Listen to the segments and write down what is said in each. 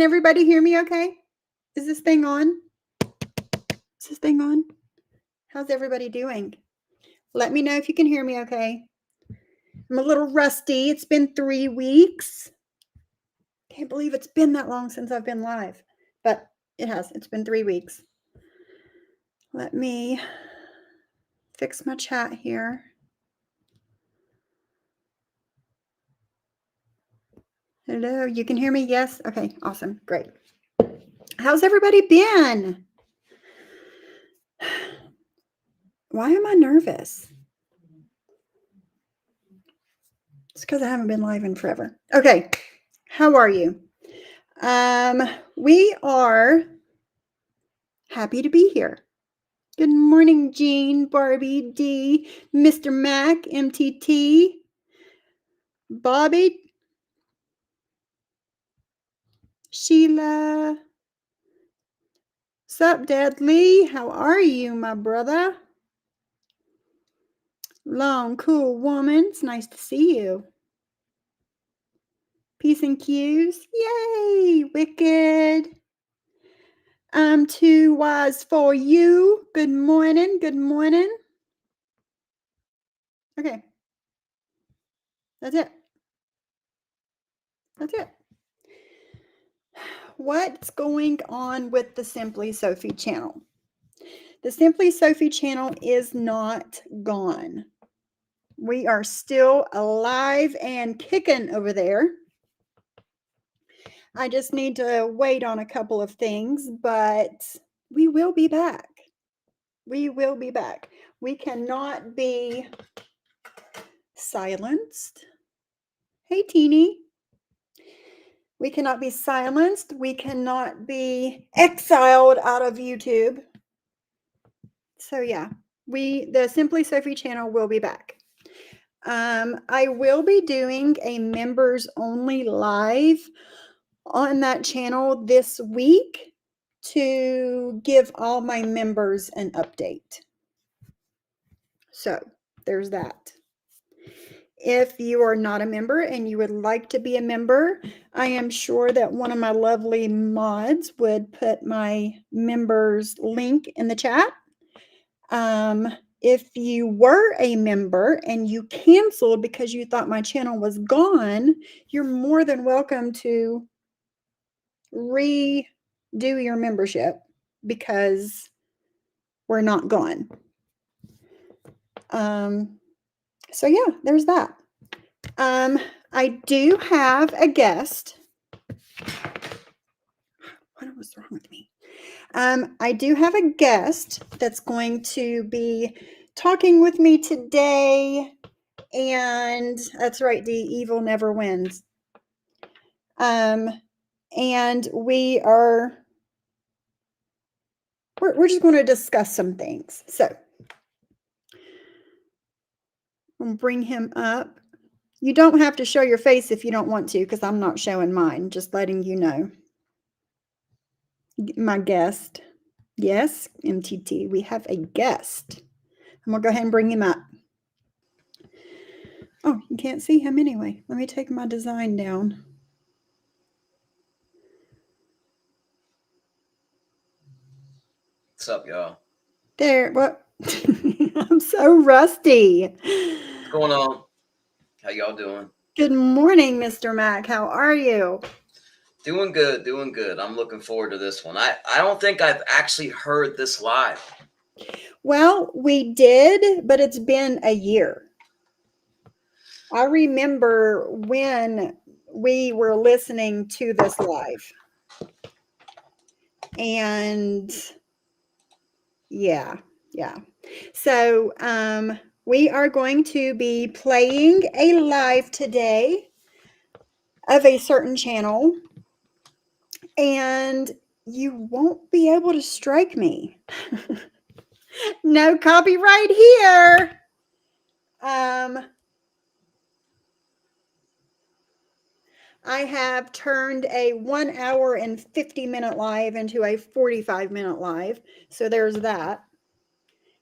everybody hear me okay? Is this thing on? Is this thing on? How's everybody doing? Let me know if you can hear me okay. I'm a little rusty. It's been 3 weeks. Can't believe it's been that long since I've been live, but it has. It's been 3 weeks. Let me fix my chat here. Hello, you can hear me? Yes? Okay, awesome. Great. How's everybody been? Why am I nervous? It's because I haven't been live in forever. Okay, how are you? We are happy to be here. Good morning, Jean, Barbie, D, Mr. Mac, MTT, Bobby, Sheila. Sup, Dudley? How are you, my brother? Long, cool woman. It's nice to see you. Peace and cues. Yay, Wicked. I'm too wise for you. Good morning. Good morning. Okay. That's it. That's it. What's going on with the Simply Sophie channel? The Simply Sophie channel is not gone. We are still alive and kicking over there. I just need to wait on a couple of things, but we will be back. We will be back. We cannot be silenced. Hey, Teeny. We cannot be silenced. We cannot be exiled out of YouTube. So yeah, the Simply Sophie channel will be back. I will be doing a members only live on that channel this week to give all my members an update. So there's that. If you are not a member and you would like to be a member, I am sure that one of my lovely mods would put my members link in the chat. If you were a member and you canceled because you thought my channel was gone, you're more than welcome to redo your membership because we're not gone. So yeah, there's that. I do have a guest. What was wrong with me? I do have a guest that's going to be talking with me today, and that's right, D, evil never wins. And we're just going to discuss some things. So I'm gonna bring him up. You don't have to show your face if you don't want to, because I'm not showing mine, just letting you know. My guest. Yes, MTT, we have a guest. I'm going to go ahead and bring him up. Oh, you can't see him anyway. Let me take my design down. What's up, y'all? There, what? I'm so rusty. What's going on? How y'all doing? Good morning, Mr. Mac. How are you? Doing good, doing good. I'm looking forward to this one. I don't think I've actually heard this live. Well, we did, but it's been a year. I remember when we were listening to this live. And yeah. So we are going to be playing a live today of a certain channel, and you won't be able to strike me. No copyright here. I have turned a 1 hour and 50-minute live into a 45-minute live. So there's that.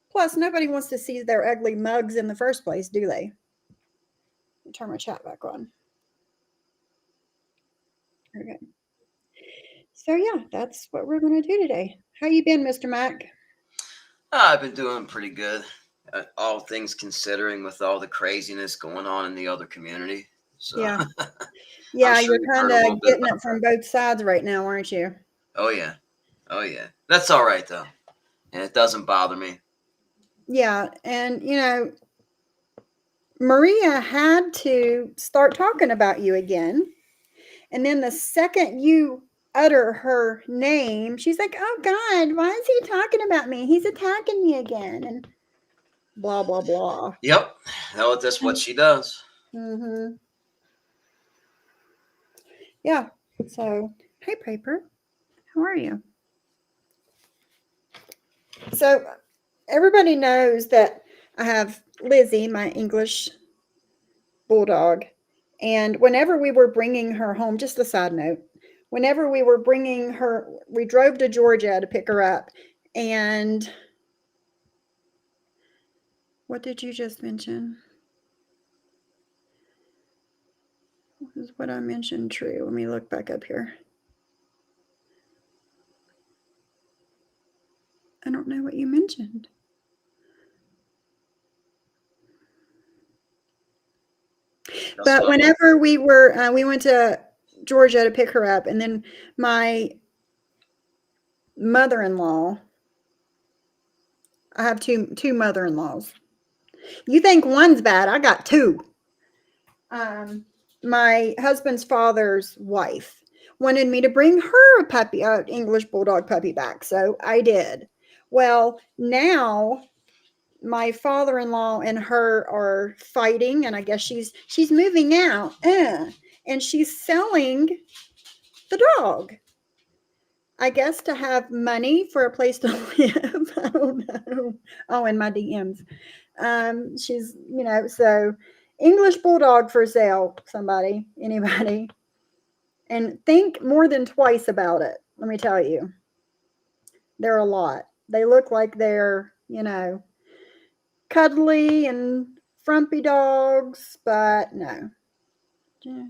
Plus, nobody wants to see their ugly mugs in the first place, do they? Let me turn my chat back on. Okay. So yeah, that's what we're going to do today. How you been, Mr. Mac? I've been doing pretty good, all things considering, with all the craziness going on in the other community. So Yeah. I'm Yeah, sure you're you've kind heard a of little bit getting about it from that. both sides right now, aren't you? Oh yeah, oh yeah. That's all right though, and it doesn't bother me. Yeah, and Maria had to start talking about you again. And then the second you utter her name, she's like, "Oh God, why is he talking about me? He's attacking me again." And blah blah blah. Yep, no, that's what she does. Mm-hmm. Yeah. So, hey, Piper, how are you? So, everybody knows that I have Lizzie, my English bulldog, and whenever we were bringing her home, just a side note, whenever we were bringing her, we drove to Georgia to pick her up, and what did you just mention? Is what I mentioned true? Let me look back up here. I don't know what you mentioned. Just But fine. whenever we went to Georgia to pick her up, and then my mother-in-law, I have two mother-in-laws. You think one's bad? I got two. Um, my husband's father's wife wanted me to bring her a puppy, English bulldog puppy back, so I did. Well, now my father-in-law and her are fighting, and I guess she's moving out, and she's selling the dog. I guess to have money for a place to live. I don't know. Oh, in my DMs. She's, so English bulldog for sale, somebody, anybody. And think more than twice about it. Let me tell you. They're a lot. They look like they're, cuddly and frumpy dogs, but no. Let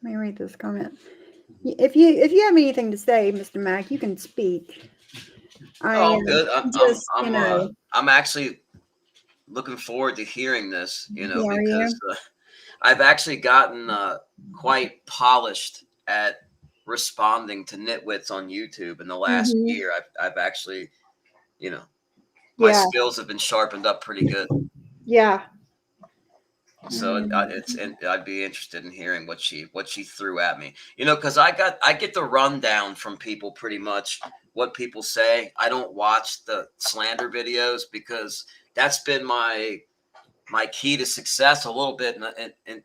me read this comment. If you have anything to say, Mr. Mack, you can speak. I Oh, I'm good. just, I'm actually looking forward to hearing this. are Because you? I've actually gotten quite polished at responding to nitwits on YouTube in the last Mm-hmm. year. I've actually, you know, my Yeah, skills have been sharpened up pretty good. yeah. So I'd be interested in hearing what she threw at me. Because I get the rundown from people pretty much what people say. I don't watch the slander videos because that's been my key to success a little bit, and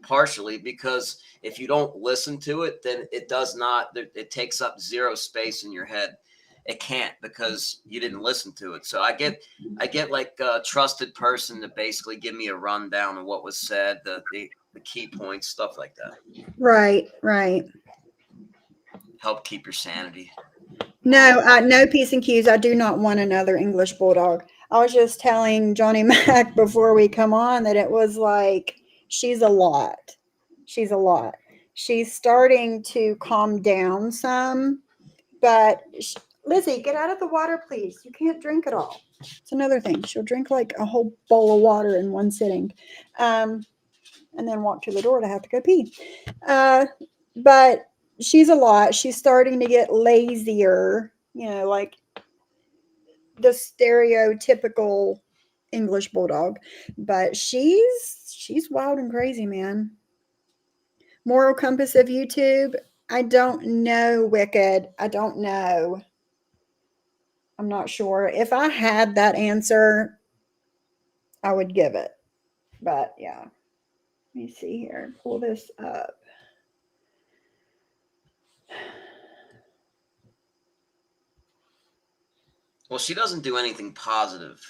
partially because if you don't listen to it, then it takes up zero space in your head. It can't, because you didn't listen to it. So I get like a trusted person to basically give me a rundown of what was said, the key points, stuff like that. Right, right. Help keep your sanity. No, no P's and Q's. I do not want another English bulldog. I was just telling Johnny Mac before we come on that it was like she's a lot. She's a lot. She's starting to calm down some, but Lizzie, get out of the water, please. You can't drink it all. It's another thing. She'll drink like a whole bowl of water in one sitting, um, and then walk to the door to have to go pee. Uh, but she's a lot. She's starting to get lazier, like the stereotypical English bulldog. But she's wild and crazy, man. Moral compass of YouTube. I don't know, Wicked. I don't know. I'm not sure. If I had that answer, I would give it. But yeah, let me see here. Pull this up. Well, she doesn't do anything positive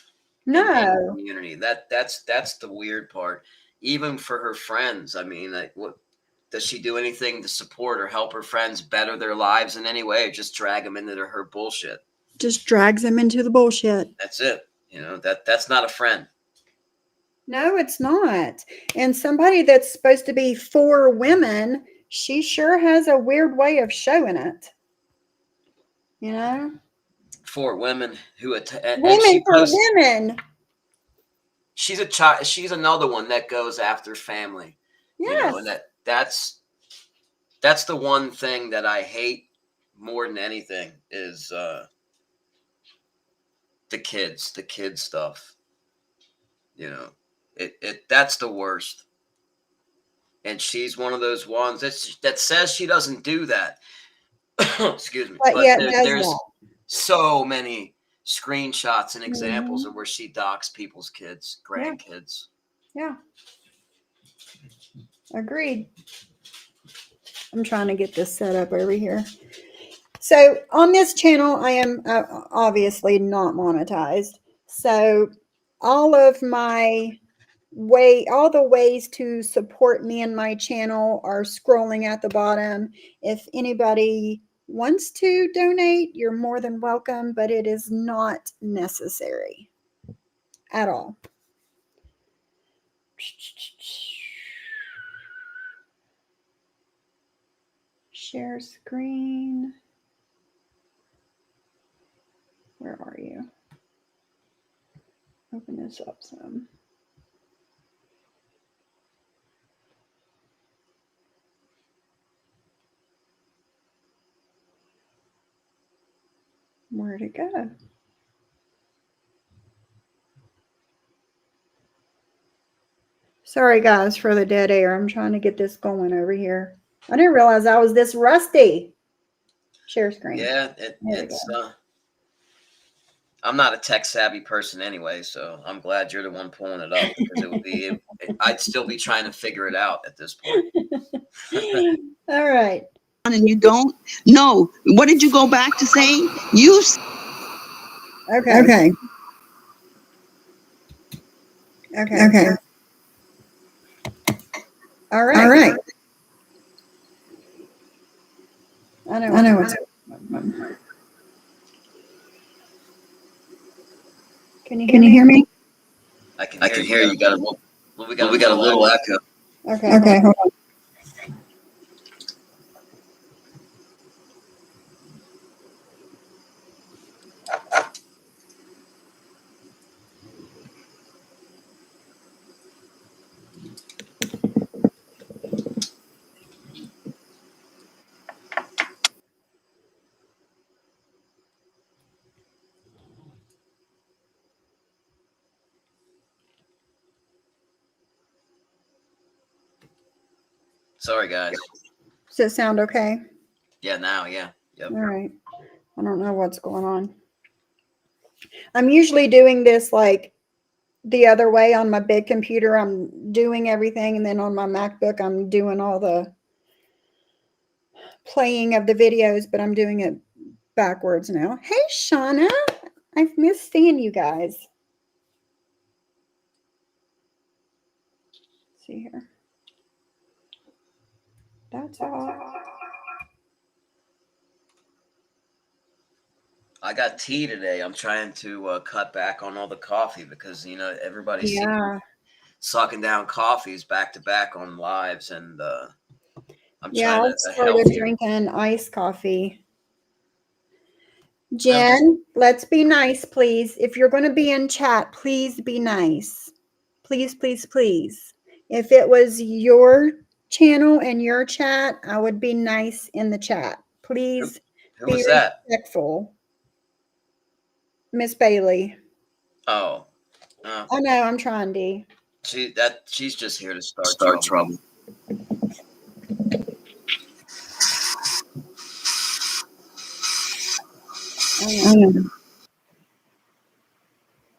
in the No, community. That's the weird part. Even for her friends, I mean, like, what does she do anything to support or help her friends better their lives in any way, or just drag them into her bullshit? just drags him into the bullshit. That's it. That's not a friend. No, it's not. And somebody that's supposed to be for women, she sure has a weird way of showing it. You know? For women who and Women she for posts. women. She's a child. She's another one that goes after family. And Yes. that's the one thing that I hate more than anything is the kid stuff. That's the worst. And she's one of those ones that says she doesn't do that. Excuse me. But But yet does there's that. so many screenshots and examples Mhm. of where she docks people's kids, Yeah. grandkids. Yeah. Agreed. I'm trying to get this set up over here. So on this channel, I am obviously not monetized. So all of my all the ways to support me and my channel are scrolling at the bottom. If anybody wants to donate, you're more than welcome, but it is not necessary at all. Share screen. Where are you? Open this up some. Where'd it go? Sorry, guys, for the dead air. I'm trying to get this going over here. I didn't realize I was this rusty. Share screen. Yeah, it's. I'm not a tech savvy person anyway, so I'm glad you're the one pulling it up because I'd still be trying to figure it out at this point. All right. And you don't know. What did you go back to saying? You. Okay. Okay. Okay. Okay. All right. All right. I know what's Can you hear me? I can hear you. We got a little echo. Okay. Okay. Hold on. Sorry, guys. Does it sound okay? Yeah, now, yeah. Yep. All right. I don't know what's going on. I'm usually doing this like the other way on my big computer. I'm doing everything, and then on my MacBook, I'm doing all the playing of the videos, but I'm doing it backwards now. Hey, Shauna. I've missed seeing you guys. Let's see here. That's all. I got tea today. I'm trying to cut back on all the coffee because everybody's sucking down coffees back to back on lives, and I'm trying I to started drinking iced coffee. Jen, let's be nice, please. If you're going to be in chat, please be nice. Please, please, please. If it was your channel and your chat, I would be nice in the chat. Please Who be was that? respectful. Miss Bailey. Oh. I know, I'm trying, D. She's just here to start trouble. I know.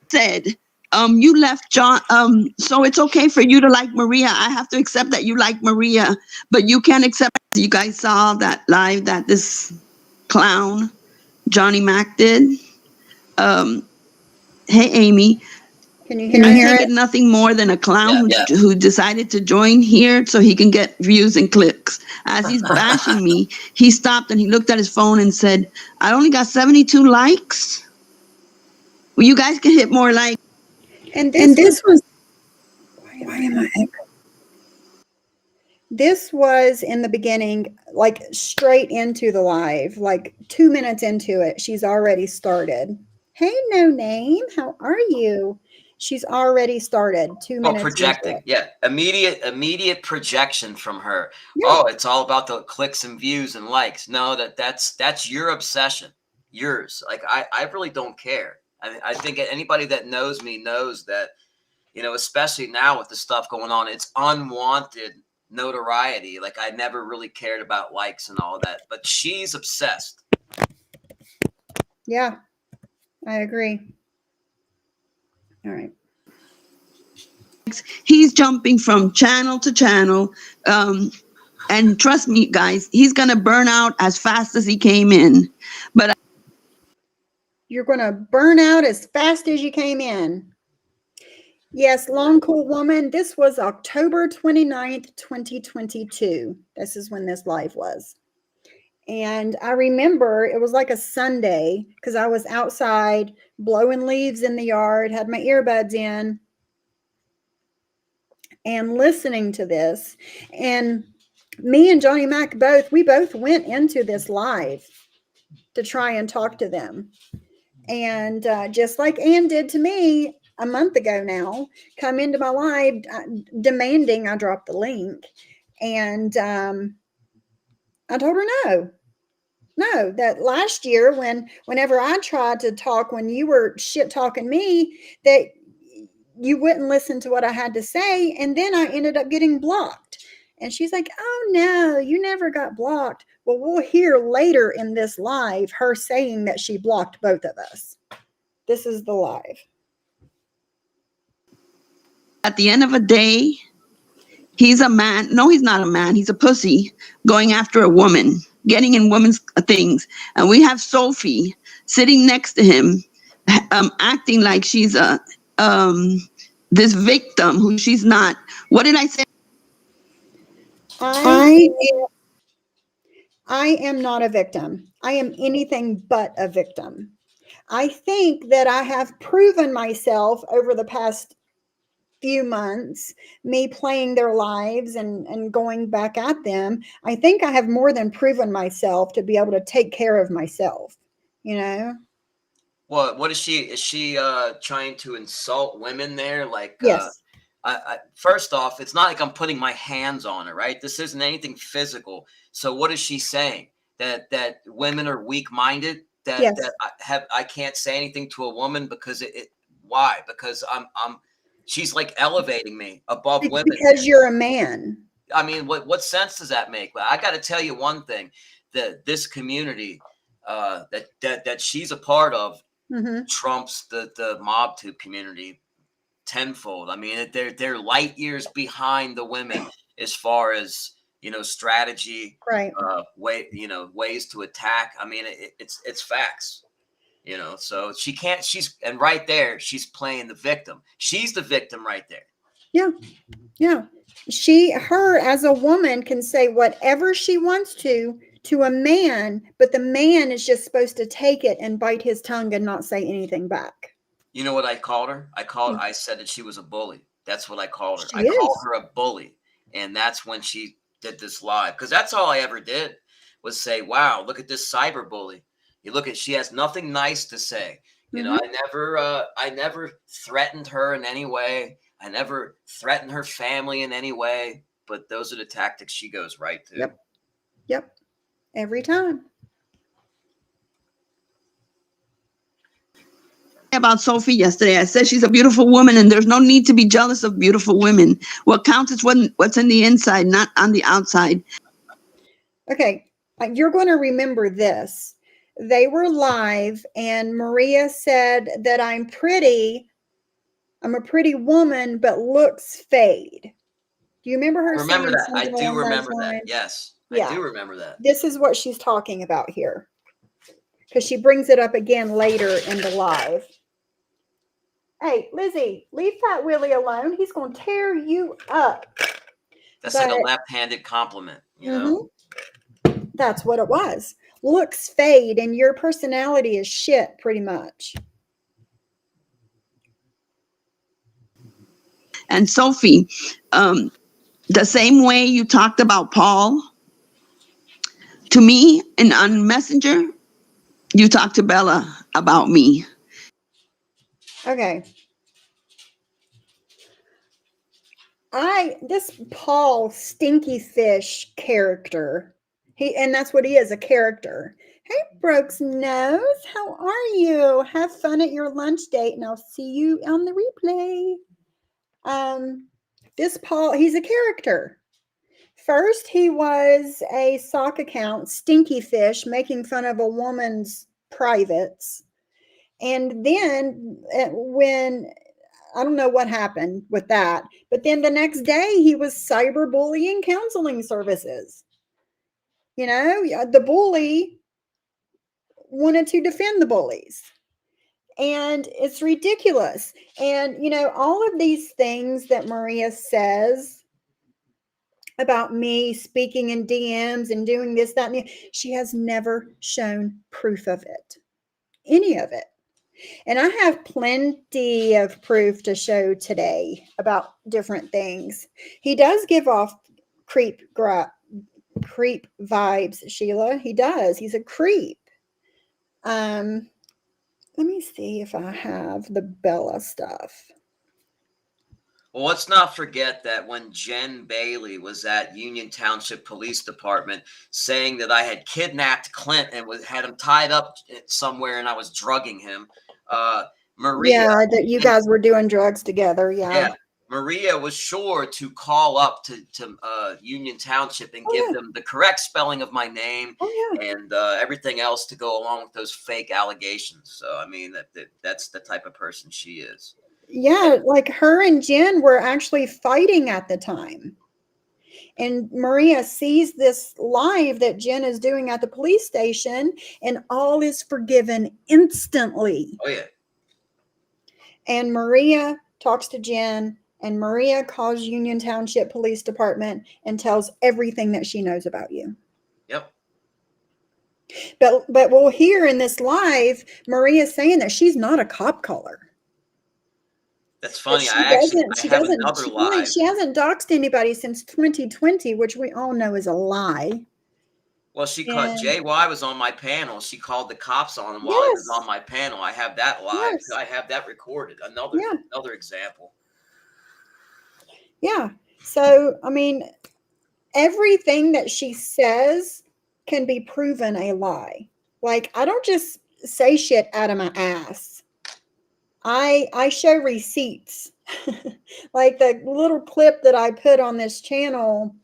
Said, you left John. So it's okay for you to like Maria. I have to accept that you like Maria, but you can't accept. You guys saw that live that this clown Johnny Mac did. Hey, Amy. Can you hear I it? take it nothing more than a clown who decided to join here so he can get views and clicks. As he's bashing me, he stopped and he looked at his phone and said, I only got 72 likes. Well, you guys can hit more likes. And this was Why am I? This was in the beginning, like straight into the live, like 2 minutes into it. She's already started. Hey, no name. How are you? She's already started 2 Oh, minutes into projecting. it. Yeah. Immediate projection from her. Yeah. Oh, it's all about the clicks and views and likes. No, that's your obsession. Yours. Like I really don't care. I think anybody that knows me knows that, especially now with the stuff going on, it's unwanted notoriety. Like I never really cared about likes and all that, but she's obsessed. Yeah, I agree. All right. He's jumping from channel to channel. And trust me, guys, he's going to burn out as fast as he came in. But You're going to burn out as fast as you came in. Yes, Long Cool Woman. This was October 29th, 2022. This is when this live was. And I remember it was like a Sunday because I was outside blowing leaves in the yard, had my earbuds in, and listening to this. And me and Johnny Mac we both went into this live to try and talk to them. And just like Ann did to me a month ago now, come into my live demanding I drop the link. And I told her no, that last year whenever I tried to talk, when you were shit talking me, that you wouldn't listen to what I had to say. And then I ended up getting blocked. And she's like, oh no, you never got blocked. Well, we'll hear later in this live her saying that she blocked both of us. This is the live. at the end of the day, he's a man. No, he's not a man. He's a pussy going after a woman, getting in women's things. And we have Sophie sitting next to him, acting like she's this victim who she's not. What did I say? I am not a victim. I am anything but a victim. I think that I have proven myself over the past few months, me playing their lives and going back at them. I think I have more than proven myself to be able to take care of myself, you know? Well, what is she? Is she trying to insult women there? Like, Yes. first off, it's not like I'm putting my hands on her, right? This isn't anything physical. So what is she saying? That women are weak-minded? Yes. That I can't say anything to a woman because why? Because she's like elevating me above women. Because you're a man. I mean, what sense does that make? But I got to tell you one thing: that this community that she's a part of trumps the mob tube community tenfold. I mean, they're light years behind the women as far as strategy, Right. ways to attack. I mean, it's facts. So she can't. And right there, she's playing the victim. She's the victim right there. Yeah. Yeah. Her as a woman can say whatever she wants to a man, but the man is just supposed to take it and bite his tongue and not say anything back. You know what I called her? I said that she was a bully. That's what I called her. She called is. her a bully. And that's when she did this live. Because that's all I ever did was say, wow, look at this cyber bully. You look at, she has nothing nice to say. I never threatened her in any way. I never threatened her family in any way. But those are the tactics she goes right to. Yep. Every time. About Sophie yesterday. I said she's a beautiful woman and there's no need to be jealous of beautiful women. What counts is what's in the inside, not on the outside. Okay, you're going to remember this. They were live and Maria said that I'm a pretty woman, but looks fade. Do you remember her Remember saying that? I something do along those remember that. lines? Yes, Yeah. I do remember that. This is what she's talking about here. Because she brings it up again later in the live. Hey, Lizzie, leave Fat Willie alone. He's going to tear you up. That's like a left-handed compliment, That's what it was. Looks fade and your personality is shit, pretty much. And Sophie, the same way you talked about Paul to me and on Messenger, you talked to Bella about me. Okay. This Paul Stinky Fish character, and that's what he is, a character. Hey, Brooks Nose, how are you? Have fun at your lunch date, and I'll see you on the replay. This Paul, he's a character. First, he was a sock account, Stinky Fish, making fun of a woman's privates. And then when I don't know what happened with that, but then the next day he was cyberbullying counseling services. You know, the bully wanted to defend the bullies. And it's ridiculous. And, you know, all of these things that Maria says about me speaking in DMs and doing this, that, and she has never shown proof of it, any of it. And I have plenty of proof to show today about different things. He does give off creep vibes, Sheila. He does. He's a creep. Let me see if I have the Bella stuff. Well, let's not forget that when Jen Bailey was at Union Township Police Department saying that I had kidnapped Clint and had him tied up somewhere and I was drugging him, Maria. Yeah, that you guys were doing drugs together. Yeah. Maria was sure to call up to Union Township and give them the correct spelling of my name and everything else to go along with those fake allegations. So, I mean, that's the type of person she is. Yeah, like her and Jen were actually fighting at the time. And Maria sees this live that Jen is doing at the police station, and all is forgiven instantly. Oh, yeah. And Maria talks to Jen, and Maria calls Union Township Police Department and tells everything that she knows about you. Yep. But we'll hear in this live, Maria saying that she's not a cop caller. That's funny. I have another live. She hasn't doxed anybody since 2020, which we all know is a lie. Well, she called JY was on my panel. She called the cops on him while he was on my panel. I have that live. Yes. I have that recorded. Another example. Yeah. So, I mean, everything that she says can be proven a lie. Like, I don't just say shit out of my ass. I show receipts. Like the little clip that I put on this channel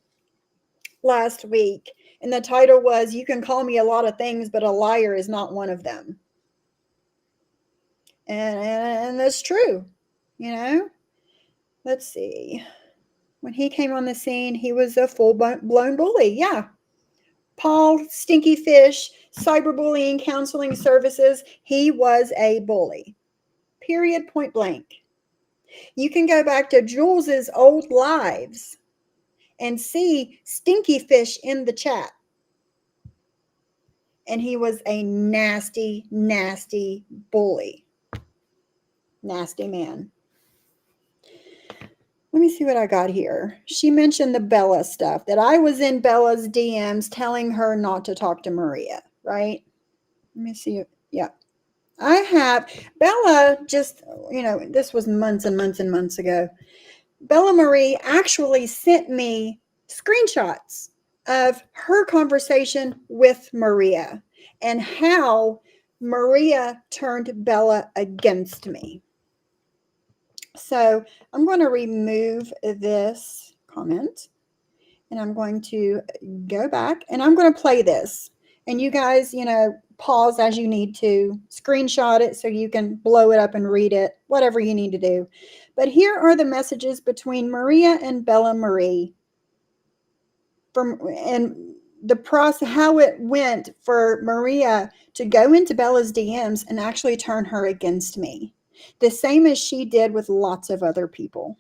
last week, and the title was, "You can call me a lot of things, but a liar is not one of them." And that's true, you know. Let's see. When he came on the scene, he was a full-blown bully. Yeah. Paul Stinky Fish, cyberbullying counseling services, he was a bully. Period, point blank. You can go back to Jules's old lives and see Stinky Fish in the chat. And he was a nasty, nasty bully. Nasty man. Let me see what I got here. She mentioned the Bella stuff, that I was in Bella's DMs telling her not to talk to Maria, right? Let me see. Yeah. I have Bella just, you know, this was months and months and months ago. Bella Marie actually sent me screenshots of her conversation with Maria and how Maria turned Bella against me. So I'm going to remove this comment and I'm going to go back and I'm going to play this. And you guys, you know, pause as you need to, screenshot it so you can blow it up and read it, whatever you need to do. But here are the messages between Maria and Bella Marie and the process, how it went for Maria to go into Bella's DMs and actually turn her against me, the same as she did with lots of other people.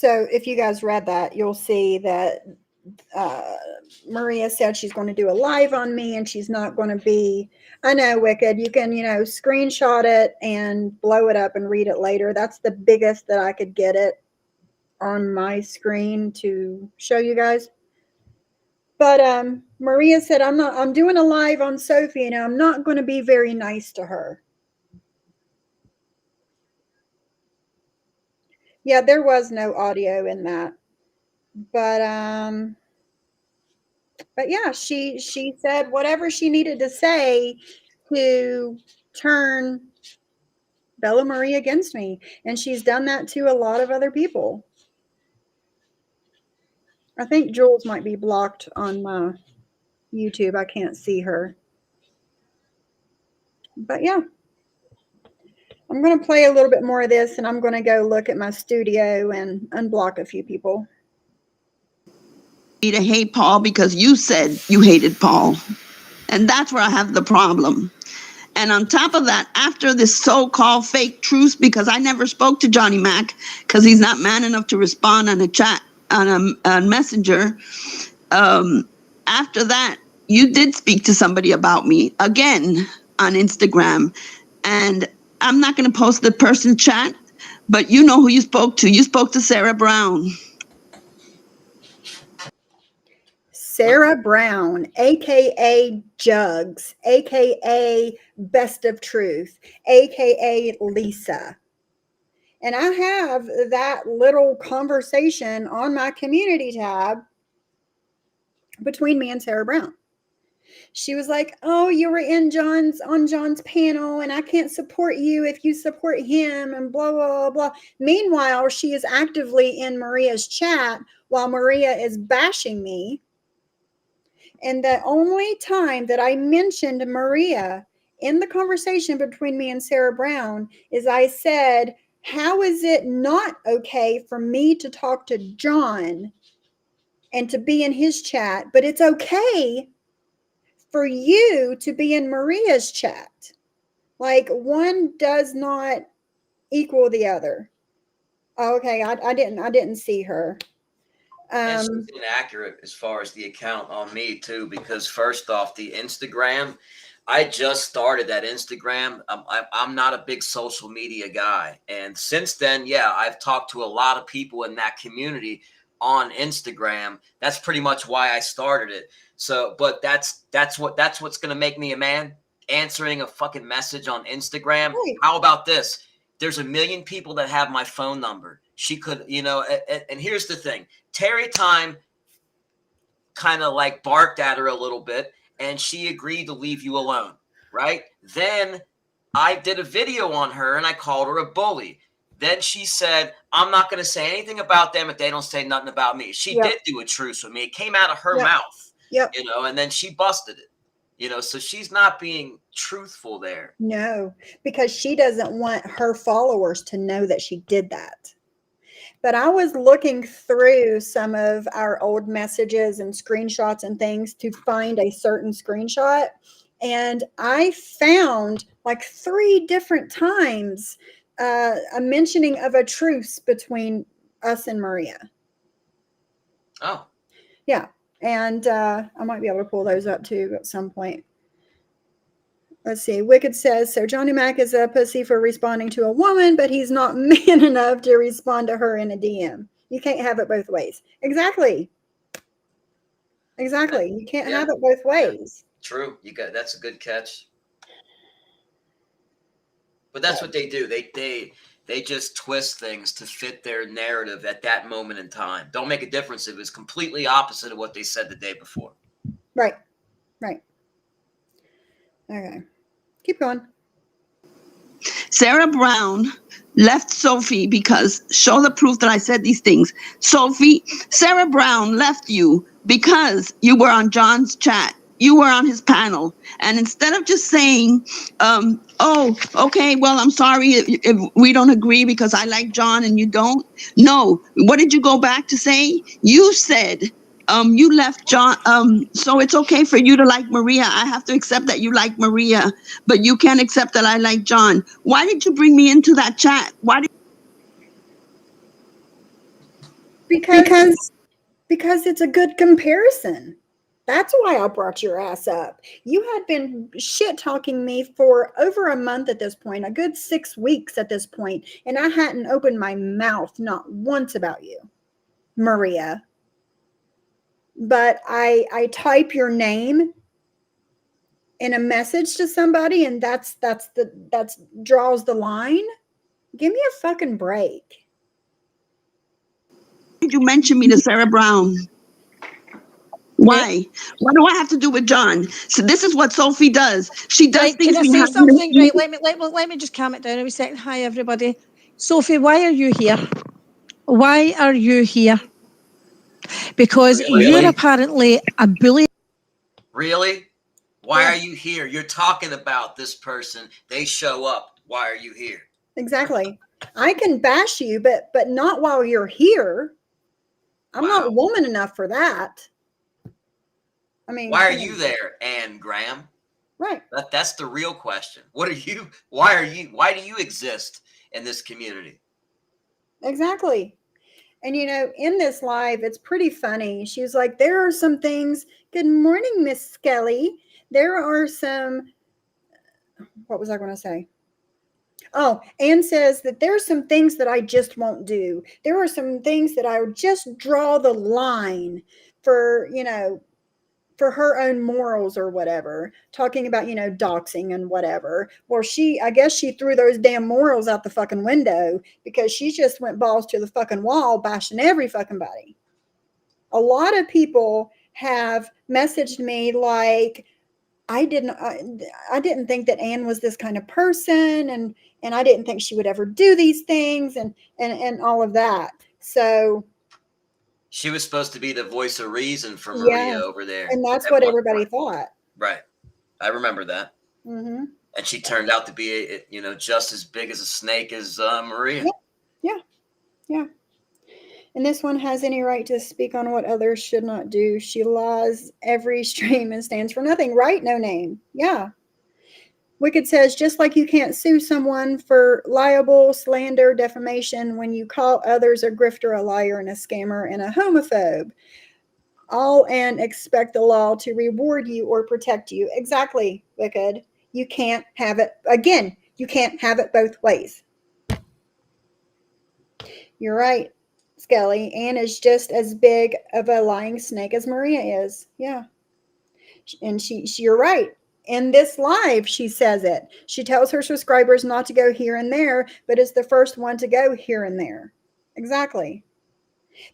So if you guys read that, you'll see that Maria said she's going to do a live on me and she's not going to be, I know, Wicked, you can, screenshot it and blow it up and read it later. That's the biggest that I could get it on my screen to show you guys. But Maria said, I'm doing a live on Sophie and I'm not going to be very nice to her. Yeah, there was no audio in that. But yeah, she said whatever she needed to say to turn Bella Marie against me, and she's done that to a lot of other people. I think Jules might be blocked on my YouTube. I can't see her. But yeah, I'm going to play a little bit more of this, and I'm going to go look at my studio and unblock a few people. To hate Paul because you said you hated Paul. And that's where I have the problem. And on top of that, after this so-called fake truce, because I never spoke to Johnny Mac because he's not man enough to respond on a chat, on a messenger. After that, you did speak to somebody about me again on Instagram. And I'm not going to post the person chat, but you know who you spoke to. You spoke to Sarah Brown. Sarah Brown, aka Jugs, aka Best of Truth, aka Lisa. And I have that little conversation on my community tab between me and Sarah Brown. She was like, "Oh, you were on John's panel, and I can't support you if you support him," and blah blah blah. Meanwhile, she is actively in Maria's chat while Maria is bashing me. And the only time that I mentioned Maria in the conversation between me and Sarah Brown is I said, "How is it not okay for me to talk to John and to be in his chat, but it's okay for you to be in Maria's chat?" Like, one does not equal the other. Oh, okay, I didn't see her. And she's inaccurate as far as the account on me too, because first off, the Instagram, I just started that Instagram. I'm not a big social media guy, and since then, yeah, I've talked to a lot of people in that community on Instagram. That's pretty much why I started it. So, but that's what's gonna make me a man. Answering a fucking message on Instagram. Right. How about this? There's a million people that have my phone number. She could, and here's the thing. Terry Time kind of like barked at her a little bit, and she agreed to leave you alone, right? Then I did a video on her, and I called her a bully. Then she said, "I'm not going to say anything about them if they don't say nothing about me." She did do a truce with me. It came out of her mouth, and then she busted it. So she's not being truthful there. No, because she doesn't want her followers to know that she did that. But I was looking through some of our old messages and screenshots and things to find a certain screenshot. And I found like 3 different times a mentioning of a truce between us and Maria. Oh. Yeah. And I might be able to pull those up too at some point. Let's see. Wicked says, "So Johnny Mac is a pussy for responding to a woman, but he's not man enough to respond to her in a DM. You can't have it both ways." Exactly. Exactly. You can't have it both ways. Yeah. True. That's a good catch. But that's what they do. They just twist things to fit their narrative at that moment in time. Don't make a difference if it's completely opposite of what they said the day before. Right. Right. Okay. Keep going. Sarah Brown left Sophie because show the proof that I said these things. Sarah Brown left you because you were on John's chat. You were on his panel. And instead of just saying, "Oh, okay, well, I'm sorry if we don't agree because I like John and you don't." No. What did you go back to say? You said, you left John. So it's okay for you to like Maria. I have to accept that you like Maria, but you can't accept that I like John. Why did you bring me into that chat? Because it's a good comparison. That's why I brought your ass up. You had been shit talking me for over a month at this point, a good 6 weeks at this point, and I hadn't opened my mouth not once about you, Maria. But I type your name in a message to somebody, and that's draws the line. Give me a fucking break. Did you mention me to Sarah Brown? Why? What do I have to do with John? So this is what Sophie does. She does Right, things can I say behind something? the Right, let me just calm it down a wee second. Hi, everybody. Sophie, why are you here? Why are you here? Because you're apparently a bully. Really? Why are you here? You're talking about this person. They show up. Why are you here? Exactly. I can bash you, but not while you're here. I'm not woman enough for that. I mean, why are you there, Anne Graham? Right. That's the real question. What are you? Why do you exist in this community? Exactly. And in this live, it's pretty funny. She was like, there are some things. Good morning, Miss Skelly. There are some. What was I going to say? Oh, Anne says that there are some things that I just won't do. There are some things that I would just draw the line for, for her own morals or whatever, talking about, doxing and whatever. Well, I guess she threw those damn morals out the fucking window because she just went balls to the fucking wall, bashing every fucking body. A lot of people have messaged me like, I didn't think that Anne was this kind of person, and I didn't think she would ever do these things, and all of that. So she was supposed to be the voice of reason for Maria over there, and that's what everybody thought. Right, I remember that. Mm-hmm. And she turned out to be, just as big as a snake as Maria. Yeah. And this one has any right to speak on what others should not do. She lies every stream and stands for nothing. Right? No name. Yeah. Wicked says, just like you can't sue someone for libel, slander, defamation when you call others a grifter, a liar, and a scammer, and a homophobe. All and expect the law to reward you or protect you. Exactly, Wicked. You can't have it. Again, you can't have it both ways. You're right, Skelly. Anne is just as big of a lying snake as Maria is. Yeah. And you're right. In this live, she says it. She tells her subscribers not to go here and there, but is the first one to go here and there. Exactly.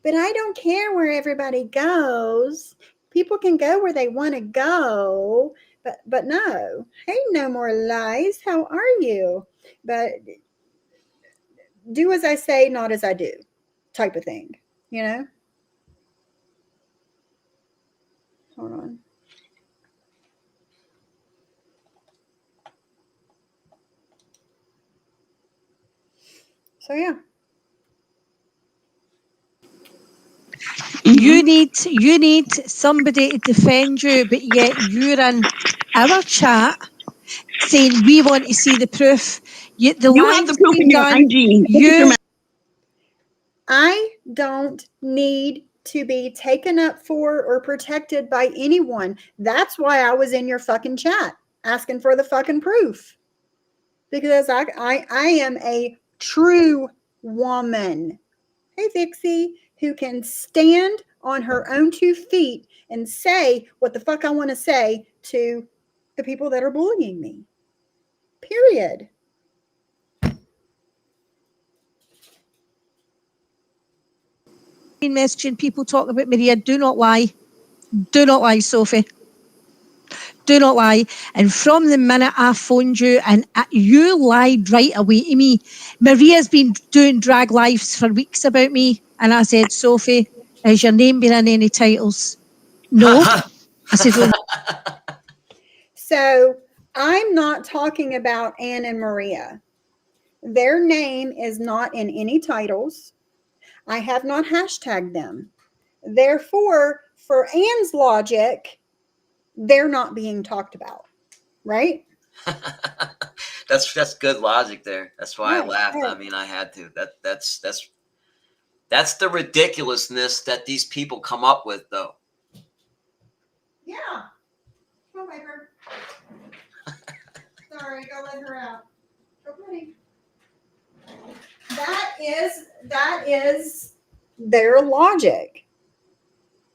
But I don't care where everybody goes. People can go where they want to go, but no. Hey, no more lies. How are you? But do as I say, not as I do, type of thing. Hold on. So yeah. You need somebody to defend you, but yet you're in our chat saying we want to see the proof. You have the proof in your IG. I don't need to be taken up for or protected by anyone. That's why I was in your fucking chat asking for the fucking proof. Because I am a true woman. Hey, Vixie, who can stand on her own 2 feet and say what the fuck I want to say to the people that are bullying me. Period. Messaging people talking about Maria. Do not lie. Do not lie, Sophie. Do not lie. And from the minute I phoned you and you lied right away to me, Maria's been doing drag lives for weeks about me. And I said, Sophie, has your name been in any titles? No. I said, well. So I'm not talking about Anne and Maria. Their name is not in any titles. I have not hashtagged them. Therefore, for Anne's logic, they're not being talked about, right? That's good logic there. That's why I laughed. Right. I mean, I had to. That's That's the ridiculousness that these people come up with, though. Yeah. Come on, Piper. Sorry, go let her out. Go, buddy. That is their logic.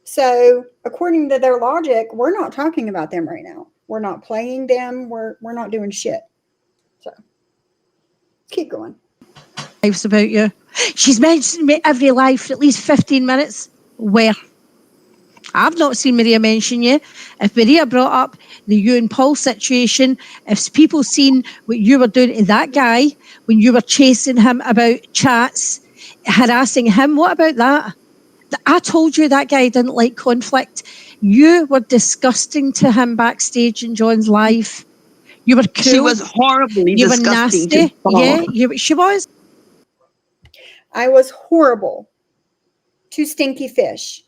So, according to their logic, we're not talking about them right now. We're not playing them. We're not doing shit. So, keep going. Lives about you. She's mentioned me every live for at least 15 minutes. Where? I've not seen Maria mention you. If Maria brought up the you and Paul situation, if people seen what you were doing to that guy when you were chasing him about chats, harassing him, what about that? I told you that guy didn't like conflict. You were disgusting to him backstage in John's live. You were cruel. She was horribly You were disgusting nasty. to Paul. Yeah, she was. I was horrible to Stinky Fish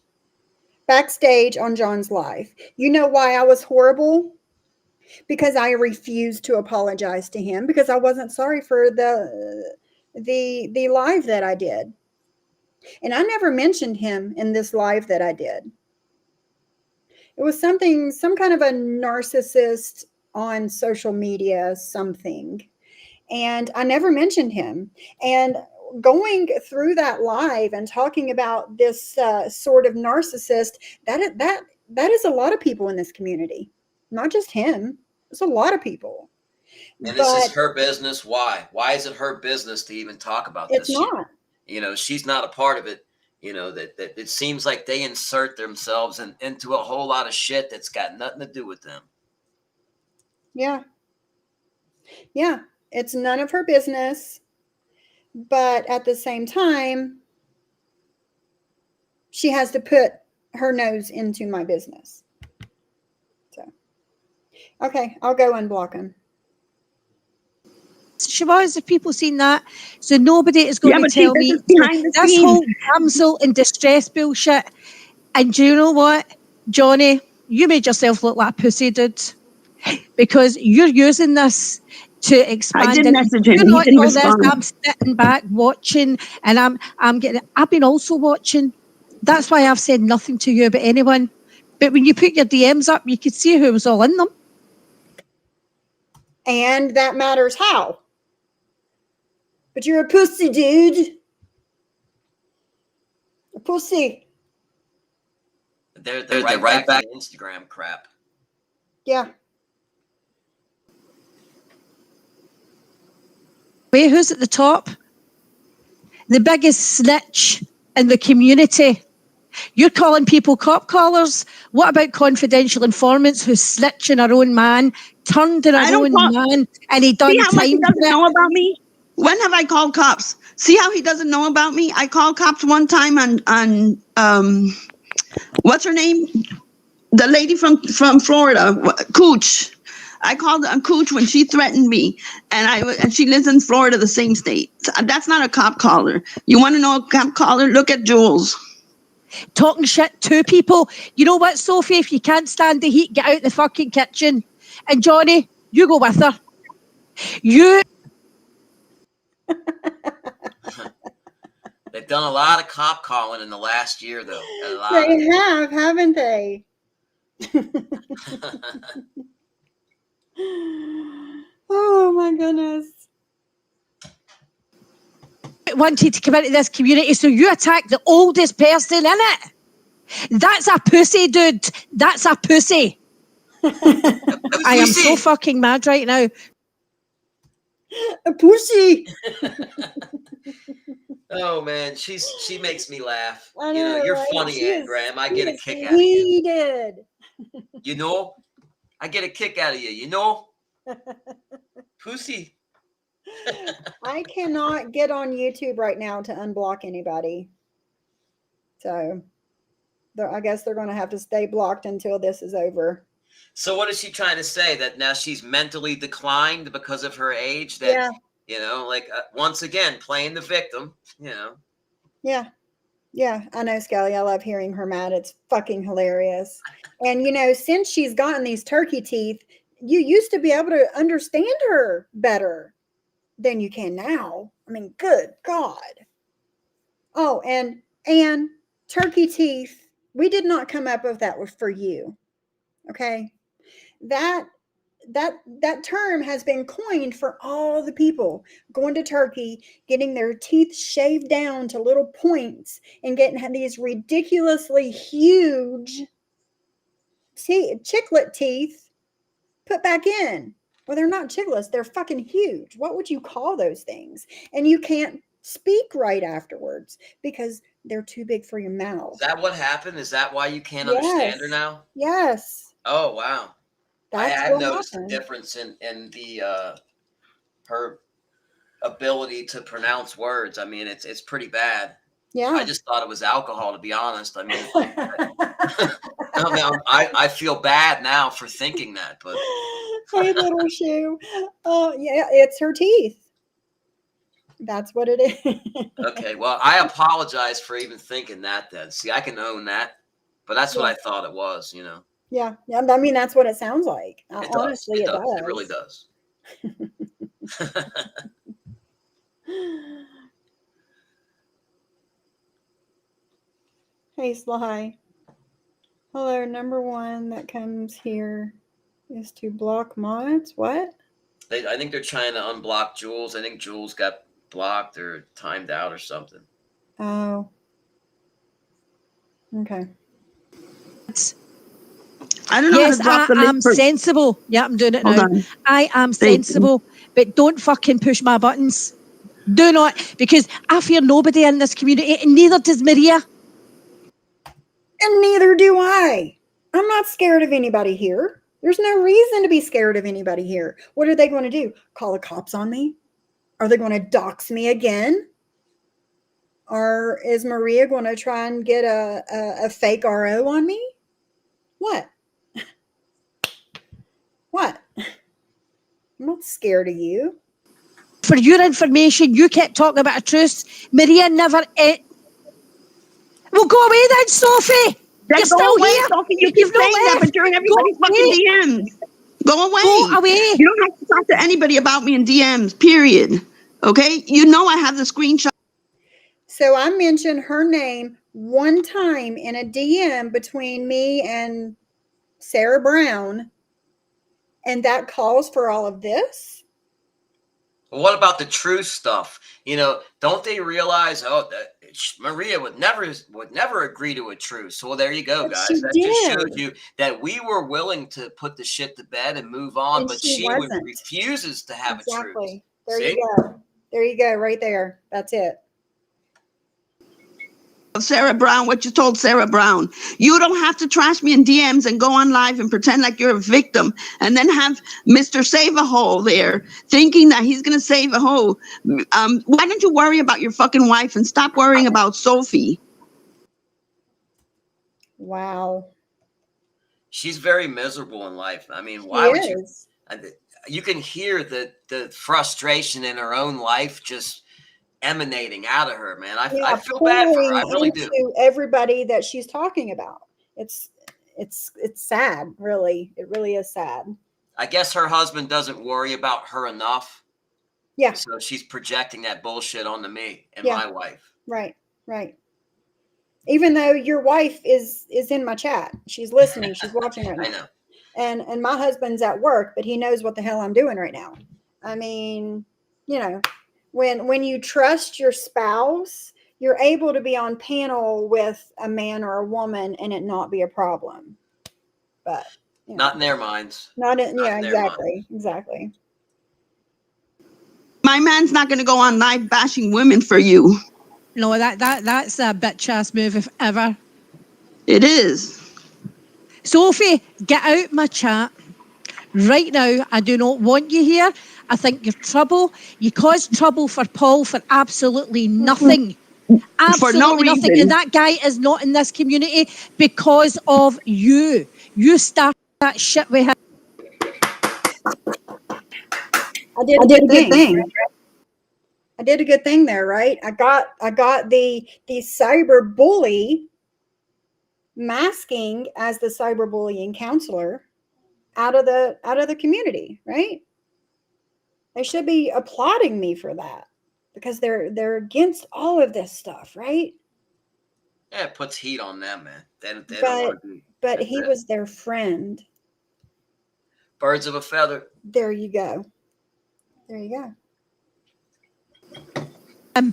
backstage on John's live. You know why I was horrible? Because I refused to apologize to him because I wasn't sorry for the live that I did. And I never mentioned him in this live that I did. It was some kind of a narcissist on social media, something. And I never mentioned him. And going through that live and talking about this sort of narcissist, that is a lot of people in this community, not just him. It's a lot of people. And this is her business. Why? Why is it her business to even talk about this? It's not. She's not a part of it. That it seems like they insert themselves into a whole lot of shit that's got nothing to do with them. Yeah. Yeah. It's none of her business. But at the same time, she has to put her nose into my business. So, okay, I'll go unblock him. She was, if people seen that. So nobody is going to tell me this whole damsel in distress bullshit. And do you know what, Johnny? You made yourself look like a pussy, dude. Because you're using this to expand. I did message him. He didn't respond. I'm sitting back watching, and I've been also watching. That's why I've said nothing to you about anyone. But when you put your DMs up, you could see who was all in them. And that matters how. But you're a pussy, dude. A pussy. They're right back to Instagram crap. Yeah. Wait, who's at the top? The biggest snitch in the community. You're calling people cop collars. What about confidential informants who snitch on our own man, turned on our own man, and he done See how much he time doesn't for it? know about me? When have I called cops? See how he doesn't know about me? I called cops one time on what's her name? The lady from Florida, Cooch. I called Cooch when she threatened me, and she lives in Florida, the same state. So that's not a cop caller. You want to know a cop caller? Look at Jules. Talking shit to people. You know what, Sophie? If you can't stand the heat, get out the fucking kitchen. And Johnny, you go with her. They've done a lot of cop calling in the last year, though. They have, haven't they? Oh my goodness. Wanted to come into this community, so you attack the oldest person in it. That's a pussy, dude. That's a pussy. I am so fucking mad right now. A pussy. Oh man, she makes me laugh. I know, you're right? funny, Aunt Graham. I get a kick out of you. He did. I get a kick out of you. Pussy. I cannot get on YouTube right now to unblock anybody. So I guess they're going to have to stay blocked until this is over. So what is she trying to say? That now she's mentally declined because of her age? That, once again, playing the victim, Yeah. Yeah, I know, Skelly. I love hearing her mad. It's fucking hilarious. And, since she's gotten these turkey teeth, you used to be able to understand her better than you can now. I mean, good God. Oh, and turkey teeth. We did not come up with that for you. Okay. That that term has been coined for all the people going to Turkey, getting their teeth shaved down to little points and getting these ridiculously huge chiclet teeth put back in. Well, they're not chiclets, they're fucking huge. What would you call those things? And you can't speak right afterwards because they're too big for your mouth. Is that what happened? Is that why you can't understand her Yes. now? Yes. Oh wow. That's I've what noticed a happened. difference in the her ability to pronounce words. I mean, it's pretty bad. Yeah. I just thought it was alcohol, to be honest. I mean, I feel bad now for thinking that, but Hey, little shoe. Oh, yeah, it's her teeth. That's what it is. okay. Well, I apologize for even thinking that then. See, I can own that, but that's what Yeah. I thought it was, you know. Yeah. Yeah. I mean, that's what it sounds like. It does. Honestly, It it does. does. It really does. Hey, Sly. Hello. Number one that comes here is to block mods. What? I think they're trying to unblock Jules. I think Jules got blocked or timed out or something. Oh. Okay. I don't know Yes, how to drop I the link am for. sensible. Yeah, I'm doing it Hold now. on. I am Thank you. sensible, but don't fucking push my buttons. Do not, because I fear nobody in this community, and neither does Maria. And neither do I. I'm not scared of anybody here. There's no reason to be scared of anybody here. What are they going to do? Call the cops on me? Are they going to dox me again? Or is Maria going to try and get a fake RO on me? What? What? I'm not scared of you. For your information, you kept talking about a truce. Maria never. Well, go away then, Sophie. Then You're go still away, here. Sophie. You keep You've not saying that, left. but you're in Go everybody's fucking away. DMs. Go away. Go away. You don't have to talk to anybody about me in DMs, period. Okay? You know I have the screenshot. So I mentioned her name one time in a DM between me and Sarah Brown, and that calls for all of this? Well, what about the truth stuff? You know, don't they realize? Oh, that Maria would never agree to a truce. So well, there you go, But guys. she That just shows did. you that we were willing to put the shit to bed and move on, And but she she wasn't. refuses to have a truce. Exactly. There See? you go. There you go, right there. That's it. Of Sarah Brown, what you told Sarah Brown. You don't have to trash me in DMs and go on live and pretend like you're a victim and then have Mr. Save a Hole there thinking that he's going to save a hole. Why don't you worry about your fucking wife and stop worrying about Sophie? Wow. She's very miserable in life. I mean, She why would you? is. You can hear the frustration in her own life just emanating out of her, man. Yeah, I feel bad for her. I pouring really do. into everybody that she's talking about. It's sad, really. It really is sad. I guess her husband doesn't worry about her enough. Yeah, So she's projecting that bullshit onto me and Yeah. my wife. right, right. Even though your wife is in my chat. She's listening, she's watching right I now. know. And my husband's at work, but he knows what the hell I'm doing right now. I mean, you know, when you trust your spouse, you're able to be on panel with a man or a woman and it not be a problem. But you know, Not in their minds. not in, not yeah, in their exactly. My man's not going to go on live bashing women for you. No, that's a bitch ass move if ever. It is. Sophie, get out my chat. Right now, I do not want you here. I think you're trouble. You cause trouble for Paul for absolutely nothing. Absolutely no nothing. reason. And that guy is not in this community because of you. You started that shit with him. I did a good thing. I did a good thing there, right? I got the cyber bully masking as the cyberbullying counselor out of the community, right? They should be applauding me for that. because they're against all of this stuff, right? Yeah, it puts heat on them, man. They don't But want to be. but he was their friend. Birds of a feather. There you go. There you go.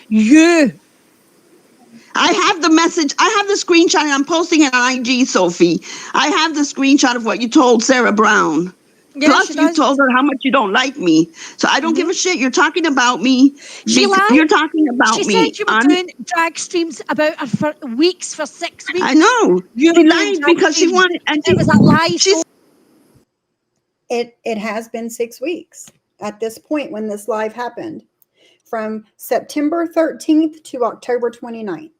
You. I have the message. I have the screenshot, and I'm posting it on IG, Sophie. I have the screenshot of what you told Sarah Brown. Yeah, Plus, she you does. told her how much you don't like me. So I don't give a shit. You're talking about me. She lied. You're talking about She me. said you were doing drag streams about her for weeks, for 6 weeks. I know. You She were doing lied drag because she streams. wanted, and It was a lie. she's It has been 6 weeks at this point when this live happened, from September 13th to October 29th.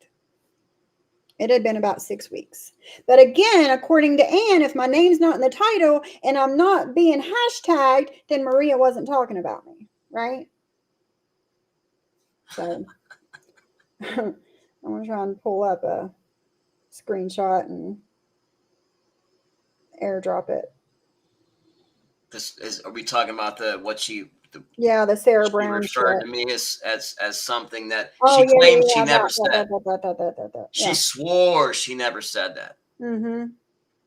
It had been about 6 weeks. But again, according to Anne, if my name's not in the title and I'm not being hashtagged, then Maria wasn't talking about me, right? So I'm going to try and pull up a screenshot and airdrop it. Are we talking about the Sarah she Brown referred shit. to me as something that Oh, she claimed she that, never that, said. She swore she never said that. Mm-hmm.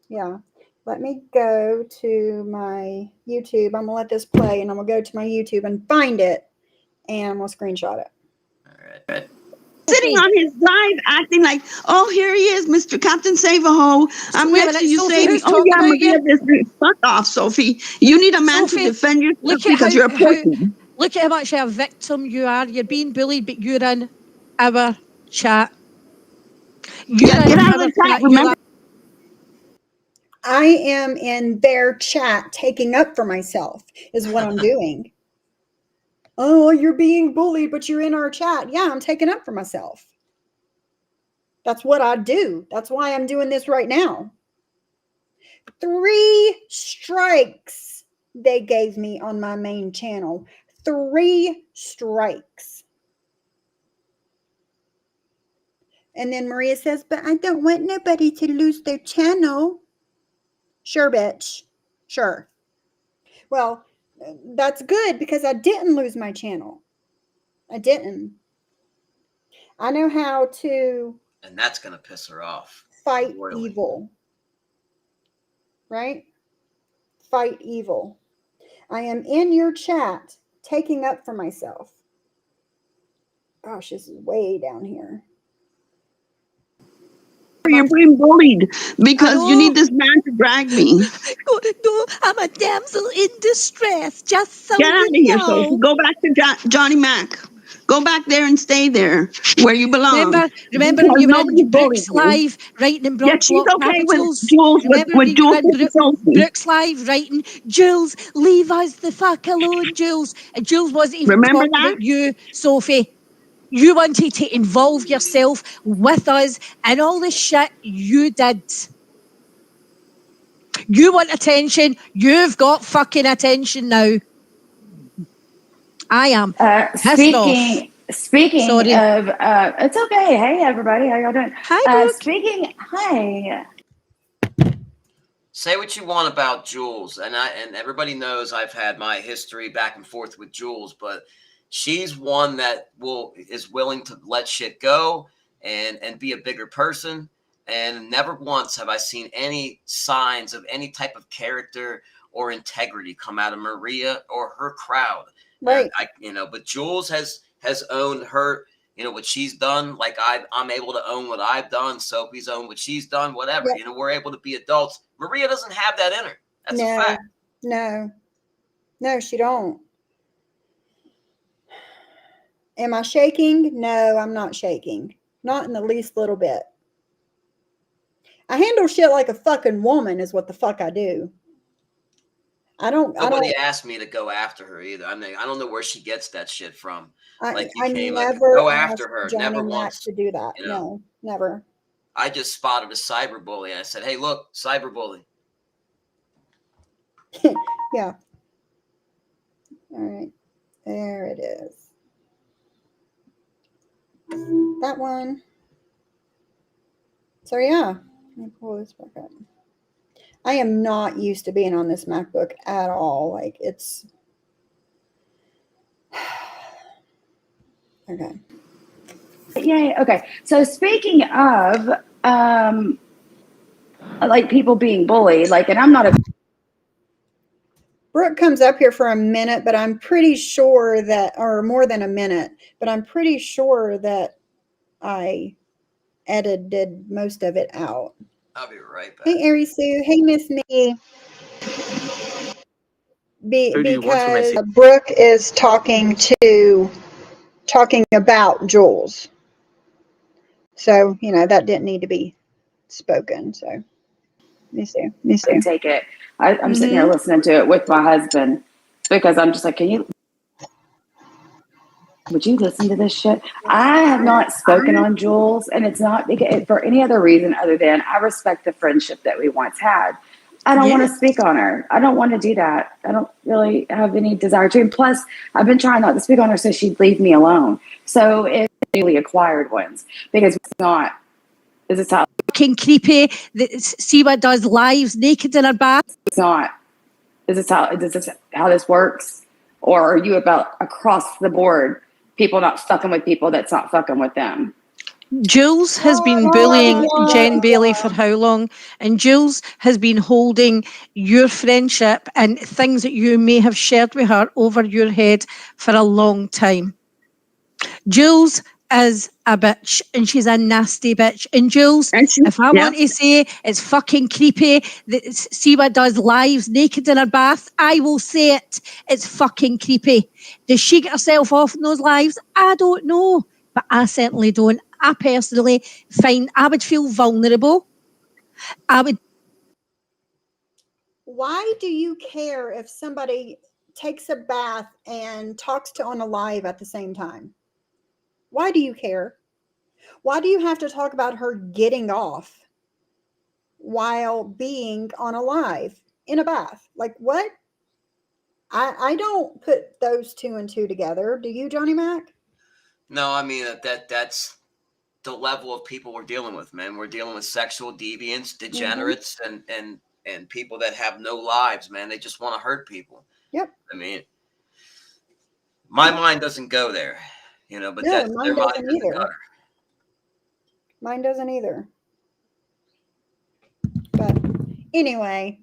Yeah. Let me go to my YouTube. I'm going to let this play, and I'm going to go to my YouTube and find it, and I'm going to screenshot it. All right. sitting on his live acting like, oh, here he is, Mr. Captain Save-A-Ho. I'm Wait a next to minute, you, Sophie, save me. who's Oh, talking yeah, about Maria, you? fuck off, Sophie. You need a man Sophie, to defend yourself look at because you're a pussy. look at how much of a victim you are. You're being bullied, but you're in our chat. You're Yeah, in get out of our the chat, chat. remember? I am in their chat taking up for myself is what I'm doing. Oh, you're being bullied, but you're in our chat. Yeah, I'm taking up for myself. That's what I do. That's why I'm doing this right now. 3 strikes they gave me on my main channel. 3 strikes. And then Maria says, but I don't want nobody to lose their channel. Sure, bitch. Sure. Well, that's good because I didn't lose my channel. I didn't. I know how to. And that's going to piss her off. Fight royally. evil. Right? Fight evil. I am in your chat taking up for myself. Gosh, this is way down here. You're being bullied because you need this man to drag me. No, I'm a damsel in distress, just so Get out of you here, know. Sophie. Go back to Johnny Mac. Go back there and stay there where you belong. Remember Because you were nobody in bullied Brooks you. Live writing in Yeah, block she's okay with capitals. Jules, Remember with you were Jules in and Sophie. Brooks Live writing, Jules, leave us the fuck alone, Jules. And Jules wasn't even Remember talking that? about you, Sophie. You wanted to involve yourself with us and all the shit you did. You want attention. You've got fucking attention now. I am pissed off. Speaking Sorry. of, it's okay. Hey, everybody, how y'all doing? Hi, Brooke. Hi. Say what you want about Jules, and everybody knows I've had my history back and forth with Jules, but she's one that is willing to let shit go and be a bigger person. And never once have I seen any signs of any type of character or integrity come out of Maria or her crowd. Right. But Jules has owned her, what she's done. Like I'm able to own what I've done. Sophie's owned what she's done, whatever. Yep. We're able to be adults. Maria doesn't have that in her. That's a fact. No, she don't. Am I shaking? No, I'm not shaking. Not in the least little bit. I handle shit like a fucking woman is what the fuck I do. Nobody asked me to go after her either. I mean, I don't know where she gets that shit from. I came never go after her. Johnny Never Mac once to do that. No, never. I just spotted a cyberbully. I said, "Hey, look, cyberbully." Yeah. All right. There it is. That one. So yeah, let me pull this back up. I am not used to being on this MacBook at all. Like Okay. Yay. Okay. So speaking of like people being bullied, like, and I'm not a Brooke comes up here for a minute, but I'm pretty sure that, or more than a minute, but I'm pretty sure that I edited most of it out. I'll be right back. Hey, Ari Sue. Hey, Miss Me. Who do you want to Because miss? Brooke is talking about Jules. So, that didn't need to be spoken. So, let me see. take it. I'm sitting here listening to it with my husband because I'm just like, would you listen to this shit? I have not spoken on Jules, and it's not because, for any other reason other than I respect the friendship that we once had. I don't want to speak on her. I don't want to do that. I don't really have any desire to. And plus, I've been trying not to speak on her so she'd leave me alone. So it's newly acquired ones because it's not. Is this how? Fucking creepy. See what does lives naked in her bath. It's not. Is this how? Is this how this works? Or are you about across the board people not fucking with people that's not fucking with them? Jules has been bullying Jen Bailey for how long? And Jules has been holding your friendship and things that you may have shared with her over your head for a long time. Jules is a bitch, and she's a nasty bitch. And Jules, if I want to say it's fucking creepy that Siwa does lives naked in her bath, I will say it. It's fucking creepy. Does she get herself off in those lives? I don't know, but I certainly don't. I personally I would feel vulnerable. Why do you care if somebody takes a bath and talks on a live at the same time? Why do you care? Why do you have to talk about her getting off while being on a live in a bath? Like, what? I don't put those two and two together. Do you, Johnny Mac? No, I mean that's the level of people we're dealing with, man. We're dealing with sexual deviants, degenerates, and people that have no lives, man. They just want to hurt people. Yep. I mean, my mind doesn't go there, but No, that's their mine mind doesn't in the either. gutter. Mine doesn't either. But anyway.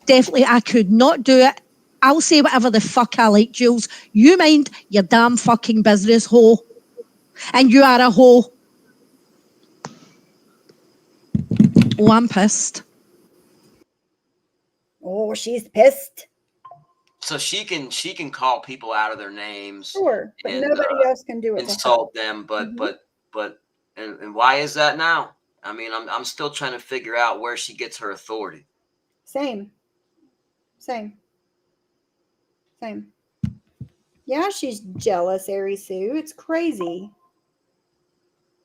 Definitely, I could not do it. I'll say whatever the fuck I like, Jules. You mind your damn fucking business, hoe. And you are a hoe. Oh, I'm pissed. Oh, she's pissed. So she can call people out of their names. Sure, but and, nobody else can do it. Insult them, but and why is that now? I mean, I'm still trying to figure out where she gets her authority. Same. Yeah, she's jealous, Ari Sue. It's crazy.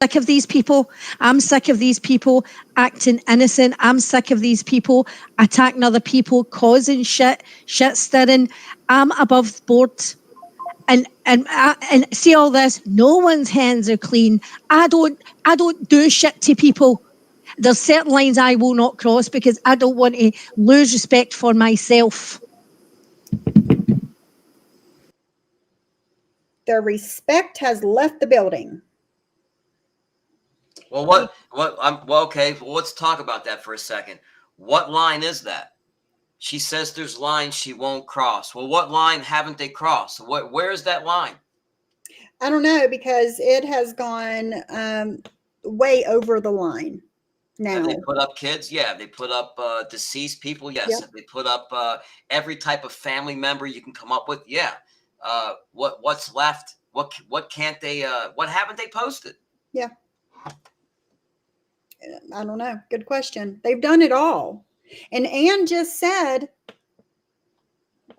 Sick of these people. I'm sick of these people acting innocent. I'm sick of these people attacking other people, causing shit stirring. I'm above board. And see all this. No one's hands are clean. I don't do shit to people. There's certain lines I will not cross because I don't want to lose respect for myself. The respect has left the building. Well, okay. Well, let's talk about that for a second. What line is that? She says there's lines she won't cross. Well, what line haven't they crossed? Where is that line? I don't know, because it has gone way over the line now. Have they put up kids? Yeah. They put up deceased people? Yes. Yep. Have they put up every type of family member you can come up with? Yeah. What's left? What can't they? What haven't they posted? Yeah. I don't know. Good question. They've done it all. And Anne just said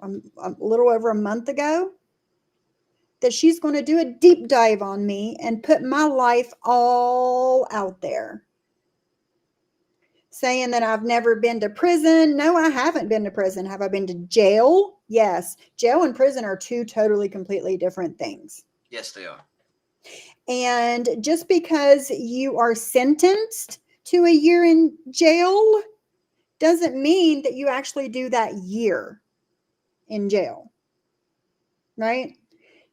a little over a month ago that she's going to do a deep dive on me and put my life all out there. Saying that I've never been to prison. No, I haven't been to prison. Have I been to jail? Yes. Jail and prison are two totally, completely different things. Yes, they are. And just because you are sentenced to a year in jail doesn't mean that you actually do that year in jail, right?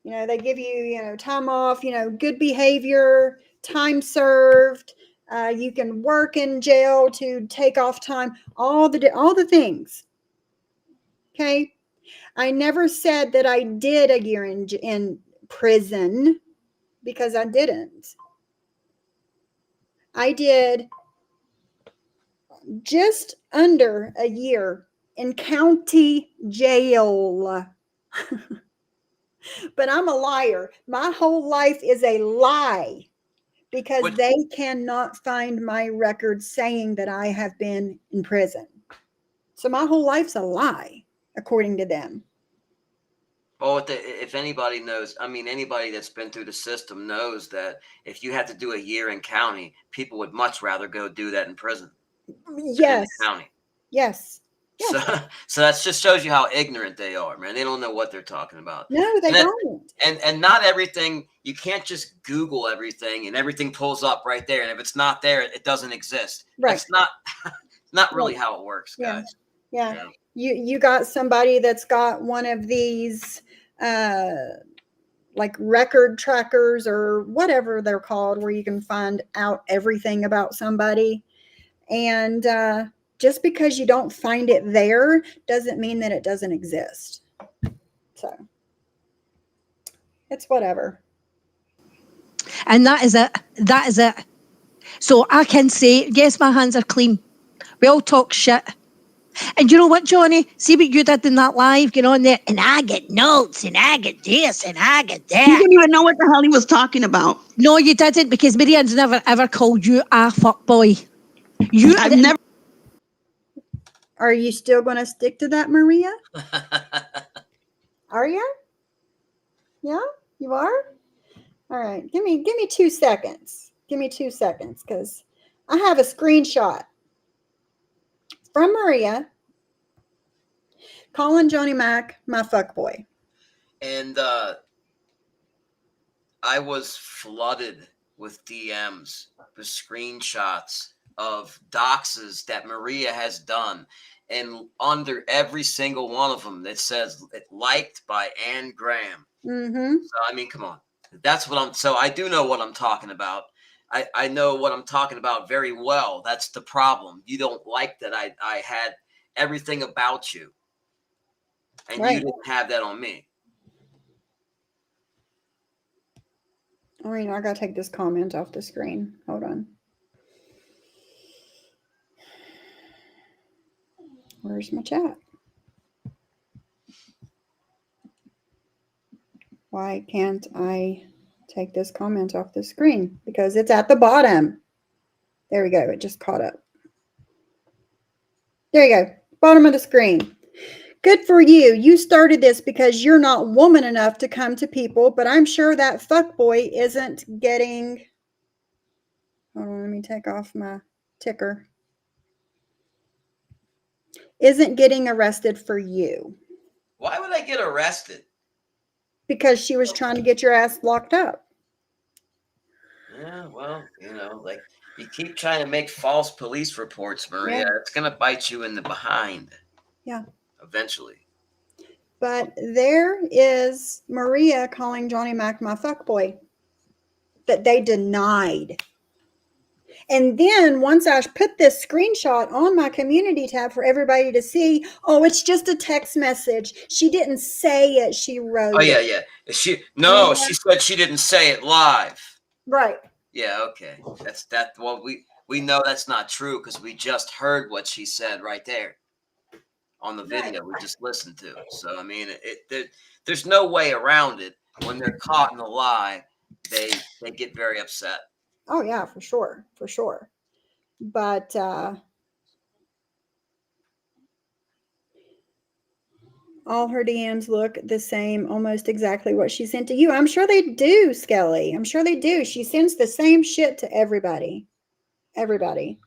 You know, they give you, you know, time off, you know, good behavior, time served. You can work in jail to take off time, all the things. Okay. I never said that I did a year in prison, because I didn't. I did just under a year in county jail. But I'm a liar. My whole life is a lie, because What- they cannot find my record saying that I have been in prison. So my whole life's a lie, according to them. Oh, if anybody knows, I mean, anybody that's been through the system knows that if you had to do a year in county, people would much rather go do that in prison than in Yes. the county. Yes. So, Yes. so that just shows you how ignorant they are, man. They don't know what they're talking about. No, they And that- don't. And not everything, you can't just Google everything and everything pulls up right there. And if it's not there, it doesn't exist. Right. That's not really Right. how it works, Yeah. guys. Yeah. You know? You got somebody that's got one of these like record trackers or whatever they're called, where you can find out everything about somebody. And just because you don't find it there doesn't mean that it doesn't exist. So it's whatever. And that is it. That is it. So I can say, yes, my hands are clean. We all talk shit. And you know what, Johnny? See what you did in that live, get on there, and I get notes, and I get this, and I get He that. didn't even know what the hell he was talking about. No, you didn't, because Miriam's never ever called you a fuckboy. I've never. Are you still going to stick to that, Maria? Are you? Yeah, you are? All right. Give me 2 seconds. Give me 2 seconds, because I have a screenshot from Maria calling Johnny Mac my fuckboy. And I was flooded with DMs, with screenshots of doxes that Maria has done. And under every single one of them, it says liked by Ann Graham. Mm-hmm. So, I mean, come on. So I do know what I'm talking about. I know what I'm talking about very well. That's the problem. You don't like that I had everything about you. And Right. you didn't have that on me. Oh, you know, I gotta take this comment off the screen. Hold on. Where's my chat? Why can't I take this comment off the screen? Because it's at the bottom. There we go. It just caught up. There you go. Bottom of the screen. Good for you. You started this because you're not woman enough to come to people, but I'm sure that fuckboy isn't getting. Hold on, let me take off my ticker. Isn't getting arrested for you. Why would I get arrested? Because she was trying to get your ass locked up. Yeah, well, like you keep trying to make false police reports, Maria. Yeah. It's going to bite you in the behind. Yeah. Eventually. But there is Maria calling Johnny Mac my fuckboy that they denied. And then once I put this screenshot on my community tab for everybody to see, oh, it's just a text message. She didn't say it. She wrote Oh, yeah, it. yeah. She Yeah. said she didn't say it live. Right. Yeah, okay. That's that. Well, we know that's not true because we just heard what she said right there on the video we just listened to. So I mean, there's no way around it. When they're caught in a lie, they get very upset. Oh, yeah, for sure. For sure. But all her DMs look the same, almost exactly what she sent to you. I'm sure they do, Skelly. I'm sure they do. She sends the same shit to everybody. Everybody.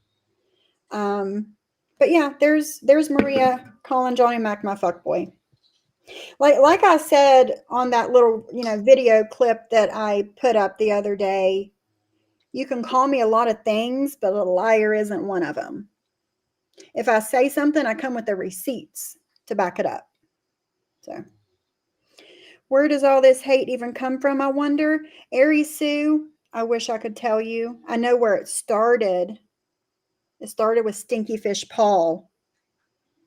But yeah, there's Maria calling Johnny Mac my fuckboy. Like I said on that little, video clip that I put up the other day, you can call me a lot of things, but a liar isn't one of them. If I say something, I come with the receipts to back it up. So Where does all this hate even come from, I wonder? Aries Sue, I wish I could tell you. I know where it started. It started with Stinky Fish Paul.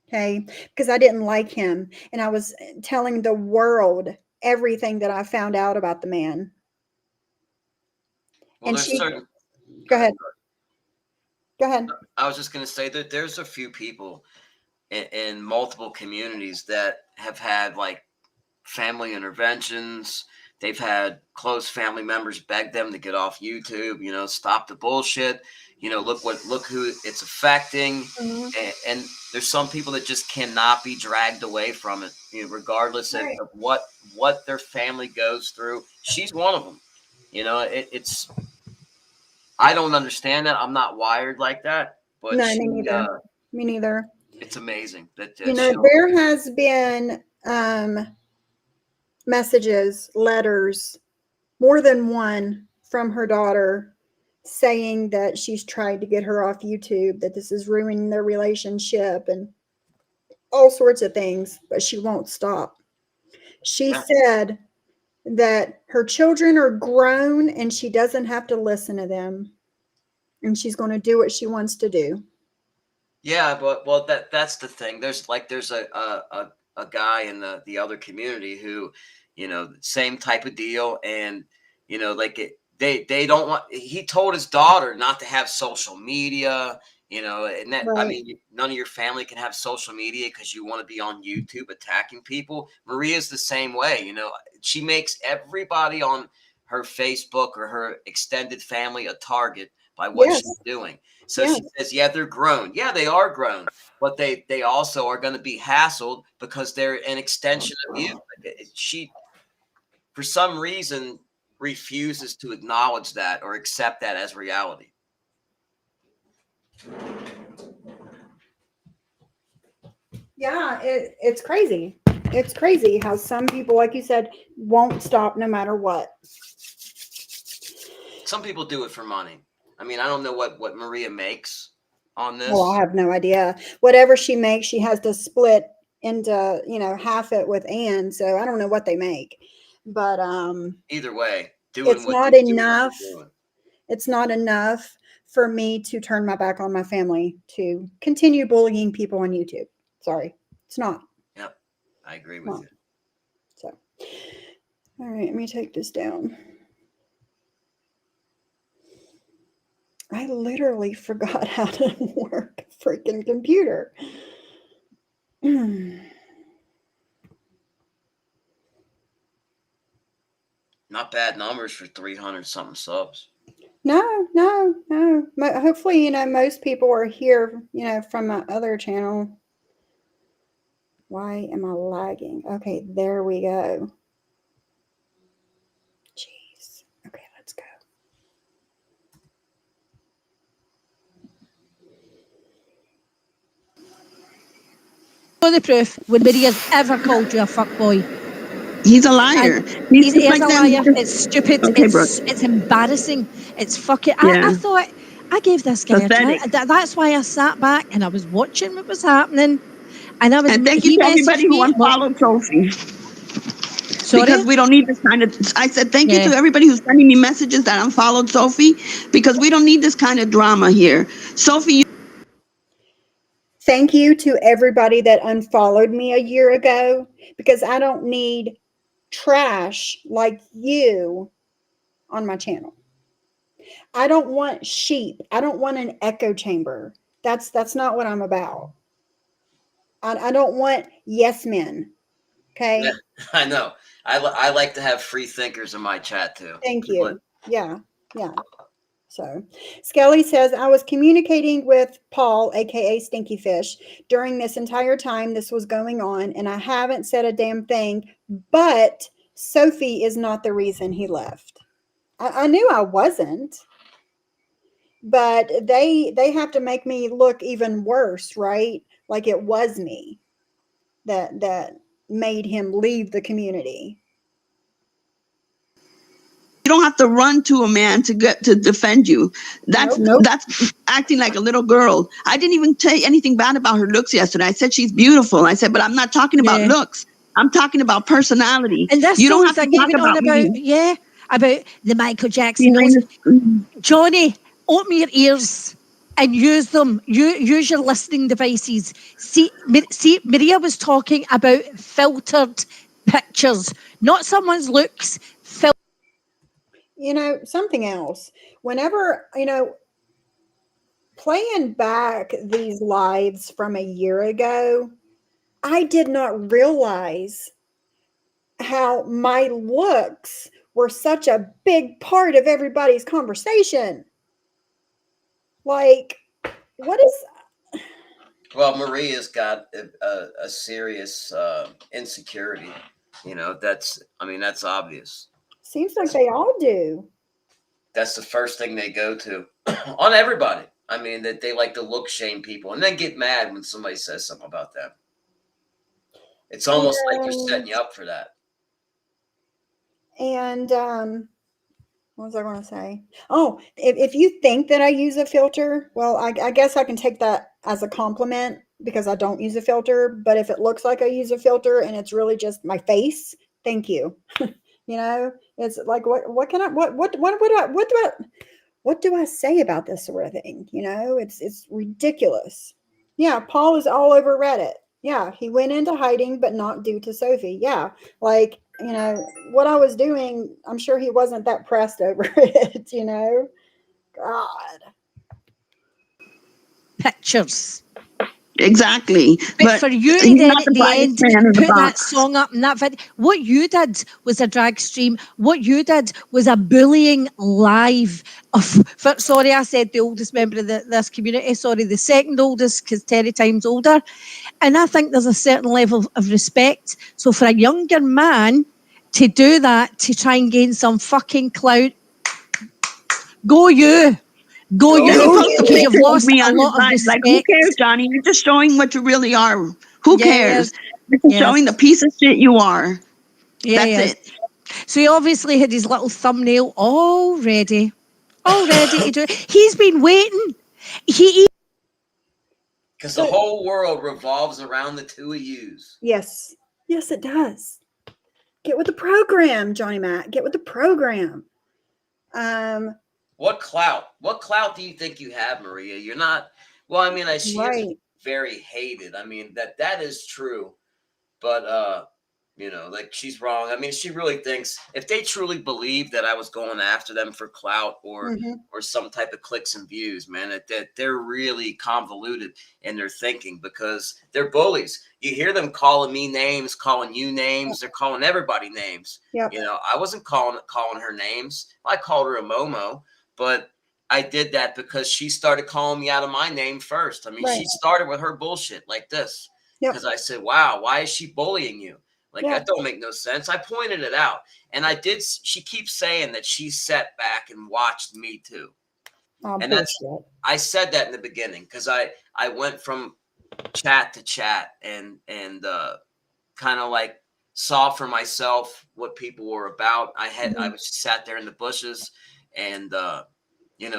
Okay, because I didn't like him, and I was telling the world everything that I found out about the man. Well, And there's she, certain. go ahead. Go ahead. I was just going to say that there's a few people in multiple communities that have had like family interventions. They've had close family members beg them to get off YouTube, stop the bullshit. Look who it's affecting. Mhm. And there's some people that just cannot be dragged away from it, regardless Right. of what their family goes through. She's one of them. It's I don't understand that. I'm not wired like that, but No, me neither. Me neither. it's amazing that There has been messages, letters, more than one from her daughter saying that she's tried to get her off YouTube, that this is ruining their relationship and all sorts of things, but she won't stop. She said that her children are grown and she doesn't have to listen to them, and she's going to do what she wants to do. Yeah, but that's the thing. There's a guy in the other community who, same type of deal, and they don't want. He told his daughter not to have social media. And that I Right. mean, none of your family can have social media because you want to be on YouTube attacking people. Maria's the same way. She makes everybody on her Facebook or her extended family a target by what Yes. she's doing. So Yes. she says, yeah, they're grown. Yeah, they are grown, but they also are going to be hassled because they're an extension of you. She, for some reason, refuses to acknowledge that or accept that as reality. Yeah, it's crazy. It's crazy how some people, like you said, won't stop no matter what. Some people do it for money. I mean, I don't know what Maria makes on this. Well, I have no idea. Whatever she makes, she has to split into, half it with Ann. So I don't know what they make. But either way, doing it's what not doing what enough. you're doing. It's not enough for me to turn my back on my family to continue bullying people on YouTube. Sorry. It's not. Yep. I agree with you. So, all right, let me take this down. I literally forgot how to work a freaking computer. Not bad numbers for 300 something subs. No. Hopefully, most people are here, from my other channel. Why am I lagging? Okay, there we go. Jeez. Okay, let's go. For the proof, when Maria's ever called you a fuckboy. He's a liar. And He's he just is like a them. liar. It's stupid. Okay, Brooke. It's embarrassing. It's fucking. Yeah. I thought I gave this guy Pathetic. a chance. That's why I sat back and I was watching what was happening. And I was. And thank you to everybody who unfollowed Sophie. Sorry? Because we don't need this kind of. I said thank you Yeah. to everybody who's sending me messages that unfollowed Sophie, because we don't need this kind of drama here. Sophie. Thank you to everybody that unfollowed me a year ago, because I don't need trash like you on my channel. I don't want sheep. I don't want an echo chamber. That's not what I'm about. I don't want yes men. Okay. Yeah, I know. I like to have free thinkers in my chat too. Thank you. Yeah. So, Skelly says, I was communicating with Paul, aka Stinky Fish, during this entire time this was going on, and I haven't said a damn thing, but Sophie is not the reason he left. I knew I wasn't, but they have to make me look even worse, right? Like it was me that made him leave the community. You don't have to run to a man to get to defend you. That's Nope. that's acting like a little girl. I didn't even say anything bad about her looks yesterday. I said she's beautiful. I said, but I'm not talking about Yeah. looks. I'm talking about personality. And this You don't whole have to thing you talk went on about about, me about the Michael Jackson behind nose. the. Johnny, open your ears and use them. Use your listening devices. See, Maria was talking about filtered pictures, not someone's looks. You know, something else. Whenever, playing back these lives from a year ago, I did not realize how my looks were such a big part of everybody's conversation. Like, what is Well, Maria's got a serious insecurity. That's obvious. seems like they all do. That's the first thing they go to on everybody. I mean, that they like to look shame people and then get mad when somebody says something about them. It's almost like they're setting you up for that. And what was I going to say? Oh, if you think that I use a filter, well, I guess I can take that as a compliment because I don't use a filter. But if it looks like I use a filter and it's really just my face, thank you. It's like what can I what do I say about this sort of thing? It's ridiculous. Yeah, Paul is all over Reddit. Yeah, he went into hiding, but not due to Sophie. Yeah, like, what I was doing, I'm sure he wasn't that pressed over it. God. Pictures. Exactly. But for you he's then not at the the brightest end, man in the put that box. song up and that video. What you did was a drag stream. What you did was a bullying live sorry, I said the oldest member of this community. Sorry, the second oldest because Terry Time's older. And I think there's a certain level of respect. So for a younger man to do that, to try and gain some fucking clout, go you. Go You're you, supposed to because you've picture of lost me a on his lot of life. respect. Like, who cares, Johnny? You're just showing what you really are. Who cares? You're just showing the piece of shit you are. That's it. So he obviously had his little thumbnail all ready to do it. He's been waiting. Because the whole world revolves around the two of yous. Yes. Yes, it does. Get with the program, Johnny Mac. Get with the program. What clout? What clout do you think you have, Maria? You're not. Well, I mean, she is very hated. I mean, that is true. But like, she's wrong. I mean, she really thinks if they truly believe that I was going after them for clout or some type of clicks and views, man, that they're really convoluted in their thinking because they're bullies. You hear them calling me names, calling you names. They're calling everybody names. Yep. I wasn't calling her names. I called her a Momo, but I did that because she started calling me out of my name first. I mean, she started with her bullshit like this. Because I said, wow, why is she bullying you? Like, that don't make no sense. I pointed it out. And I did. She keeps saying that she sat back and watched me too. And I said that in the beginning because I went from chat to chat and kind of like saw for myself what people were about. I was sat there in the bushes and,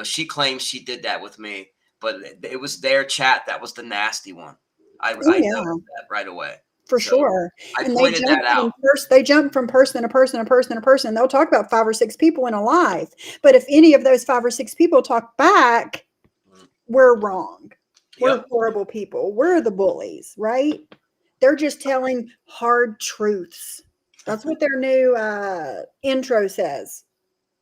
she claims she did that with me, but it was their chat. That was the nasty one. I noticed that right away. For sure. I pointed that out. They jump from person to person to person to person. They'll talk about 5 or 6 people in a live. But if any of those 5 or 6 people talk back, we're wrong. We're horrible people. We're the bullies, right? They're just telling hard truths. That's what their new intro says.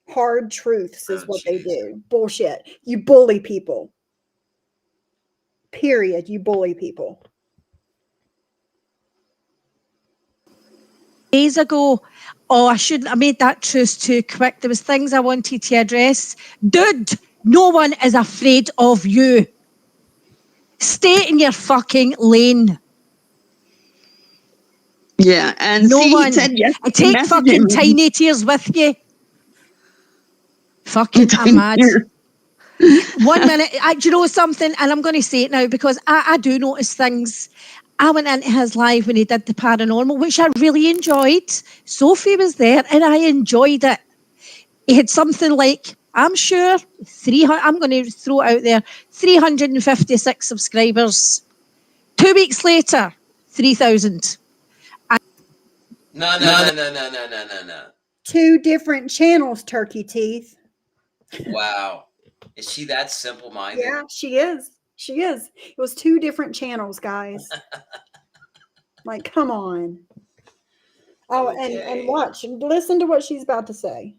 Hard truths is what they do. Bullshit. You bully people. Period. You bully people. Days ago, I shouldn't have made that truce too quick. There was things I wanted to address. Dude, no one is afraid of you. Stay in your fucking lane. Yeah, and no one. He said yes. I take fucking tiny tears with you. Fucking, I'm mad. 1 minute, do you know something? And I'm going to say it now because I do notice things. I went into his live when he did the paranormal, which I really enjoyed. Sophie was there and I enjoyed it. He had something like, I'm sure, 300, I'm going to throw it out there, 356 subscribers. 2 weeks later, 3,000. No, no, no, no, no, no, no, no, no. 2 different channels, turkey teeth. Wow. Is she that simple-minded? Yeah, she is. She is. It was 2 different channels, guys. Like, come on. Oh, and Okay. watch and listen to what she's about to say.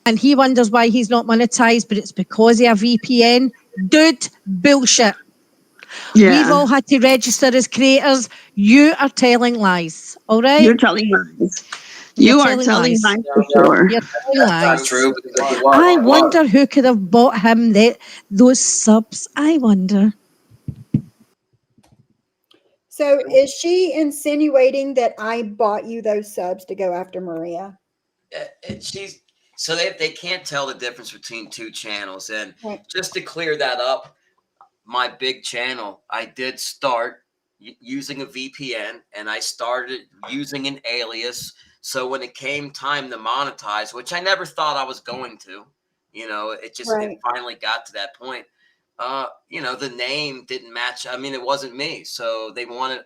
And he wonders why he's not monetized, but it's because of a VPN. Dude, bullshit. We've Yeah, all had to register as creators. You are telling lies. All right? you're telling lies. You're You are telling telling lies. lies for sure. You're telling That's not lies. true. Because I wonder who could have bought him those subs. I wonder. So is she insinuating that I bought you those subs to go after Maria? she's so they can't tell the difference between 2 channels. And Right. just to clear that up, my big channel, I did start using a VPN, and I started using an alias. So when it came time to monetize, which I never thought I was going to, it Right. finally got to that point. The name didn't match. I mean, it wasn't me. So they wanted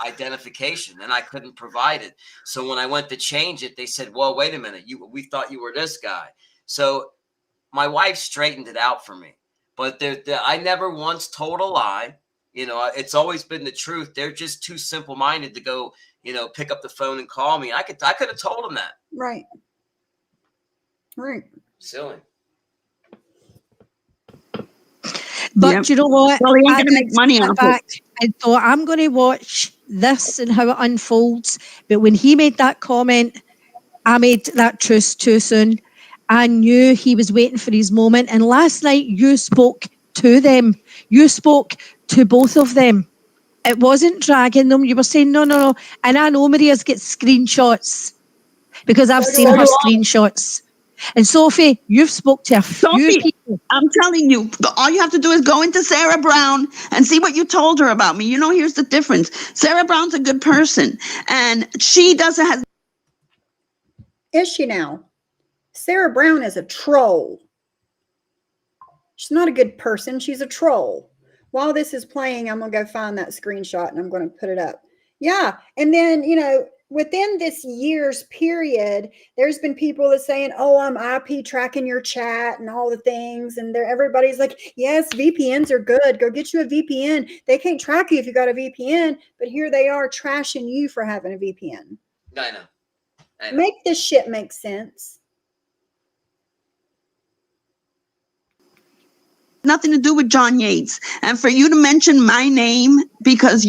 identification, and I couldn't provide it. So when I went to change it, they said, well, wait a minute, we thought you were this guy. So my wife straightened it out for me, but I never once told a lie. It's always been the truth. They're just too simple-minded to go, pick up the phone and call me. I could have told them that. Right. Right. Silly. But Yep. you know what? Well, he ain't I gonna did make money sit off it. back and thought, I'm going to watch this and how it unfolds. But when he made that comment, I made that truce too soon. I knew he was waiting for his moment. And last night, you spoke to them. You spoke to both of them. It wasn't dragging them. You were saying, no, no, no. And I know Maria's got screenshots because I've seen her screenshots. And Sophie, you've spoke to a few Sophie, people. I'm telling you, all you have to do is go into Sarah Brown and see what you told her about me. Here's the difference. Sarah Brown's a good person, and she doesn't have. Is she now? Sarah Brown is a troll. She's not a good person. She's a troll. While this is playing, I'm going to go find that screenshot and I'm going to put it up. Yeah. And then, within this year's period, there's been people that saying, oh, I'm IP tracking your chat and all the things. And everybody's like, yes, VPNs are good. Go get you a VPN. They can't track you if you got a VPN. But here they are trashing you for having a VPN. I know. Make this shit make sense. Nothing to do with John Yates, and for you to mention my name because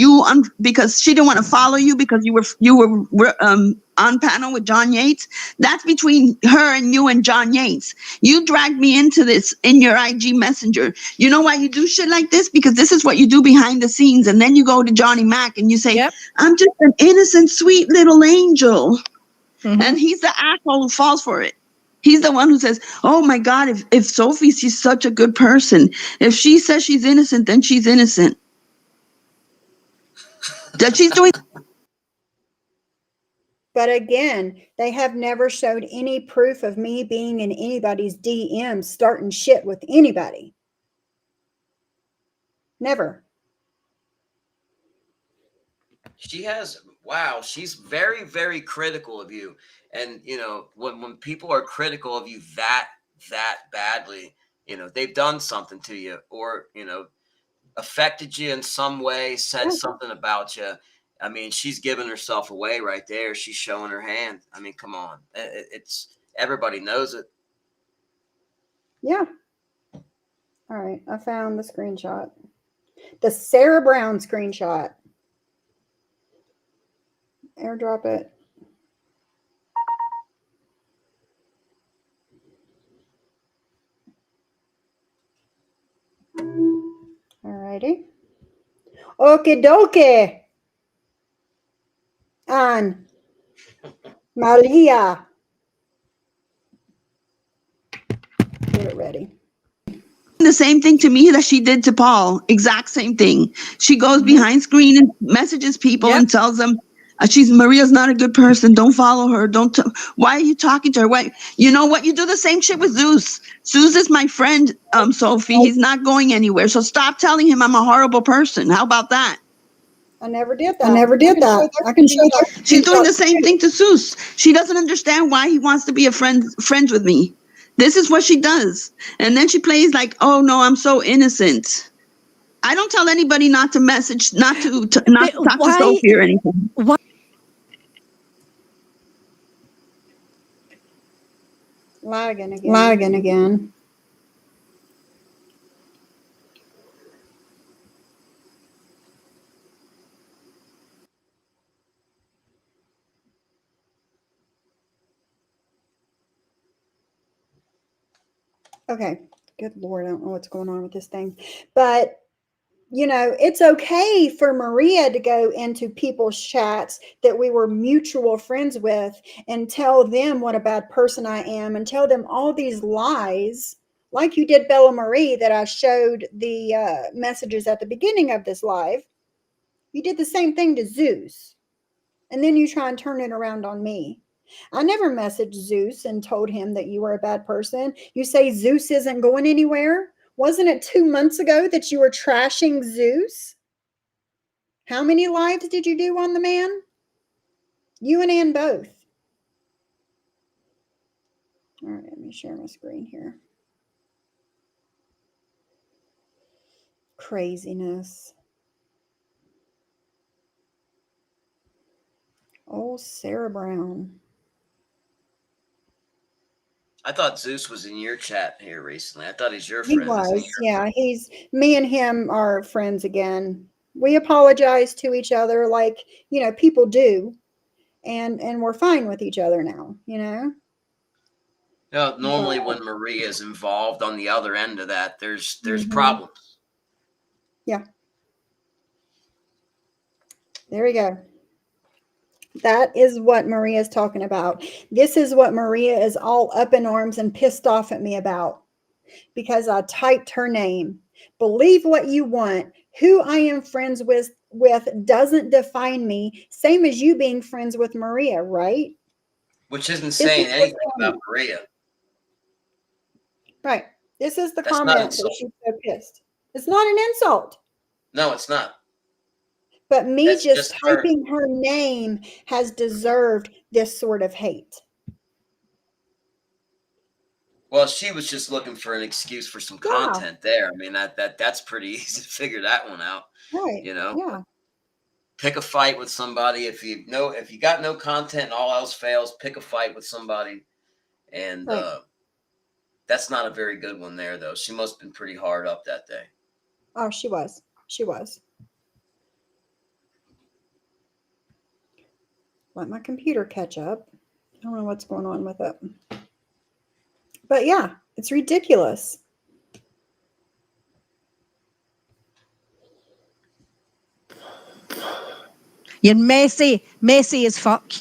because she didn't want to follow you because you were on panel with John Yates, that's between her and you and John Yates. You dragged me into this in your IG Messenger. You know why you do shit like this? Because this is what you do behind the scenes, and then you go to Johnny Mac and you say, Yep. I'm just an innocent, sweet little angel. Mm-hmm. And he's the asshole who falls for it. He's the one who says, oh my God, if Sophie, she's such a good person. If she says she's innocent, then she's innocent. That she's doing. But again, they have never showed any proof of me being in anybody's DM starting shit with anybody. Never. She's very, very critical of you. And, when people are critical of you that badly, they've done something to you or, affected you in some way, said something about you. I mean, she's giving herself away right there. She's showing her hand. I mean, come on. It's everybody knows it. Yeah. All right. I found the screenshot. The Sarah Brown screenshot. Airdrop it. All righty. Okie dokie. On Malia. Get it ready. The same thing to me that she did to Paul. Exact same thing. She goes behind screen and messages people and tells them, Maria's not a good person. Don't follow her. Why are you talking to her? Why? You know what? You do the same shit with Zeus. Zeus is my friend, Sophie. He's not going anywhere. So stop telling him I'm a horrible person. How about that? I never did that. I never did that. I can show that. She's doing the same thing to Zeus. She doesn't understand why he wants to be friends with me. This is what she does. And then she plays like, oh no, I'm so innocent. I don't tell anybody not to message, not to talk to Sophie or anything. Why? Lagging again. Okay, good Lord, I don't know what's going on with this thing. But, you know, it's okay for Maria to go into people's chats that we were mutual friends with and tell them what a bad person I am and tell them all these lies, like you did Bella Marie, that I showed the messages at the beginning of this live. You did the same thing to Zeus, and then you try and turn it around on me. I never messaged Zeus and told him that you were a bad person. You say Zeus isn't going anywhere? Wasn't it 2 months ago that you were trashing Zeus? How many lives did you do on the man? You and Ann both. All right, let me share my screen here. Craziness. Oh, Sarah Brown. I thought Zeus was in your chat here recently. I thought he's your He friend. was, yeah. Me and him are friends again. We apologize to each other like, you know, people do. And we're fine with each other now, you know? No, normally when Maria is involved on the other end of that, there's Mhm. problems. Yeah. There we go. That is what Maria is talking about. This is what Maria is all up in arms and pissed off at me about, because I typed her name. Believe what you want. Who I am friends with doesn't define me, same as you being friends with Maria, right? Which isn't saying anything about Maria. Right. This is the That's comment not that she's so pissed. It's not an insult. No, it's not. But me That's just her. typing her name has deserved this sort of hate. Well, she was just looking for an excuse for some content there. I mean, that's pretty easy to figure that one out. Right. You know? Yeah. Pick a fight with somebody. If you got no content and all else fails, pick a fight with somebody. And that's not a very good one there, though. She must have been pretty hard up that day. Oh, she was. She was. Let my computer catch up. I don't know what's going on with it. But yeah, it's ridiculous. You're messy as fuck.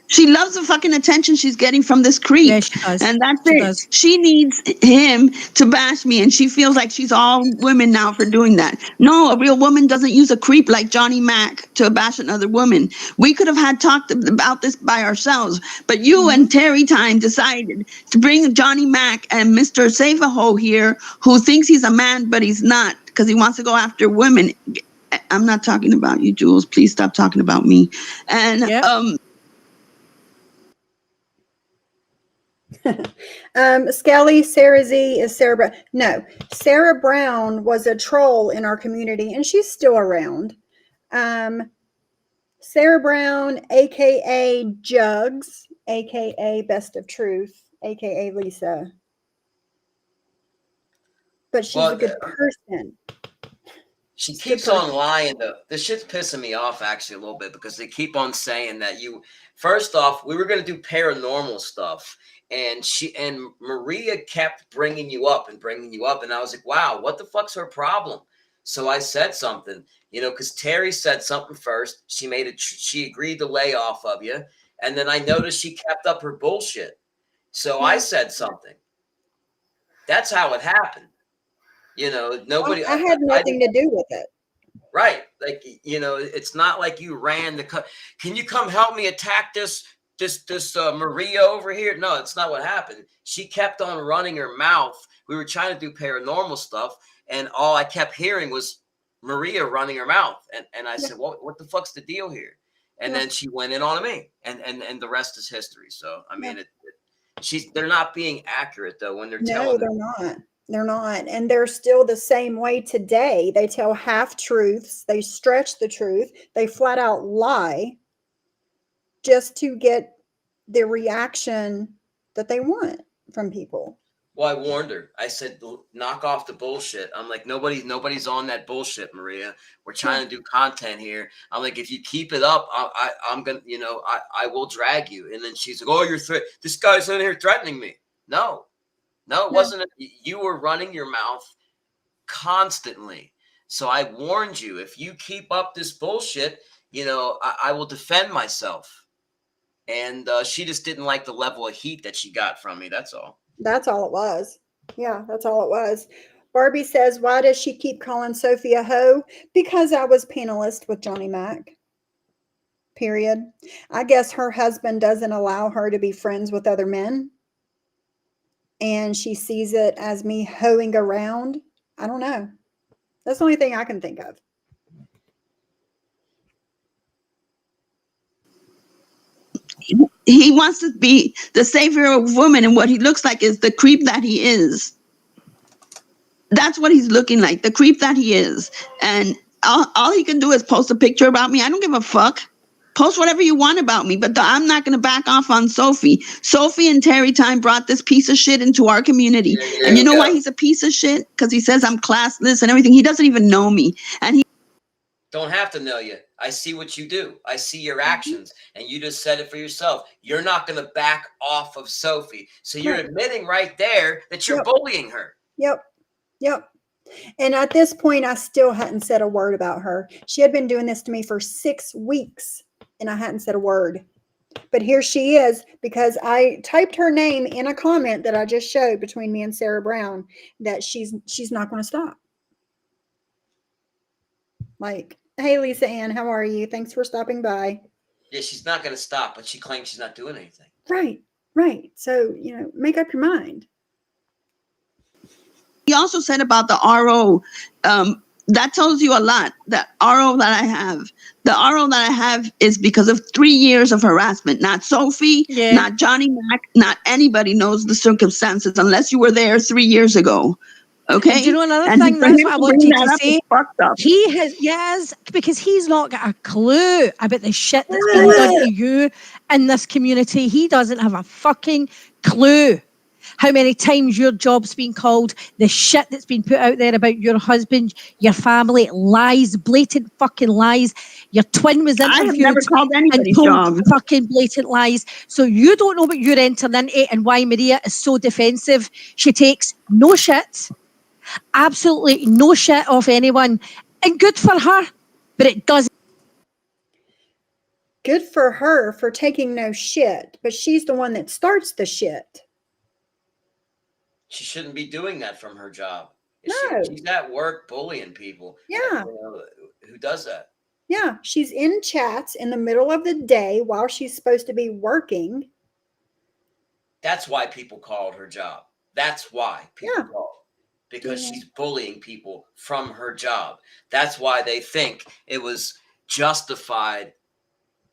She loves the fucking attention she's getting from this creep. Yeah, she does. And that's She it. does. She needs him to bash me, and she feels like she's all women now for doing that. No, a real woman doesn't use a creep like Johnny Mac to bash another woman. We could have had talked about this by ourselves, but you and Terry Time decided to bring Johnny Mac and Mr. Save-A-Ho here, who thinks he's a man, but he's not, because he wants to go after women. I'm not talking about you, Jules. Please stop talking about me. And Skelly, Sarah Z is Sarah Brown. No, Sarah Brown was a troll in our community, and she's still around. Sarah Brown, aka Jugs, aka Best of Truth, aka Lisa. But she's a good person. She keeps on lying, though. This shit's pissing me off, actually, a little bit, because they keep on saying that first off, we were going to do paranormal stuff, and Maria kept bringing you up, and I was like, wow, what the fuck's her problem? So I said something, because Terry said something first. She agreed to lay off of you, and then I noticed she kept up her bullshit. So I said something. That's how it happened. Nobody. I had nothing to do with it. Right. Like, it's not like you ran can you come help me attack this Maria over here? No, it's not what happened. She kept on running her mouth. We were trying to do paranormal stuff, and all I kept hearing was Maria running her mouth. And I Yeah. said, what the fuck's the deal here? And Yeah. then she went in on me, and the rest is history. So, I Yeah. mean, they're not being accurate though when they're No, telling they're not. They're not. And they're still the same way today. They tell half truths, they stretch the truth, they flat out lie just to get the reaction that they want from people. Well, I warned her. I said, knock off the bullshit. I'm like, nobody's on that bullshit, Maria. We're trying to do content here. I'm like, if you keep it up, I'm going to, I will drag you. And then she's like, oh, this guy's in here threatening me. No, it No. wasn't. You were running your mouth constantly. So I warned you, if you keep up this bullshit, I will defend myself. And she just didn't like the level of heat that she got from me. That's all. That's all it was. Yeah, that's all it was. Barbie says, why does she keep calling Sophie a hoe? Because I was panelist with Johnny Mac. Period. I guess her husband doesn't allow her to be friends with other men. And she sees it as me hoeing around. I don't know. That's the only thing I can think of. He wants to be the savior of women, and what he looks like is the creep that he is. That's what he's looking like, the creep that he is. And all he can do is post a picture about me. I don't give a fuck. Post whatever you want about me, but I'm not going to back off on Sophie. Sophie and Terry Time brought this piece of shit into our community. And you know why he's a piece of shit? Because he says I'm classless and everything. He doesn't even know me. And he don't have to know you. I see what you do. I see your actions. And you just said it for yourself. You're not going to back off of Sophie. So you're admitting right there that you're bullying her. Yep. And at this point, I still hadn't said a word about her. She had been doing this to me for 6 weeks, and I hadn't said a word. But here she is, because I typed her name in a comment that I just showed between me and Sarah Brown, that she's not going to stop. Like, hey, Lisa Ann, how are you? Thanks for stopping by. Yeah, she's not going to stop, but she claims she's not doing anything. Right. So, make up your mind. He also said about the RO, that tells you a lot. The RO that I have is because of 3 years of harassment. Not Sophie, not Johnny Mac, not anybody knows the circumstances unless you were there 3 years ago. Okay. And do you know another thing? That's what I wanted to say. He has, yes, because he's not got a clue about the shit that's been done to you in this community. He doesn't have a fucking clue. How many times your job's been called, the shit that's been put out there about your husband, your family, lies, blatant fucking lies. Your twin was interviewed. I have never called anybody's job. Fucking blatant lies. So you don't know what you're entering into and why Maria is so defensive. She takes no shit, absolutely no shit off anyone. And good for her, but it doesn't. Good for her for taking no shit, but she's the one that starts the shit. She shouldn't be doing that from her job. No. She's at work bullying people. Yeah. Who does that? Yeah. She's in chats in the middle of the day while she's supposed to be working. That's why people called her job. That's why people called. Because she's bullying people from her job. That's why they think it was justified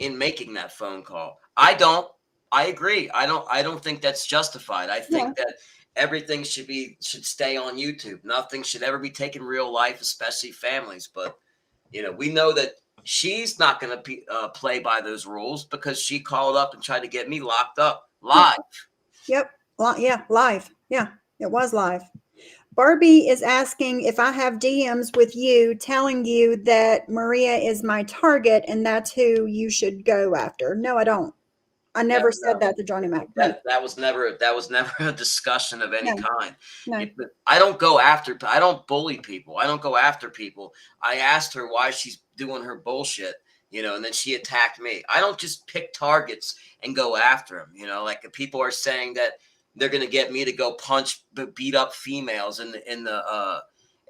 in making that phone call. I agree. I don't think that's justified. I think that everything should stay on YouTube. Nothing should ever be taken real life, especially families. But we know that she's not going to play by those rules because she called up and tried to get me locked up live. Yep. Yeah, live. Yeah, it was live. Barbie is asking if I have DMs with you telling you that Maria is my target and that's who you should go after. No, I don't. I never said that to Johnny Mac. That was never a discussion of any kind. No. I don't bully people. I don't go after people. I asked her why she's doing her bullshit, and then she attacked me. I don't just pick targets and go after them. Like people are saying that they're going to get me to go beat up females in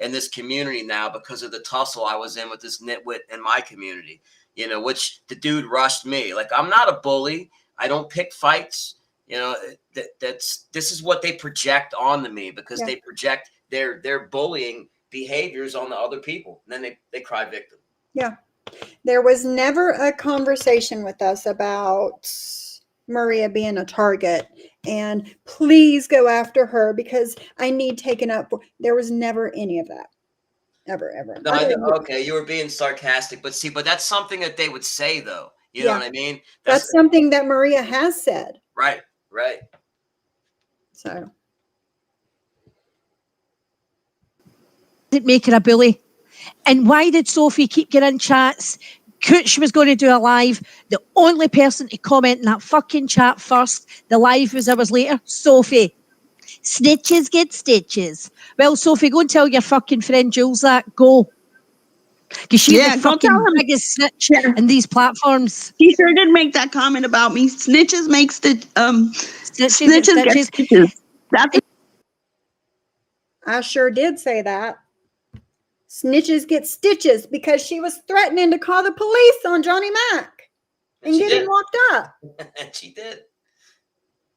this community now because of the tussle I was in with this nitwit in my community, which the dude rushed me. Like, I'm not a bully. I don't pick fights. This is what they project onto me because they project their bullying behaviors on the other people. And then they cry victim. Yeah. There was never a conversation with us about Maria being a target and please go after her because I need taken up for. There was never any of that. Ever. No, okay, you were being sarcastic, but that's something that they would say, though. You know what I mean? That's something that Maria has said. Right. So. Didn't make her a bully. And why did Sophie keep getting chats? She was going to do a live. The only person to comment in that fucking chat first, the live was hours later, Sophie. Snitches get stitches. Well, Sophie, go and tell your fucking friend Jules that. Go. Because she's the fucking biggest snitch in these platforms. He sure did make that comment about me. Snitches make snitches get stitches. I sure did say that. Snitches get stitches because she was threatening to call the police on Johnny Mac and get him locked up. And she did.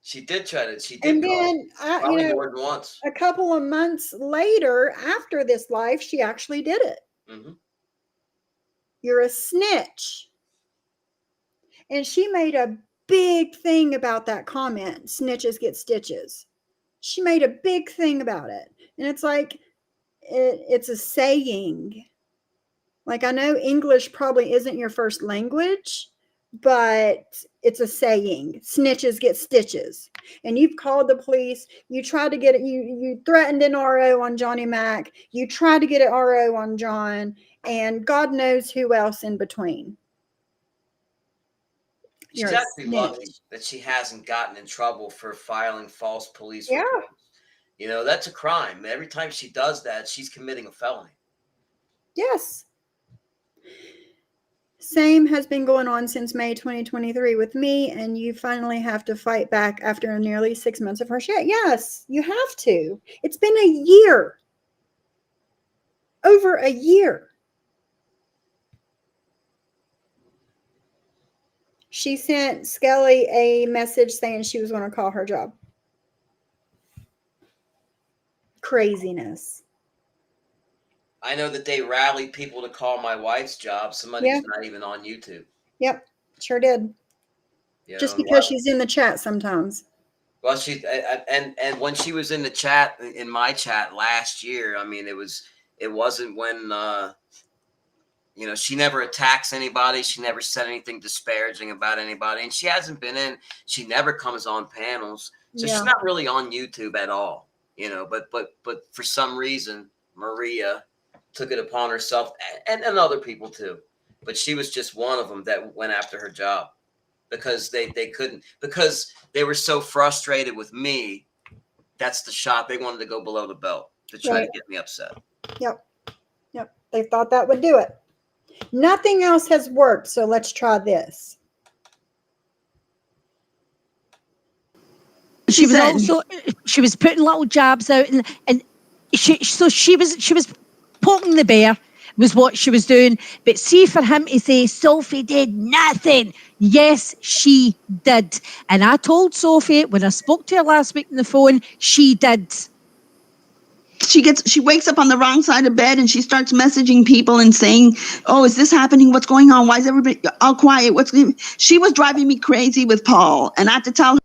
She did try to. She did. And then, more than once. A couple of months later, after this life, she actually did it. Mm-hmm. You're a snitch. And she made a big thing about that comment, snitches get stitches. She made a big thing about it. And it's like, it's a saying. Like, I know English probably isn't your first language, but it's a saying. Snitches get stitches. And you've called the police. You tried to get it. You threatened an RO on Johnny Mac. You tried to get an RO on John. And God knows who else in between. She's actually lucky that she hasn't gotten in trouble for filing false police reports. You know, that's a crime. Every time she does that, she's committing a felony. Yes. Same has been going on since May 2023 with me, and you finally have to fight back after nearly 6 months of her shit. Yes, you have to. It's been a year. Over a year. She sent Skelly a message saying she was going to call her job. Craziness. I know that they rallied people to call my wife's job. Somebody's not even on YouTube. Yep, sure did. Just because she's in the chat sometimes. Well, and when she was in the chat, in my chat last year, I mean, it wasn't when she never attacks anybody. She never said anything disparaging about anybody, and she hasn't been in. She never comes on panels, so she's not really on YouTube at all. But for some reason, Maria took it upon herself, and other people too. But she was just one of them that went after her job because they couldn't, because they were so frustrated with me. That's the shot. They wanted to go below the belt to try to get me upset. Yep. They thought that would do it. Nothing else has worked, so let's try this. She was putting little jabs out, and she was poking the bear was what she was doing. But see, for him to say Sophie did nothing, yes, she did. And I told Sophie when I spoke to her last week on the phone, she did. She wakes up on the wrong side of bed and she starts messaging people and saying, "Oh, is this happening? What's going on? Why is everybody all quiet? She was driving me crazy with Paul, and I had to tell her.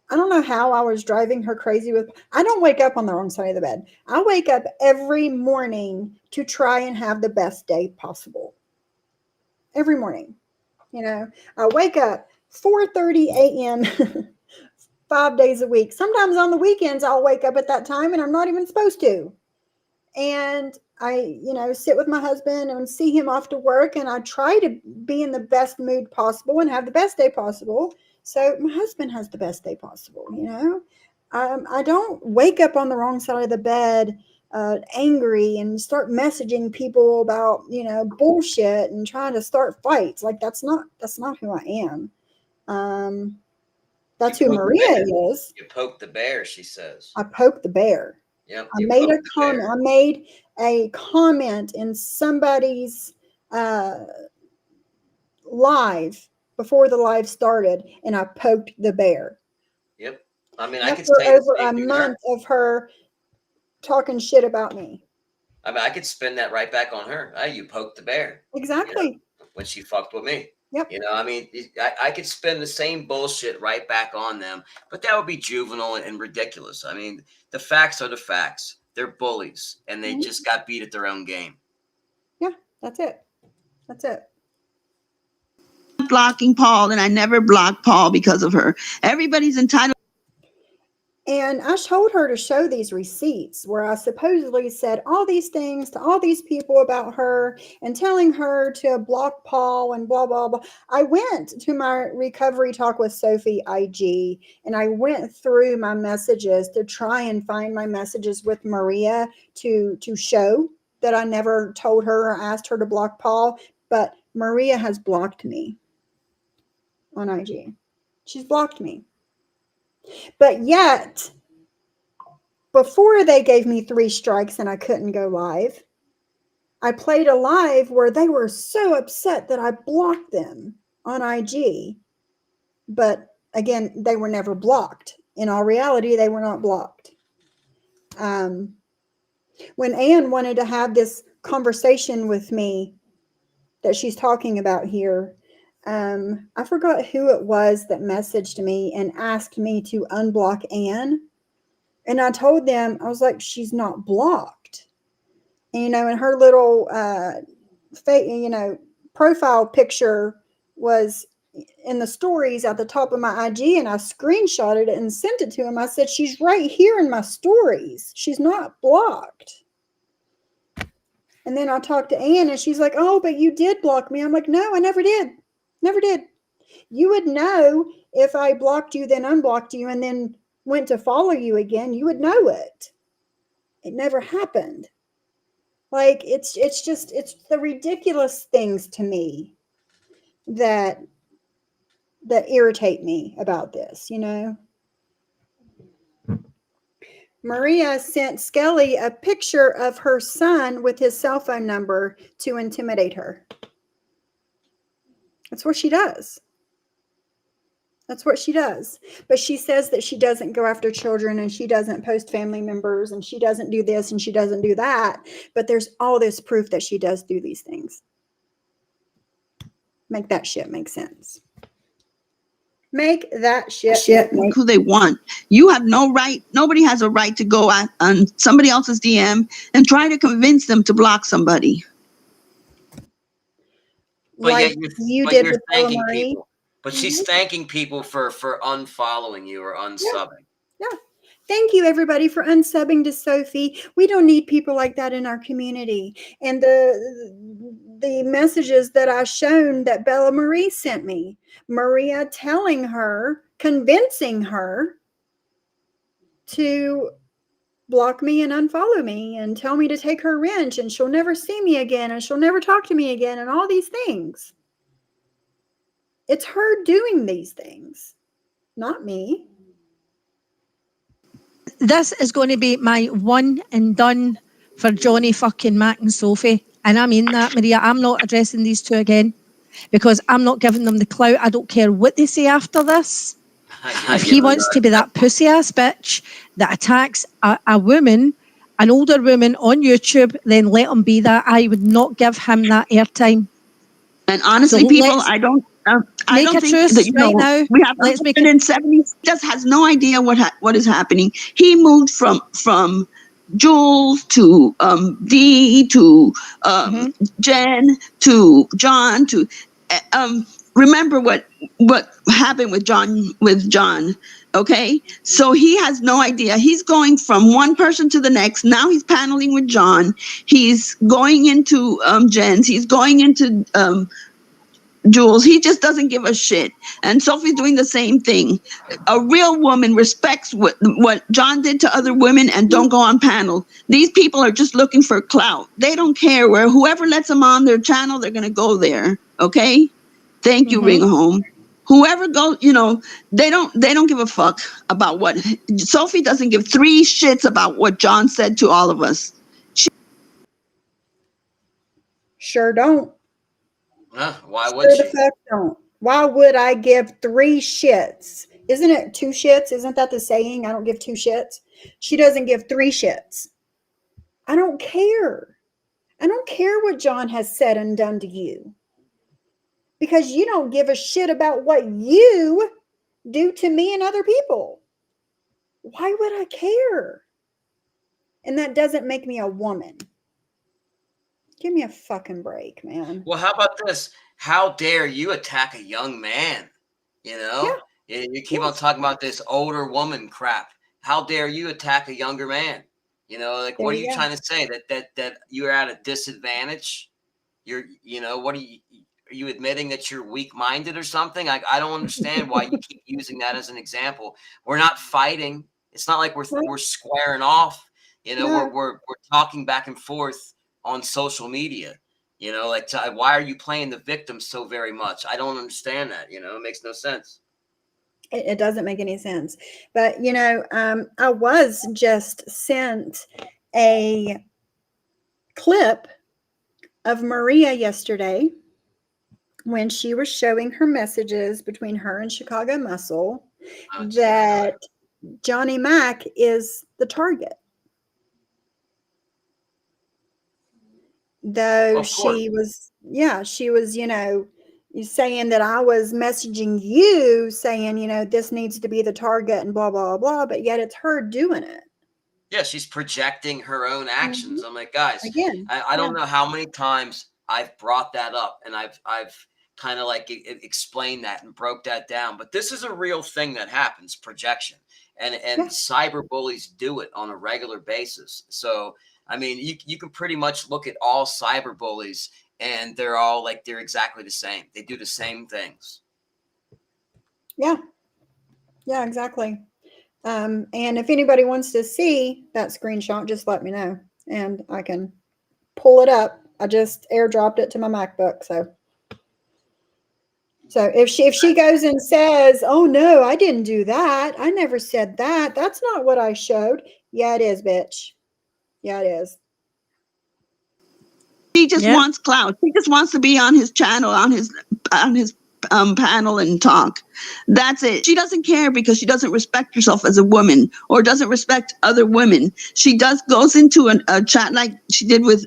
I don't know how I was driving her crazy with. I don't wake up on the wrong side of the bed. I wake up every morning to try and have the best day possible. Every morning, I wake up 4:30 a.m. 5 days a week. Sometimes on the weekends, I'll wake up at that time and I'm not even supposed to. And I, sit with my husband and see him off to work. And I try to be in the best mood possible and have the best day possible. So my husband has the best day possible, I don't wake up on the wrong side of the bed, angry and start messaging people about, bullshit and trying to start fights. Like that's not who I am. That's who Maria is. You poked the bear, she says. I poked the bear. Yep. I made a comment. I made a comment in somebody's live before the live started, and I poked the bear. Yep. I mean, I could say over a month of her talking shit about me. I mean, I could spin that right back on her. Hey, you poked the bear. Exactly. When she fucked with me. Yep. I mean, I could spin the same bullshit right back on them, but that would be juvenile and ridiculous. I mean, the facts are the facts. They're bullies, and they just got beat at their own game. Yeah, that's it. That's it. Blocking Paul, and I never blocked Paul because of her. Everybody's entitled. And I told her to show these receipts where I supposedly said all these things to all these people about her and telling her to block Paul and blah, blah, blah. I went to my Recovery Talk with Sophie IG and I went through my messages to try and find my messages with Maria to show that I never told her or asked her to block Paul. But Maria has blocked me on IG. She's blocked me. But yet, before they gave me 3 strikes and I couldn't go live, I played a live where they were so upset that I blocked them on IG. But again, they were never blocked. In all reality, they were not blocked. When Anne wanted to have this conversation with me that she's talking about here, I forgot who it was that messaged me and asked me to unblock Anne. And I told them, I was like, she's not blocked. And, and her little, profile picture was in the stories at the top of my IG. And I screenshotted it and sent it to him. I said, she's right here in my stories. She's not blocked. And then I talked to Anne and she's like, oh, but you did block me. I'm like, no, I never did. Never did. You would know if I blocked you, then unblocked you, and then went to follow you again. You would know it. It never happened. Like, it's the ridiculous things to me that irritate me about this, Maria sent Skelly a picture of her son with his cell phone number to intimidate her. That's what she does. That's what she does. But she says that she doesn't go after children and she doesn't post family members and she doesn't do this and she doesn't do that. But there's all this proof that she does do these things. Make that shit make sense. Make that shit make who they want. You have no right. Nobody has a right to go on somebody else's DM and try to convince them to block somebody. But like yet you did with Bella thanking Marie. people. But she's thanking people for unfollowing you or unsubbing. Yeah. Thank you, everybody, for unsubbing to Sophie. We don't need people like that in our community. And the messages that I shown that Bella Marie sent me, Maria telling her, convincing her to block me and unfollow me and tell me to take her wrench and she'll never see me again and she'll never talk to me again and all these things. It's her doing these things, not me. This is going to be my one and done for Johnny fucking Mac and Sophie. And I mean that, Maria. I'm not addressing these two again because I'm not giving them the clout. I don't care what they say after this. If he wants to be that pussy ass bitch that attacks a woman, an older woman on YouTube, then let him be that. I would not give him that airtime. And honestly, So people, I don't make a think truce that, right now. we have Let's make 170. Just has no idea what is happening. He moved from Jules to Dee to Jen to John to remember what happened with John. Okay, so he has no idea. He's going from one person to the next. Now he's paneling with John. He's going into Jen's. He's going into Jules. He just doesn't give a shit. And Sophie's doing the same thing. A real woman respects what John did to other women and don't go on panel. These people are just looking for clout. They don't care where whoever lets them on their channel, they're going to go there. Okay? Thank you, Ring Home. Whoever goes, they don't give a fuck about what Sophie doesn't give 3 shits about what John said to all of us. Sure don't. Why would she? The fuck don't. Why would I give 3 shits? Isn't it 2 shits? Isn't that the saying? I don't give 2 shits. She doesn't give 3 shits. I don't care. I don't care what John has said and done to you, because you don't give a shit about what you do to me and other people. Why would I care? And that doesn't make me a woman. Give me a fucking break, man. Well, how about this? How dare you attack a young man? You know, you keep on Yes. talking about this older woman crap. How dare you attack a younger man? You know, like, There what are you you go. trying to say? That you're at a disadvantage? What are you admitting that you're weak-minded or something? I don't understand why you keep using that as an example. We're not fighting. It's not like we're squaring off. You know, No. we're talking back and forth on social media. You know, like, why are you playing the victim so very much? I don't understand that. You know, it makes no sense. It doesn't make any sense. But, I was just sent a clip of Maria yesterday when she was showing her messages between her and Chicago Muscle that Johnny Mac is the target. Though Of course. she was saying that I was messaging you saying, this needs to be the target and blah, blah, blah, but yet it's her doing it. Yeah, she's projecting her own Mm-hmm. actions. I'm like, guys, Again, I don't know how many times I've brought that up and I've kind of like explained that and broke that down. But this is a real thing that happens, projection. And cyber bullies do it on a regular basis. So, I mean, you can pretty much look at all cyber bullies and they're all like, they're exactly the same. They do the same things. Yeah. Yeah, exactly. And if anybody wants to see that screenshot, just let me know and I can pull it up. I just airdropped it to my MacBook. So if she goes and says, "Oh no, I didn't do that. I never said that. That's not what I showed." Yeah, it is, bitch. Yeah, it is. She just Yep. wants clout. She just wants to be on his channel, on his panel and talk. That's it. She doesn't care because she doesn't respect herself as a woman or doesn't respect other women. She goes into a chat like she did with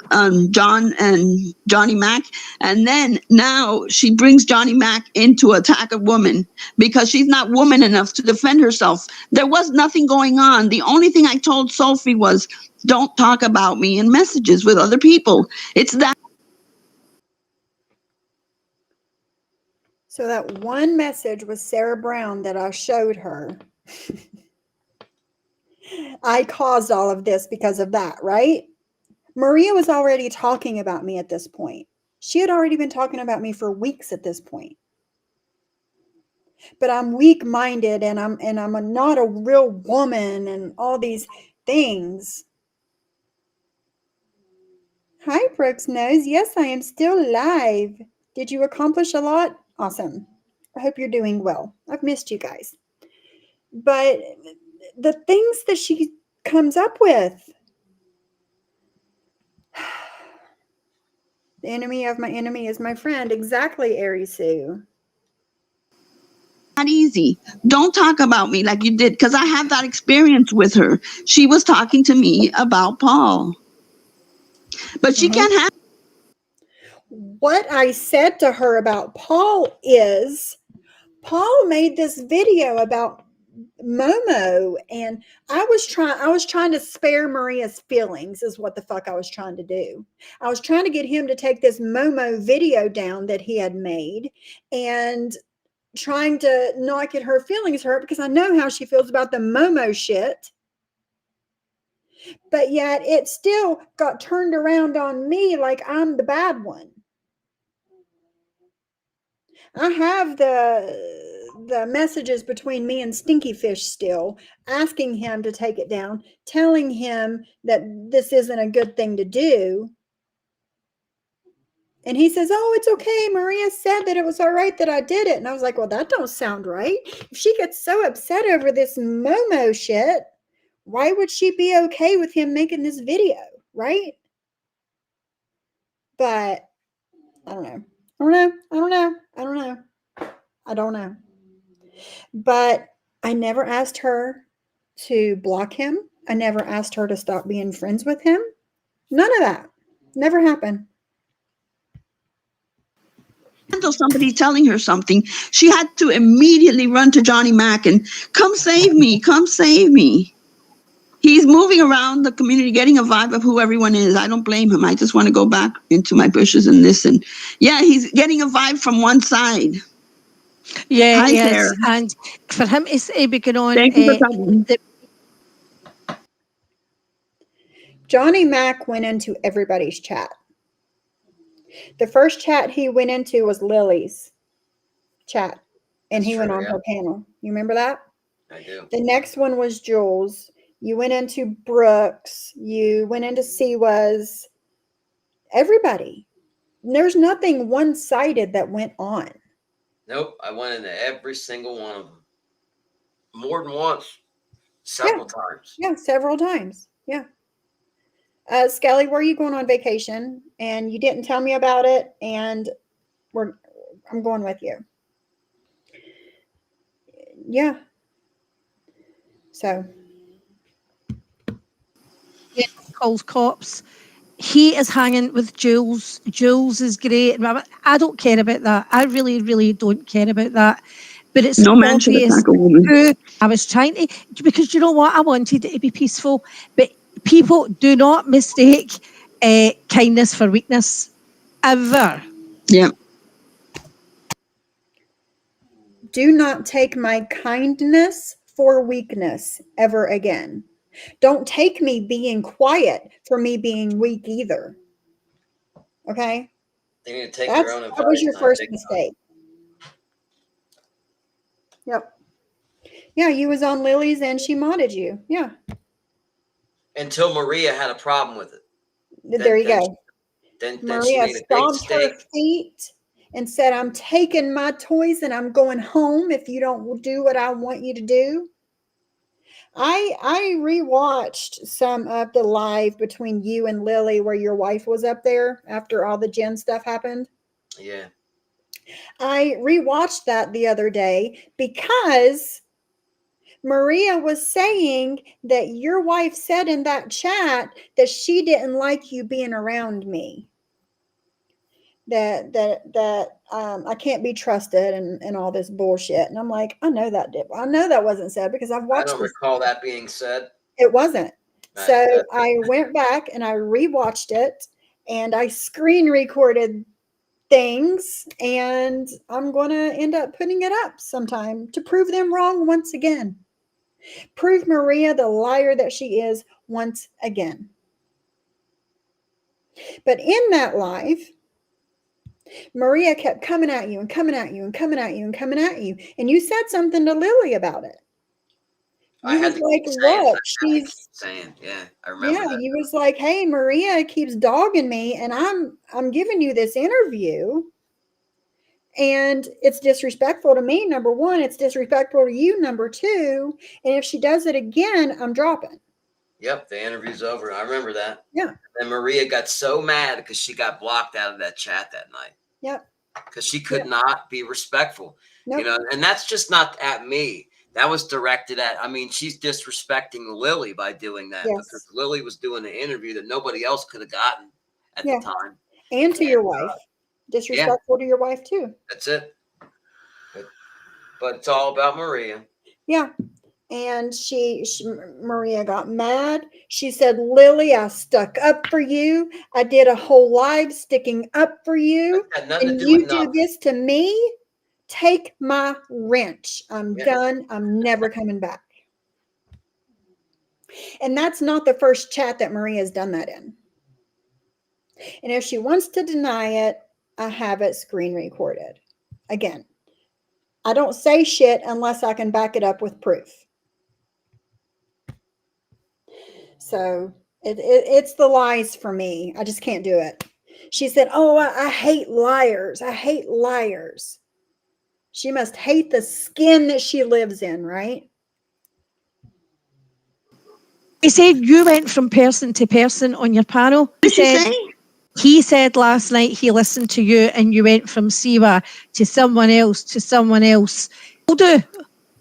John and Johnny Mac, and then now she brings Johnny Mac into attack a woman because she's not woman enough to defend herself. There was nothing going on. The only thing I told Sophie was, don't talk about me in messages with other people. It's that. So that one message with Sarah Brown that I showed her, I caused all of this because of that, right? Maria was already talking about me at this point. She had already been talking about me for weeks at this point. But I'm weak-minded and I'm not a real woman and all these things. Hi, Brooks Nose. Yes, I am still live. Did you accomplish a lot? Awesome. I hope you're doing well. I've missed you guys. But the things that she comes up with. The enemy of my enemy is my friend. Exactly, Ari Sue. Not easy. Don't talk about me like you did, because I have that experience with her. She was talking to me about Paul, but she can't have. What I said to her about Paul is, Paul made this video about Momo, and I was trying to spare Maria's feelings is what the fuck I was trying to do. I was trying to get him to take this Momo video down that he had made and trying to not get her feelings hurt because I know how she feels about the Momo shit. But yet it still got turned around on me like I'm the bad one. I have the messages between me and Stinky Fish still, asking him to take it down, telling him that this isn't a good thing to do. And he says, "Oh, it's okay. Maria said that it was all right that I did it." And I was like, "Well, that don't sound right. If she gets so upset over this Momo shit, why would she be okay with him making this video, right?" But I don't know. I don't know. But I never asked her to block him. I never asked her to stop being friends with him. None of that. Never happened. Handle somebody telling her something, she had to immediately run to Johnny Mac and come save me, come save me. He's moving around the community, getting a vibe of who everyone is. I don't blame him. I just want to go back into my bushes and listen. Yeah, he's getting a vibe from one side. Yeah, Hi, he Sarah. is. And for him to be going on, Thank you for coming. Johnny Mac went into everybody's chat. The first chat he went into was Lily's chat, and That's he went true, on yeah. her panel. You remember that? I do. The next one was Jules. You went into Brooks. You went into Siwa's. Everybody. There's nothing one-sided that went on. Nope, I went into every single one of them. More than once. Several times. Yeah, several times. Yeah. Skelly, where are you going on vacation? And you didn't tell me about it, and I'm going with you. Yeah. So calls cops. He is hanging with Jules. Jules is great. I don't care about that. I really, really don't care about that. But it's No man should obvious attack a woman. who I was trying to, because you know what? I wanted it to be peaceful. But people do not mistake kindness for weakness. Ever. Yeah. do not take my kindness for weakness ever again. Don't take me being quiet for me being weak either. Okay? They need to take their own advice. That was your not first take mistake. Yep. Yeah, you was on Lily's and she modded you. Yeah. Until Maria had a problem with it. There you go. Then she Maria made a big stomped her mistake. feet and said, I'm taking my toys and I'm going home if you don't do what I want you to do. I rewatched some of the live between you and Lily where your wife was up there after all the Jen stuff happened. Yeah. I rewatched that the other day because Maria was saying that your wife said in that chat that she didn't like you being around me. That I can't be trusted and all this bullshit. And I'm like, I know that wasn't said because I've watched I don't this. recall that being said. It wasn't. So That- I went back and I rewatched it and I screen recorded things, and I'm going to end up putting it up sometime to prove them wrong once again. Prove Maria the liar that she is once again. But in that live, Maria kept coming at you and coming at you and coming at you and coming at you. And you said something to Lily about it. I had to like, keep saying, look, I had to keep saying, yeah, I remember that. You was like, hey, Maria keeps dogging me, and I'm giving you this interview, and it's disrespectful to me, number one. It's disrespectful to you, number two. And if she does it again, I'm dropping. Yep, the interview's over. I remember that. Yeah. And Maria got so mad because she got blocked out of that chat that night. Yep. Because she could not be respectful. Nope. You know, and that's just not at me. That was directed at, I mean, she's disrespecting Lily by doing that, because Lily was doing an interview that nobody else could have gotten at the time. And to your wife. Disrespectful to your wife too. That's it. But it's all about Maria. Yeah. And Maria got mad. She said, Lily, I stuck up for you. I did a whole live sticking up for you. And you do this to me? Take my wrench. I'm done. I'm never coming back. And that's not the first chat that Maria's done that in. And if she wants to deny it, I have it screen recorded. Again, I don't say shit unless I can back it up with proof. So it's the lies for me. I just can't do it. She said, oh, I hate liars. I hate liars. She must hate the skin that she lives in, right? He said you went from person to person on your panel. What did she say? He said last night he listened to you and you went from Siwa to someone else to someone else. We'll do.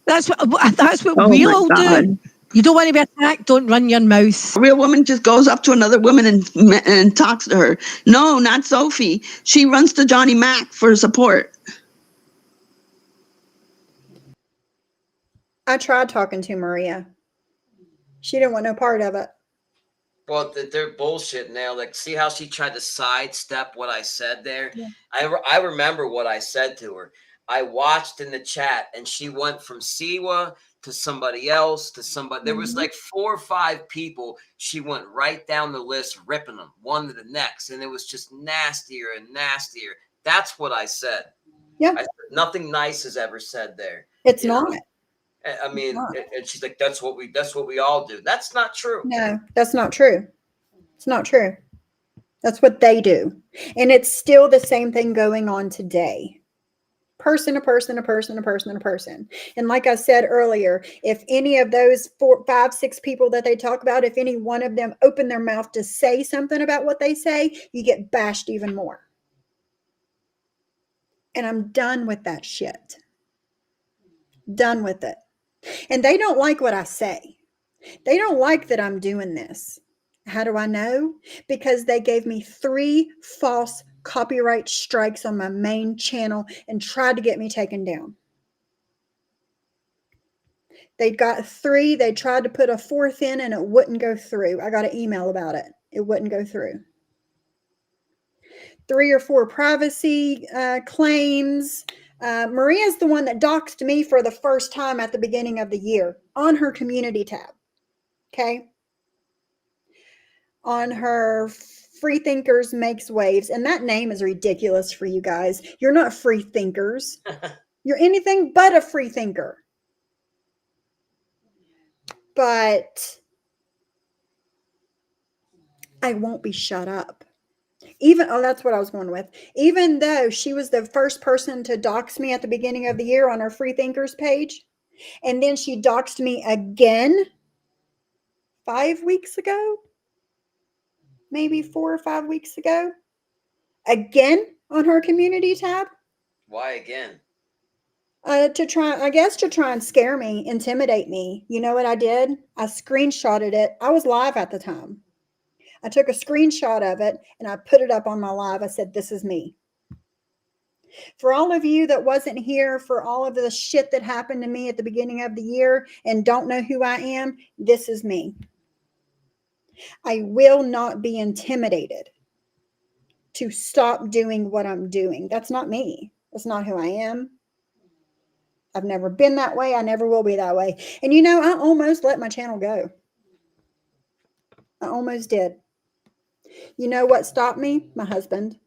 That's what we all do. You don't want to be attacked, don't run your mouth. A real woman just goes up to another woman and talks to her. No, not Sophie. She runs to Johnny Mac for support. I tried talking to Maria. She didn't want no part of it. Well, they're bullshit now. Like, see how she tried to sidestep what I said there? Yeah. I remember what I said to her. I watched in the chat, and she went from Siwa to somebody else to somebody. There was like 4 or 5 people. She went right down the list, ripping them one to the next, and it was just nastier and nastier. That's what I said. Yeah. I said, nothing nice is ever said there. It's you not. know? I mean, and she's like, that's what we all do. That's not true. No, that's not true. It's not true. That's what they do. And it's still the same thing going on today. Person to person, a person, a person, a person. And like I said earlier, if any of those 4, 5, 6 people that they talk about, if any one of them open their mouth to say something about what they say, you get bashed even more. And I'm done with that shit. Done with it. And they don't like what I say. They don't like that I'm doing this. How do I know? Because they gave me 3 false copyright strikes on my main channel and tried to get me taken down. They got 3. They tried to put a 4th in and it wouldn't go through. I got an email about it. It wouldn't go through. 3 or 4 privacy claims. Maria's the one that doxed me for the first time at the beginning of the year on her community tab. Okay. On her Free Thinkers Makes Waves. And that name is ridiculous for you guys. You're not free thinkers. You're anything but a free thinker. But I won't be shut up. That's what I was going with. Even though she was the first person to dox me at the beginning of the year on her Free Thinkers page, and then she doxed me again 5 weeks ago, maybe 4 or 5 weeks ago, again on her community tab. Why again? To try and scare me, intimidate me. You know what I did? I screenshotted it. I was live at the time. I took a screenshot of it and I put it up on my live. I said, this is me. For all of you that wasn't here for all of the shit that happened to me at the beginning of the year and don't know who I am, this is me. I will not be intimidated to stop doing what I'm doing. That's not me. That's not who I am. I've never been that way. I never will be that way. And you know, I almost let my channel go. I almost did. You know what stopped me? My husband.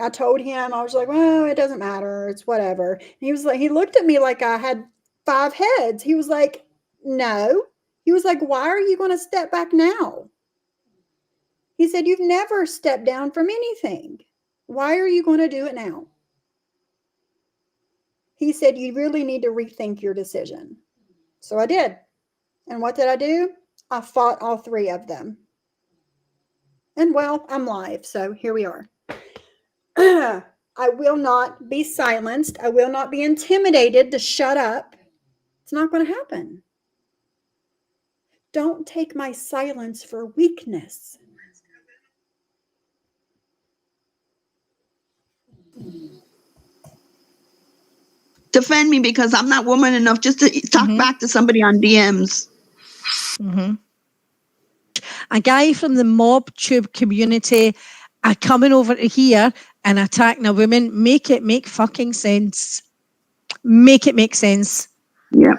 I told him, I was like, well, it doesn't matter. It's whatever. And he was like, he looked at me like I had 5 heads. He was like, no. He was like, why are you going to step back now? He said, you've never stepped down from anything. Why are you going to do it now? He said, you really need to rethink your decision. So I did. And what did I do? I fought all 3 of them. And well, I'm live, so here we are. I will not be silenced. I will not be intimidated to shut up. It's not going to happen. Don't take my silence for weakness. Defend me because I'm not woman enough just to talk back to somebody on DMs. A guy from the MobTube community are coming over to here and attacking a woman. Make it make fucking sense. Make it make sense. Yeah.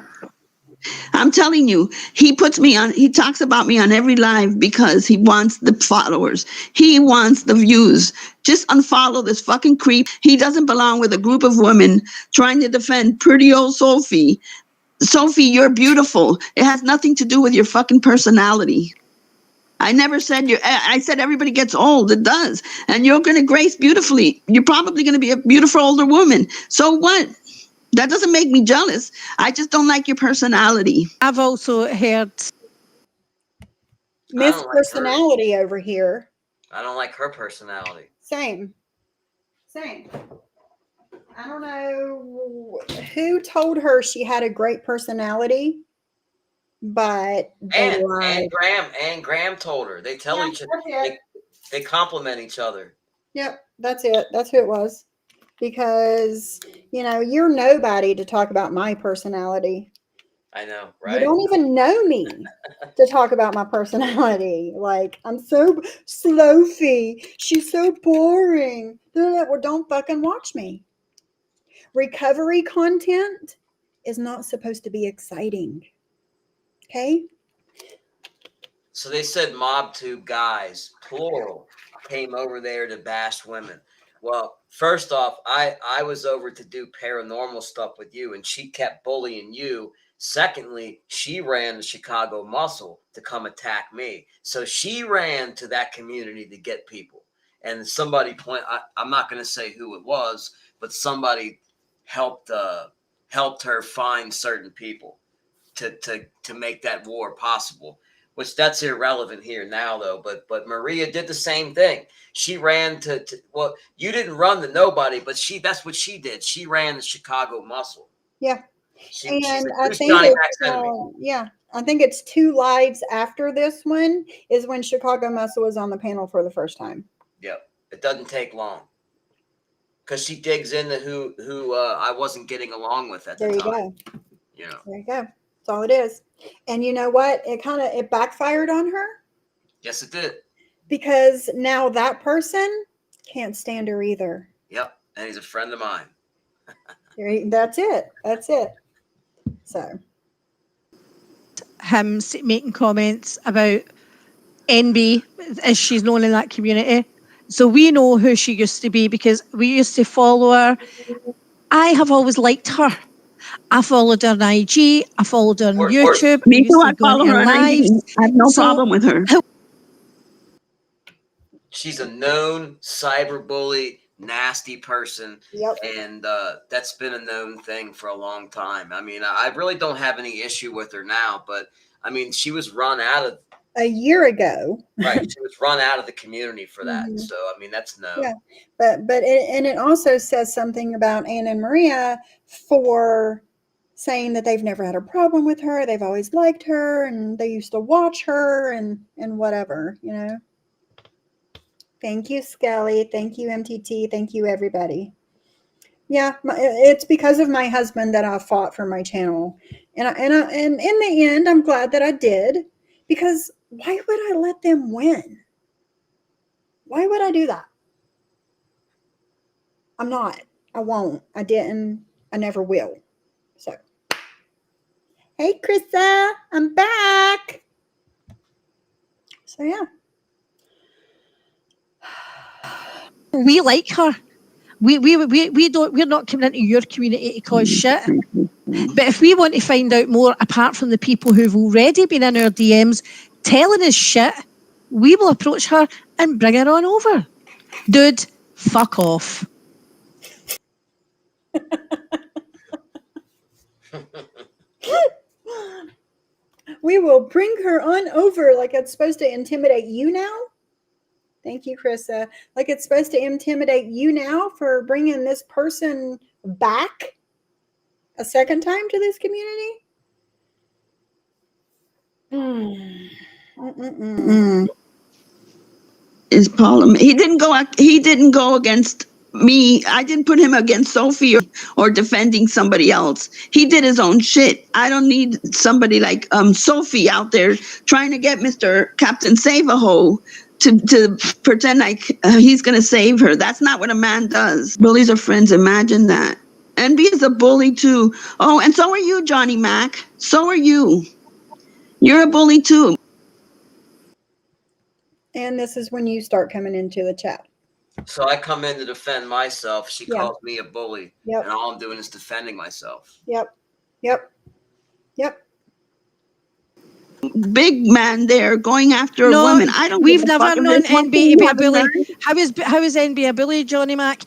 I'm telling you, he talks about me on every live because he wants the followers. He wants the views. Just unfollow this fucking creep. He doesn't belong with a group of women trying to defend pretty old Sophie. Sophie, you're beautiful. It has nothing to do with your fucking personality. I never said I said everybody gets old. It does. And you're going to grace beautifully. You're probably going to be a beautiful older woman. So what? That doesn't make me jealous. I just don't like your personality. I've also heard Miss Personality over here. I don't like her personality. Same. I don't know who told her she had a great personality. but they lied. And Graham told her. They tell Yeah, each other. that's it. They compliment each other. Yep, that's it. That's who it was. Because, you're nobody to talk about my personality. I know, You right? don't even know me to talk about my personality. Like, I'm so sloafy. She's so boring. Well, don't fucking watch me. Recovery content is not supposed to be exciting. Okay? So they said MobTube guys, plural, came over there to bash women. Well, first off, I was over to do paranormal stuff with you, and she kept bullying you. Secondly, she ran the Chicago Muscle to come attack me. So she ran to that community to get people. And somebody I'm not going to say who it was, but somebody helped her find certain people to make that war possible. Which that's irrelevant here now, though. But Maria did the same thing. She ran to well, you didn't run to nobody, but that's what she did. She ran the Chicago Muscle. Yeah. She's And a I think Johnny it's, Mac's enemy. I think it's 2 lives after this one is when Chicago Muscle was on the panel for the first time. Yep, it doesn't take long because she digs into who I wasn't getting along with at the There you time. go. You know. There you go. That's all it is. And you know what? It backfired on her Yes, it did. because now that person can't stand her either. Yep, and he's a friend of mine. That's it. That's it. So. Him making comments about NB, as she's known in that community. So we know who she used to be because we used to follow her. I have always liked her. I followed her on IG. I followed her on YouTube. Me used too. to I go on follow her on lives. IG. I have no problem with her. She's a known cyberbully, nasty person. Yep. And that's been a known thing for a long time. I mean, I really don't have any issue with her now, but I mean, she was run out of a year ago. Right, she was run out of the community for that. Mhm. So I mean, that's known. Yeah, but it also says something about Anna and Maria for saying that they've never had a problem with her. They've always liked her, and they used to watch her and whatever. Thank you, Skelly. Thank you, MTT. Thank you, everybody. Yeah, it's because of my husband that I fought for my channel, and in the end, I'm glad that I did, because why would I let them win? Why would I do that? I'm not. I won't. I didn't. I never will. So, hey, Krista, I'm back. So yeah, We like her. We don't. We're not coming into your community to cause shit. But if we want to find out more, apart from the people who've already been in our DMs telling us shit, we will approach her and bring her on over. Dude, fuck off. we will bring her on over like it's supposed to intimidate you now. Thank you, Krista. Like it's supposed to intimidate you now for bringing this person back a second time to this community. Is Paul? He didn't go against me. I didn't put him against Sophie or defending somebody else. He did his own shit. I don't need somebody like Sophie out there trying to get Mr. Captain Save-A-Ho to pretend like he's going to save her. That's not what a man does. Bullies are friends. Imagine that. Envy is a bully too. Oh, and so are you, Johnny Mac. So are you. You're a bully too. And this is when you start coming into the chat. So I come in to defend myself. She Yeah. calls me a bully. Yep. And all I'm doing is defending myself. Yep. Big man there going after a woman. I don't. We've give a never fuck if known it's one NB thing to you be a haven't bully. learned. How is NB a bully, Johnny Mac?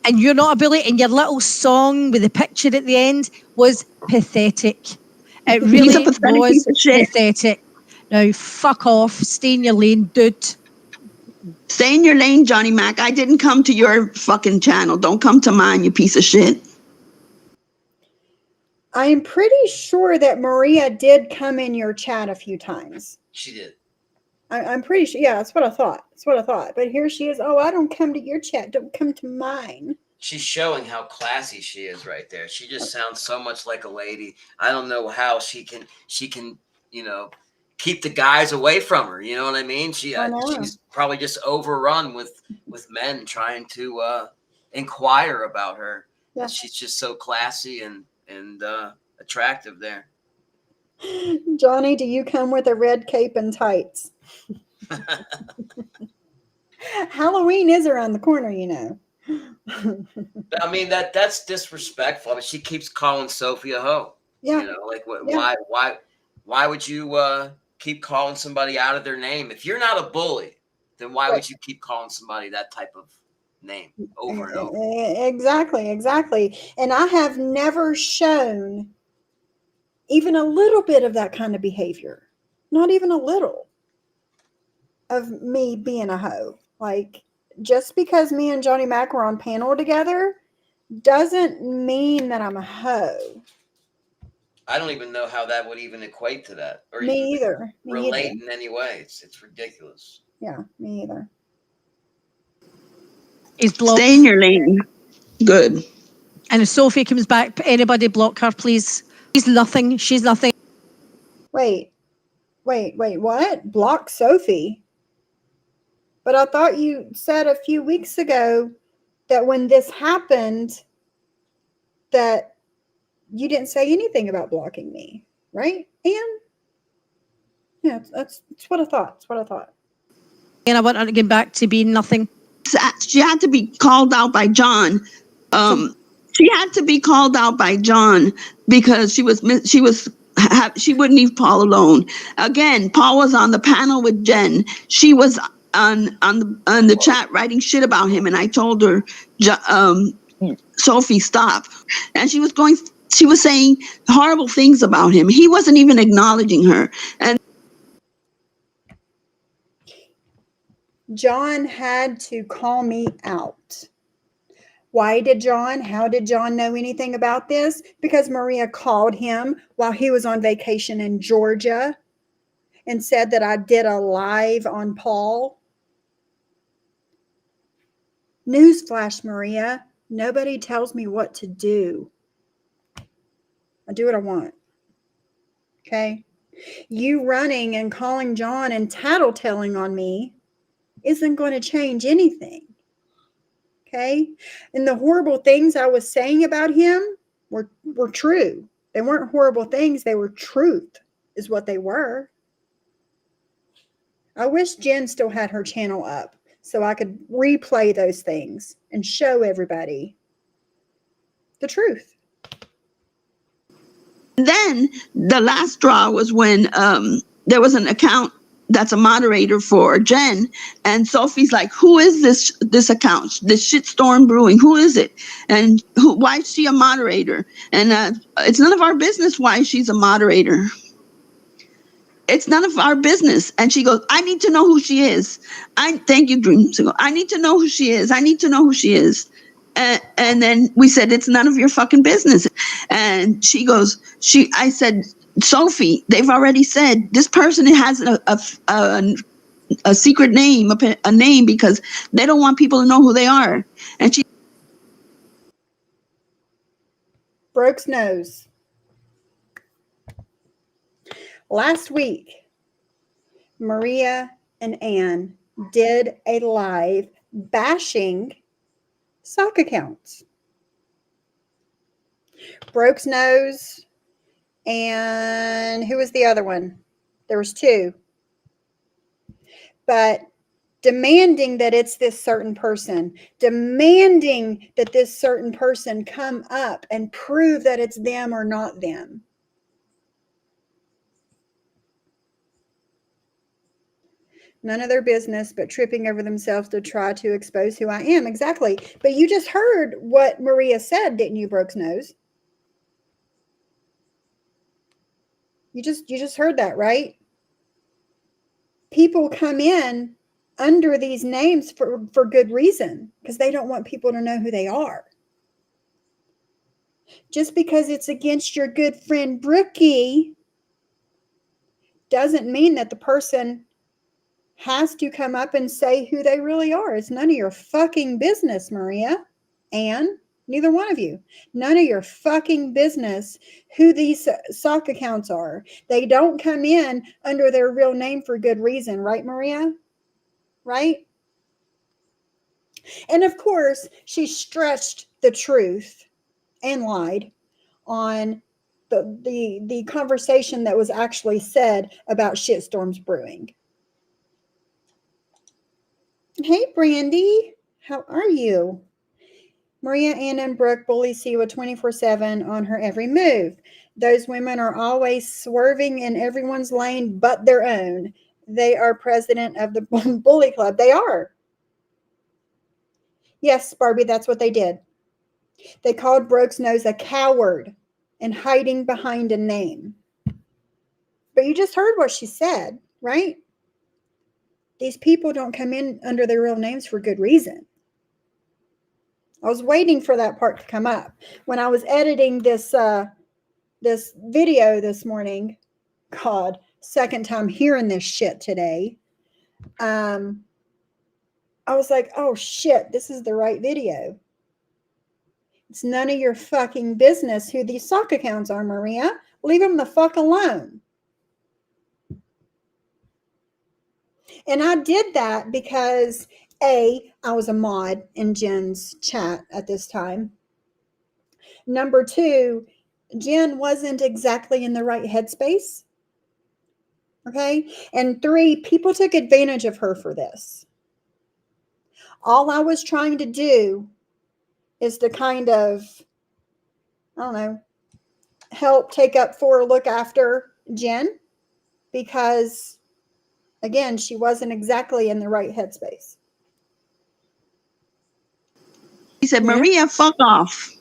And you're not a bully, and your little song with the picture at the end was pathetic. It He's really a pathetic was piece of shit. pathetic. Now, fuck off. Stay in your lane, dude. Stay in your lane, Johnny Mac. I didn't come to your fucking channel. Don't come to mine, you piece of shit. I'm pretty sure that Maria did come in your chat a few times. She did. I'm pretty sure. Yeah, that's what I thought. That's what I thought. But here she is. Oh, I don't come to your chat. Don't come to mine. She's showing how classy she is right there. She just sounds so much like a lady. I don't know how she can, you know, keep the guys away from her. You know what I mean? I know. She's probably just overrun with men trying to inquire about her. Yeah. And she's just so classy and attractive there. Johnny, do you come with a red cape and tights? Halloween is around the corner, you know. I mean that's disrespectful. I mean, she keeps calling Sophie a hoe. Yeah. You know, like what? Yeah. Why would you keep calling somebody out of their name? If you're not a bully, then why would you keep calling somebody that type of name over and over? Exactly. And I have never shown even a little bit of that kind of behavior. Not even a little of me being a hoe. Like, just because me and Johnny Mac were on panel together doesn't mean that I'm a hoe. I don't even know how that would even equate to that, or Me even either. relate in any way. It's ridiculous. Yeah, me either. He's blocked. Stay in your lane. Good. And if Sophie comes back, anybody block her, please. She's nothing. Wait, what? Block Sophie? But I thought you said a few weeks ago that when this happened, that you didn't say anything about blocking me, right, Anne? Yeah, that's what I thought. That's what I thought. And I want her to get back to being nothing. She had to be called out by John. She had to be called out by John because she wouldn't leave Paul alone. Again, Paul was on the panel with Jen. She was on the chat writing shit about him, and I told her, Sophie, stop. And she was saying horrible things about him. He wasn't even acknowledging her. And John had to call me out. How did John know anything about this? Because Maria called him while he was on vacation in Georgia and said that I did a live on Paul. Newsflash, Maria, nobody tells me what to do. I do what I want. Okay? You running and calling John and tattletelling on me isn't going to change anything. Okay? And the horrible things I was saying about him were true. They weren't horrible things, they were truth, is what they were. I wish Jen still had her channel up so I could replay those things and show everybody the truth. then the last straw was when there was an account that's a moderator for Jen, and Sophie's like, "Who is this account? This shitstorm brewing. Who is it? And why is she a moderator? And it's none of our business why she's a moderator. It's none of our business." And she goes, "I need to know who she is. Thank you, Dreams. I need to know who she is. I need to know who she is." And then we said, "It's none of your fucking business." And she goes, I said, "Sophie, they've already said this person has a secret name, a name, because they don't want people to know who they are." And she Brooks knows. Last week, Maria and Anne did a live bashing sock accounts. Brooks knows, and who was the other one? There was two. But demanding that it's this certain person, demanding that this certain person come up and prove that it's them or not them. None of their business, but tripping over themselves to try to expose who I am. Exactly. But you just heard what Maria said, didn't you, Brooks Nose? You just heard that, right? People come in under these names for good reason, because they don't want people to know who they are. Just because it's against your good friend Brookie doesn't mean that the person has to come up and say who they really are. It's none of your fucking business, Maria. And neither one of you. None of your fucking business who these sock accounts are. They don't come in under their real name for good reason, right, Maria? Right? And of course, she stretched the truth and lied on the conversation that was actually said about shitstorms brewing. Hey, Brandy, how are you? Maria, Ann, and Brooke bully Siwa 24/7 on her every move. Those women are always swerving in everyone's lane but their own. They are president of the bully club. They are. Yes, Barbie, that's what they did. They called Brooke's nose a coward and hiding behind a name. But you just heard what she said, right? These people don't come in under their real names for good reason. I was waiting for that part to come up. When I was editing this video this morning, God, second time hearing this shit today, I was like, oh shit, this is the right video. It's none of your fucking business who these sock accounts are, Maria. Leave them the fuck alone. And I did that because A, I was a mod in Jen's chat at this time. Number two, Jen wasn't exactly in the right headspace. Okay. And three, people took advantage of her for this. All I was trying to do is to kind of, I don't know, help take up for, look after Jen, because again, she wasn't exactly in the right headspace. He said, Maria, fuck off.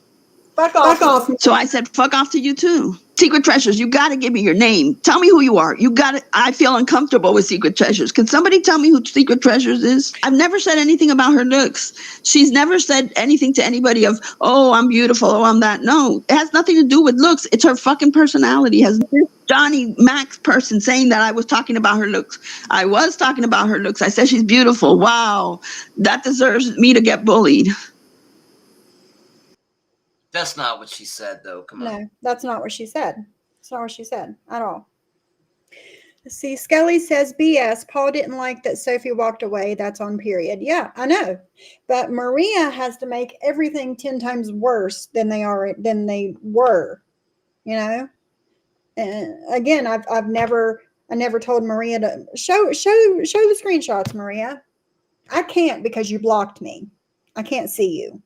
Fuck off. So I said, fuck off to you too. Secret Treasures, you got to give me your name. Tell me who you are. You got to, I feel uncomfortable with Secret Treasures. Can somebody tell me who Secret Treasures is? I've never said anything about her looks. She's never said anything to anybody of, oh, I'm beautiful, oh, I'm that. No, it has nothing to do with looks. It's her fucking personality. Has this Johnny Max person saying that I was talking about her looks. I was talking about her looks. I said she's beautiful. Wow, that deserves me to get bullied. That's not what she said, though. Come on. No, that's not what she said. That's not what she said at all. See, Skelly says BS. Paul didn't like that Sophie walked away. That's on period. Yeah, I know. But Maria has to make everything 10 times worse than they were. You know? And again, I never told Maria to show the screenshots, Maria. I can't because you blocked me. I can't see you.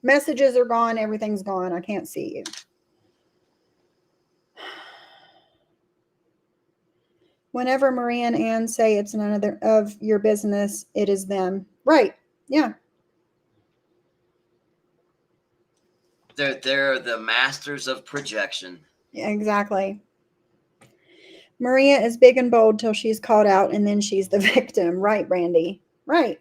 Messages are gone. Everything's gone. I can't see you. Whenever Maria and Ann say it's none of your business, it is them. Right. Yeah. They're the masters of projection. Yeah, exactly. Maria is big and bold till she's called out, and then she's the victim. Right, Brandy? Right.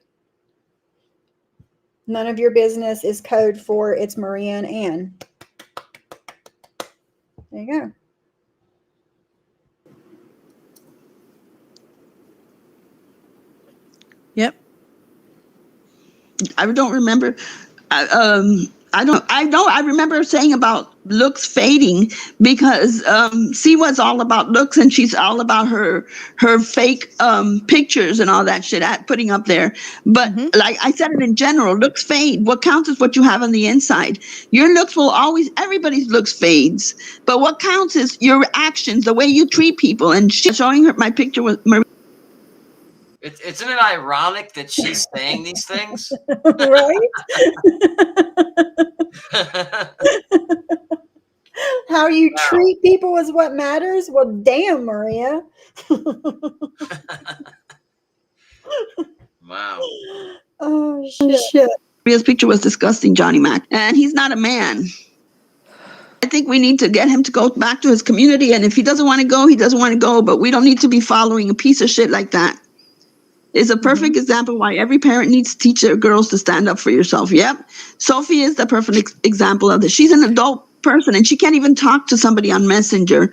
None of your business is code for it's Maria and Ann. There you go. Yep. I don't remember. I remember saying about looks fading because Siwa's all about looks and she's all about her fake pictures and all that shit putting up there. But like I said it in general, looks fade. What counts is what you have on the inside. Your looks will always, everybody's looks fades. But what counts is your actions, the way you treat people. And she's showing her my picture with Maria. Isn't it ironic that she's saying these things? Right? How you treat people is what matters? Well, damn, Maria. Wow. Oh, shit. Maria's picture was disgusting, Johnny Mac. And he's not a man. I think we need to get him to go back to his community. And if he doesn't want to go, he doesn't want to go. But we don't need to be following a piece of shit like that. is a perfect example why every parent needs to teach their girls to stand up for yourself. Yep. Sophie is the perfect example of this. She's an adult person and she can't even talk to somebody on Messenger.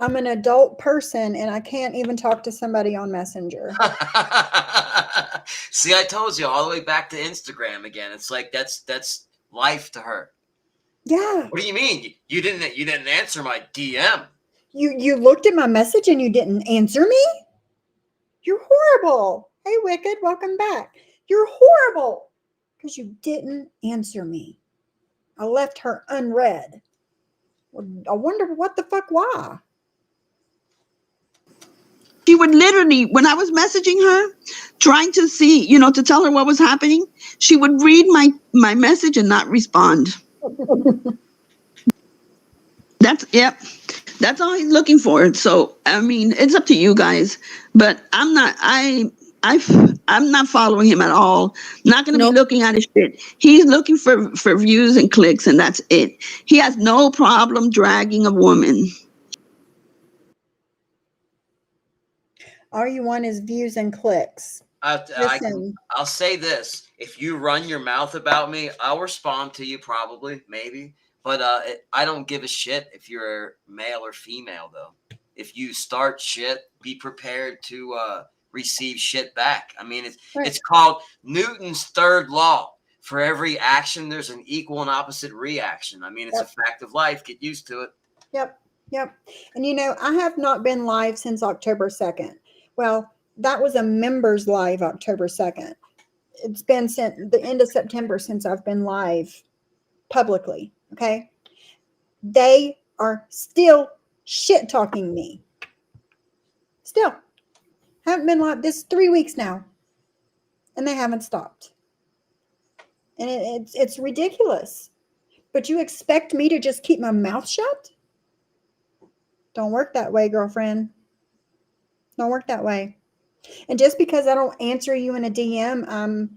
I'm an adult person and I can't even talk to somebody on Messenger. See, I told you all the way back to Instagram again. It's like that's life to her. Yeah. What do you mean? You didn't answer my DM. You looked at my message and you didn't answer me? You're horrible. Hey, Wicked, welcome back. You're horrible because you didn't answer me. I left her unread. I wonder what the fuck why. She would literally, when I was messaging her, trying to see, to tell her what was happening, she would read my message and not respond. That's all he's looking for. So, I mean, it's up to you guys, but I'm not following him at all. Not going to be looking at his shit. He's looking for views and clicks, and that's it. He has no problem dragging a woman. All you want is views and clicks. I'll say this. If you run your mouth about me, I'll respond to you probably, maybe. But I don't give a shit if you're male or female, though. If you start shit, be prepared to receive shit back. I mean, it's called Newton's third law. For every action, there's an equal and opposite reaction. I mean, it's a fact of life. Get used to it. Yep. And I have not been live since October 2nd. Well, that was a members live October 2nd. It's been since the end of September since I've been live publicly. Okay. They are still shit talking me. Still. Haven't been live this 3 weeks now. And they haven't stopped. And it's ridiculous. But you expect me to just keep my mouth shut? Don't work that way, girlfriend. Don't work that way. And just because I don't answer you in a DM,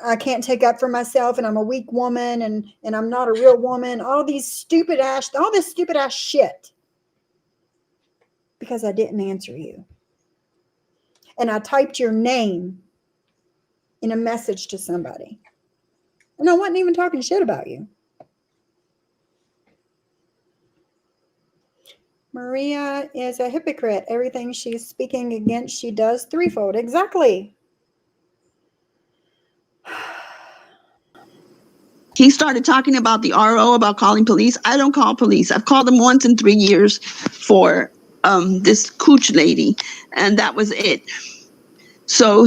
I can't take up for myself and I'm a weak woman and I'm not a real woman. All this stupid ass shit. Because I didn't answer you. And I typed your name in a message to somebody. And I wasn't even talking shit about you. Maria is a hypocrite. Everything she's speaking against, she does threefold. Exactly. He started talking about the RO, about calling police. I don't call police. I've called them once in 3 years for this cooch lady, and that was it. So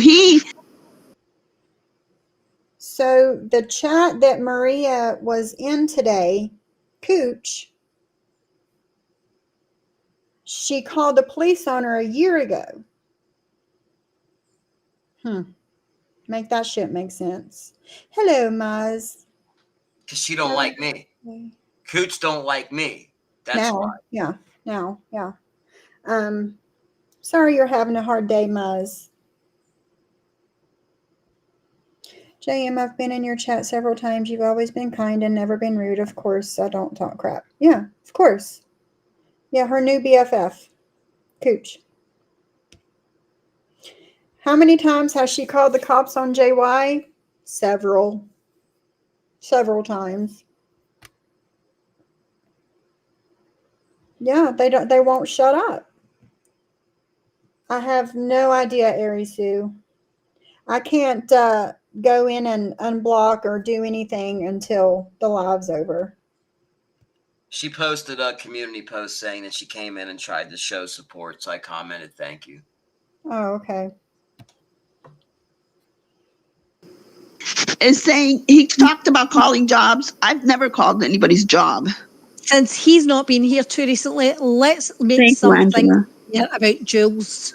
the chat that Maria was in today, Cooch, she called the police on her a year ago. Make that shit make sense. Hello, Maz. Because she don't like me. Cooch don't like me. That's why. Yeah. Sorry you're having a hard day, Muz. JM, I've been in your chat several times. You've always been kind and never been rude. Of course, I don't talk crap. Yeah, of course. Yeah, her new BFF, Cooch. How many times has she called the cops on JY? Several times. Yeah, they won't shut up. I have no idea, Arisu. I can't go in and unblock or do anything until the live's over. She posted a community post saying that she came in and tried to show support, so I commented, thank you. Oh, okay. Is saying he talked about calling jobs. I've never called anybody's job. Since he's not been here too recently, let's make something clear about Jules.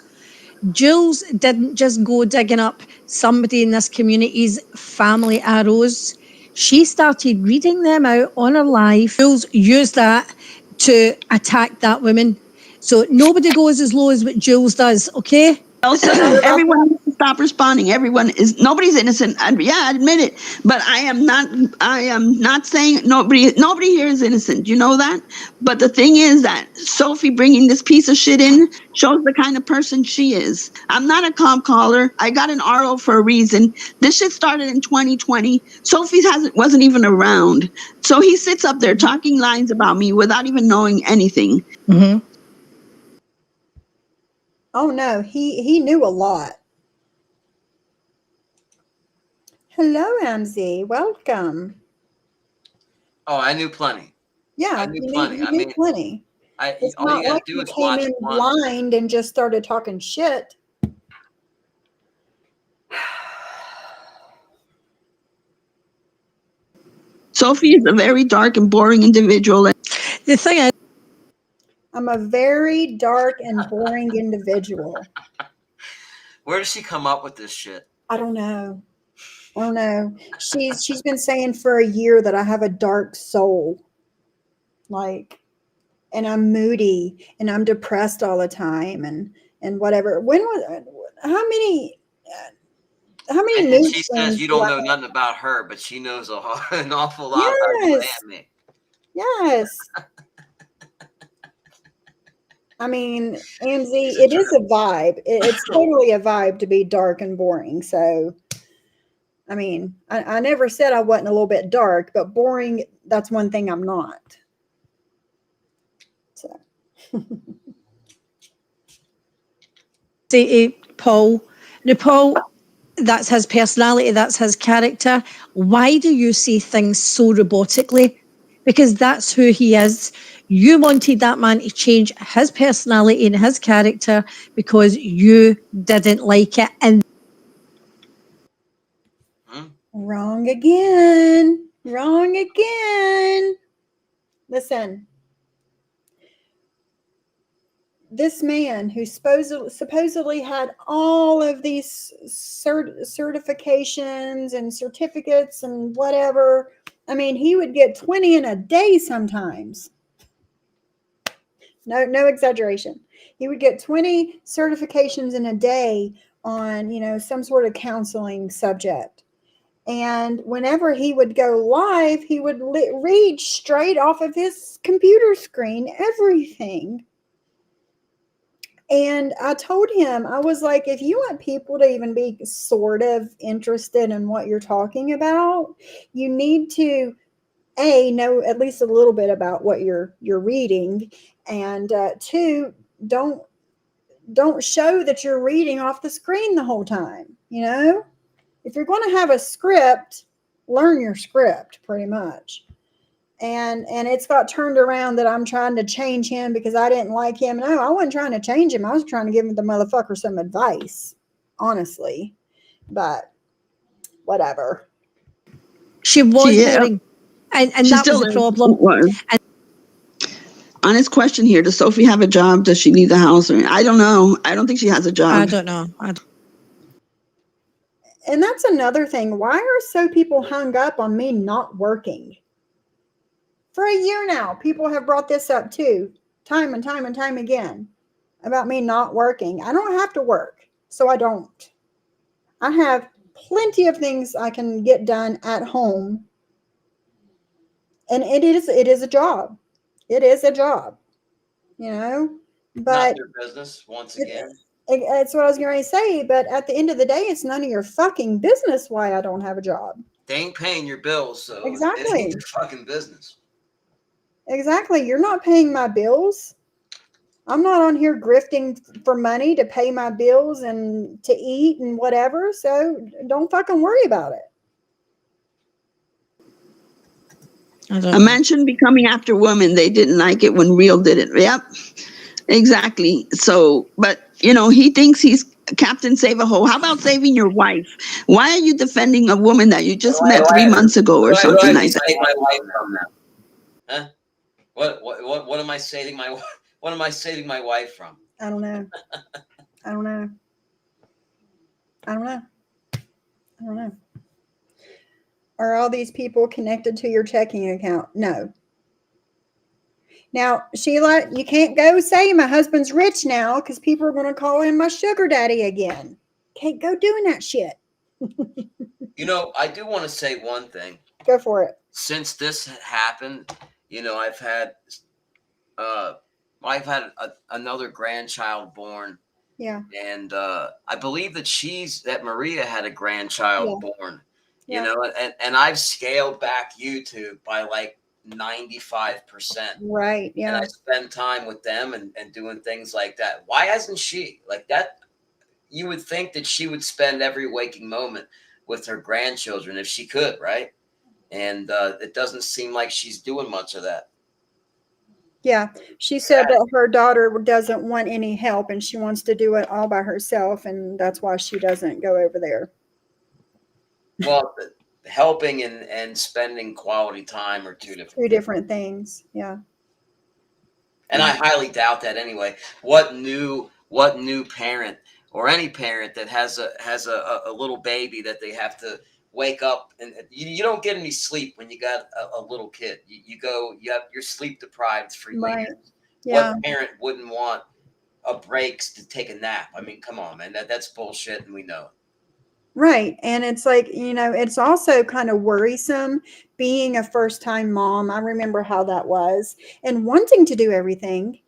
Jules didn't just go digging up somebody in this community's family arrows. She started reading them out on her live. Jules used that to attack that woman. So nobody goes as low as what Jules does, okay? Elsa, everyone needs to stop responding. Nobody's innocent. I admit it. But I am not saying nobody here is innocent. You know that? But the thing is that Sophie bringing this piece of shit in shows the kind of person she is. I'm not a comp caller. I got an RO for a reason. This shit started in 2020. Sophie wasn't even around. So he sits up there talking lines about me without even knowing anything. Mm-hmm. Oh no, he knew a lot. Hello, MZ. Welcome. Oh, I knew plenty. Yeah, I knew you plenty. knew I mean, plenty. It's all you not got like to do you is came watch in one. blind and just started talking shit. Sophie is a very dark and boring individual. The thing is, I'm a very dark and boring individual. Where does she come up with this shit? I don't know. She's been saying for a year that I have a dark soul. Like, and I'm moody and I'm depressed all the time and whatever. How many And mood she says swings you do don't I know have? nothing about her, but she knows an awful lot about you Yes. and me. Yes. I mean, AMZ, She's a it is jerk. a vibe. It's totally a vibe to be dark and boring. So, I mean, I never said I wasn't a little bit dark, but boring, that's one thing I'm not. So, say to Paul, now Paul, that's his personality, that's his character. Why do you say things so robotically? Because that's who he is. You wanted that man to change his personality and his character because you didn't like it. And wrong again. Wrong again. Listen, this man who supposedly had all of these certifications and certificates and whatever, I mean, he would get 20 in a day sometimes. No exaggeration. He would get 20 certifications in a day on, some sort of counseling subject. And whenever he would go live, he would read straight off of his computer screen everything. And I told him, I was like, if you want people to even be sort of interested in what you're talking about, you need to know at least a little bit about what you're reading, and two, don't show that you're reading off the screen the whole time. If you're going to have a script, learn your script pretty much. And it's got turned around that I'm trying to change him because I didn't like him. No, I wasn't trying to change him. I was trying to give the motherfucker some advice, honestly. But whatever. she was boring. And She that was still the is. problem. And on his question here, does Sophie have a job? Does she leave the house? I don't know. I don't think she has a job. I don't know. And that's another thing. Why are so people hung up on me not working? For a year now, people have brought this up too, time and time and time again, about me not working. I don't have to work, so I don't. I have plenty of things I can get done at home. And it is a job. It is a job, Not but their business, once again. That's what I was going to say. But at the end of the day, it's none of your fucking business why I don't have a job. They ain't paying your bills, so it Exactly. ain't your fucking business. Exactly. You're not paying my bills. I'm not on here grifting for money to pay my bills and to eat and whatever. So don't fucking worry about it. A mention becoming after women. They didn't like it when Real did it. Yep, exactly. So, but he thinks he's Captain Save a Hoe. How about saving your wife? Why are you defending a woman that you just met 3 months ago or something like that? My wife from that. Huh? What am I saving my what am I saving my wife from? I don't know. I don't know. I don't know. I don't know. Are all these people connected to your checking account? No. Now, Sheila, you can't go say my husband's rich now because people are going to call him my sugar daddy again. Can't go doing that shit. You know, I do want to say one thing. Go for it. Since this happened, you know, uh, another grandchild born, Yeah. and I believe that Maria had a grandchild born. You Yeah. know, and I've scaled back YouTube by like 95%. Right. And Yeah. I spend time with them and doing things like that. Why hasn't she? Like that, you would think that she would spend every waking moment with her grandchildren if she could, right? And it doesn't seem like she's doing much of that. Yeah. She said that her daughter doesn't want any help and she wants to do it all by herself. And that's why she doesn't go over there. Well, helping and spending quality time are two different Two different things. Yeah. And I highly doubt that anyway. What new parent or any parent that has a little baby that they have to wake up and you don't get any sleep when you got a little kid. You're sleep deprived for Right. years. Yeah. What parent wouldn't want a break to take a nap? I mean, come on, man. That's bullshit and we know it. Right. And it's like, it's also kind of worrisome being a first time mom. I remember how that was and wanting to do everything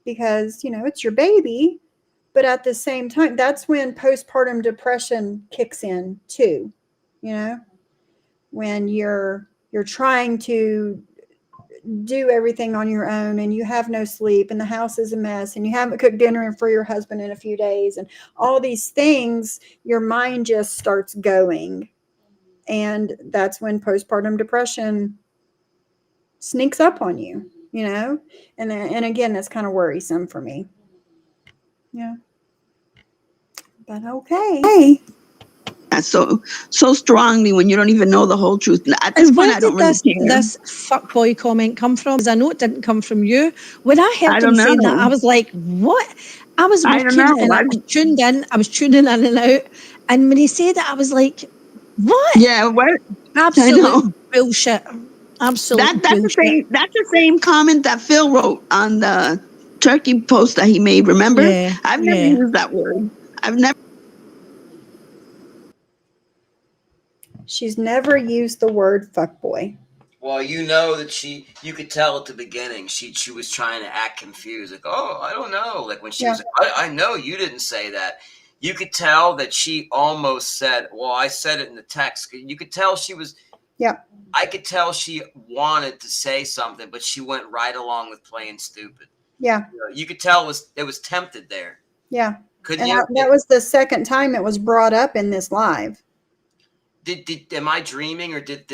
because, it's your baby. But at the same time, that's when postpartum depression kicks in too, when you're trying to do everything on your own and you have no sleep and the house is a mess and you haven't cooked dinner for your husband in a few days and all these things, your mind just starts going. And that's when postpartum depression sneaks up on you, and again, that's kind of worrisome for me. Yeah. But okay. So strongly when you don't even know the whole truth. At this And point, where I don't did really care. this fuckboy comment come from? Because I know it didn't come from you. When I I heard don't him saying that, know. I was like, what? I was I don't working know. and I was tuned in. I was tuning in and out. And when he said it, I was like, what? Yeah, what? I know. Absolute bullshit. Absolute bullshit. That's the same comment that Phil wrote on the turkey post that he made. Remember? Yeah, I've never yeah. used that word. I've never. She's never used the word fuckboy. Well, you know that you could tell at the beginning she was trying to act confused, like, oh, I don't know, like when she was, I know you didn't say that. You could tell that she almost said, well, I said it in the text. You could tell she was, Yeah. I could tell she wanted to say something, but she went right along with playing stupid. Yeah. You could tell it was tempted there. Yeah. Couldn't And you? that was the second time it was brought up in this live. Am I dreaming, or did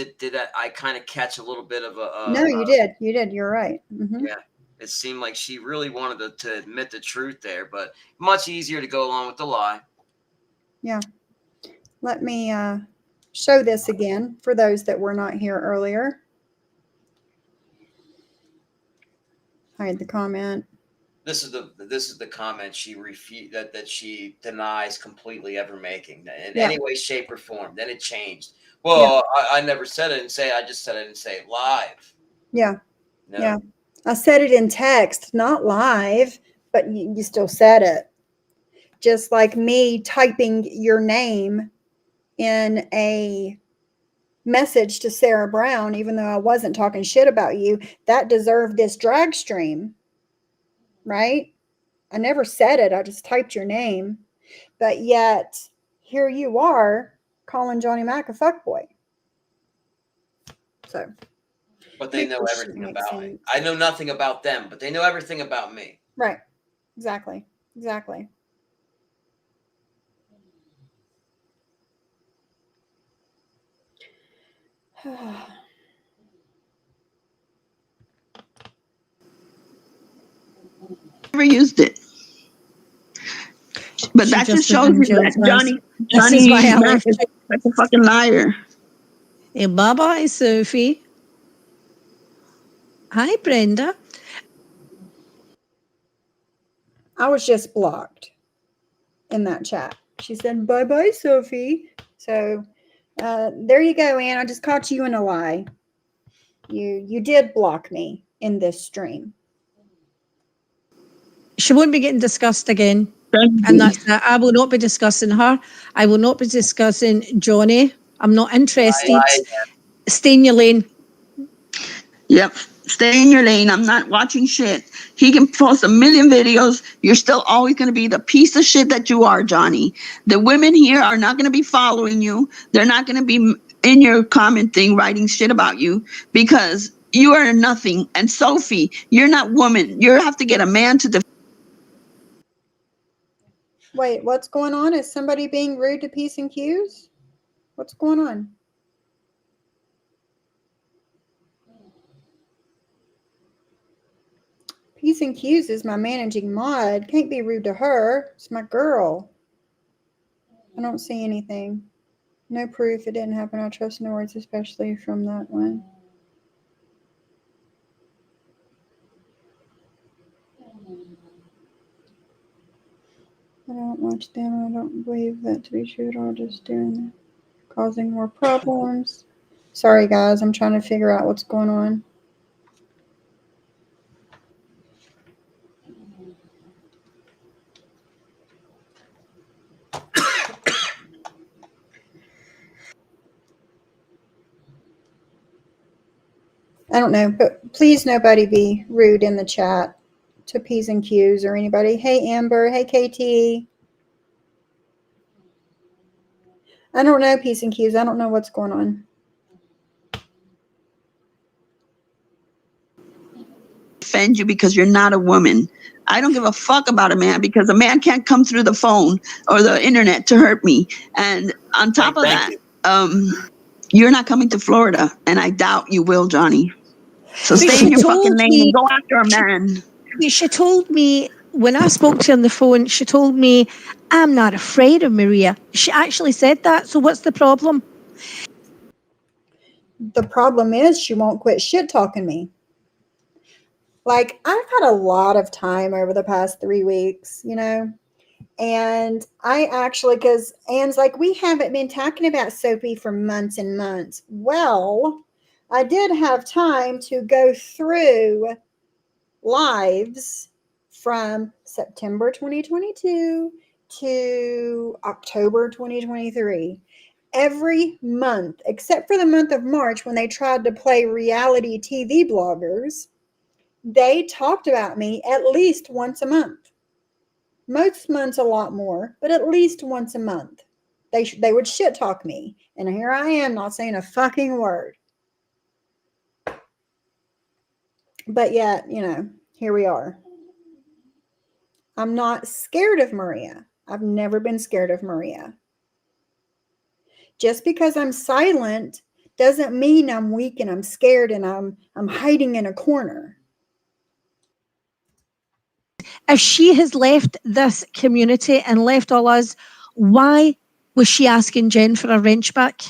I kind of catch a little bit of a? No, you did. You did. You're right. Mm-hmm. Yeah, it seemed like she really wanted to admit the truth there, but much easier to go along with the lie. Yeah. Let me show this again for those that were not here earlier. Hide the comment. This is the comment she that she denies completely ever making in any way, shape, or form. Then it changed. Well, I never said it. I just said I didn't say it live. Yeah. No. Yeah. I said it in text, not live, but you still said it. Just like me typing your name in a message to Sarah Brown, even though I wasn't talking shit about you, that deserved this drag stream, right? I never said it. I just typed your name. But yet, here you are calling Johnny Mac a fuckboy. So. But they know everything about me. I know nothing about them, but they know everything about me. Right. Exactly. Exactly. Never used it. But She that just just shows went you in that jail. Johnny This is why I left is such a fucking liar. Hey, bye-bye, Sophie. Hi, Brenda. I was just blocked in that chat. She said, bye-bye, Sophie. So there you go, Ann. I just caught you in a lie. You did block me in this stream. She won't be getting discussed again. Thank And you. that's that. I will not be discussing her. I will not be discussing Johnny. I'm not interested. Right. Stay in your lane. Yep. Stay in your lane. I'm not watching shit. He can post a million videos. You're still always going to be the piece of shit that you are, Johnny. The women here are not going to be following you. They're not going to be in your comment thing writing shit about you because you are nothing. And Sophie, you're not woman. You have to get a man to defend. Wait, what's going on? Is somebody being rude to P's and Q's? What's going on? P's and Q's is my managing mod. Can't be rude to her. It's my girl. I don't see anything. No proof it didn't happen. I trust no words, especially from that one. I don't watch them. I don't believe that to be true at all. Just doing causing more problems. Sorry, guys. I'm trying to figure out what's going on. I don't know, but please nobody be rude in the chat to P's and Q's or anybody. Hey, Amber. Hey, KT. I don't know P's and Q's. I don't know what's going on. You because you're not a woman. I don't give a fuck about a man because a man can't come through the phone or the internet to hurt me. And on top of that, you're not coming to Florida, and I doubt you will, Johnny. So stay in your fucking lane and go after a man. She told me when I spoke to her on the phone, she told me, I'm not afraid of Maria. She actually said that. So what's the problem? The problem is she won't quit shit talking me. Like, I've had a lot of time over the past 3 weeks, you know, and I actually, because Anne's like, we haven't been talking about Sophie for months and months. Well, I did have time to go through lives from September 2022 to October 2023. Every month, except for the month of March when they tried to play reality TV bloggers, they talked about me at least once a month. Most months a lot more, but at least once a month. They would shit talk me. And here I am not saying a fucking word. But yet, you know, here we are. I'm not scared of Maria. I've never been scared of Maria. Just because I'm silent doesn't mean I'm weak and I'm scared and I'm hiding in a corner. If she has left this community and left all us, why was she asking Jen for a wrench back?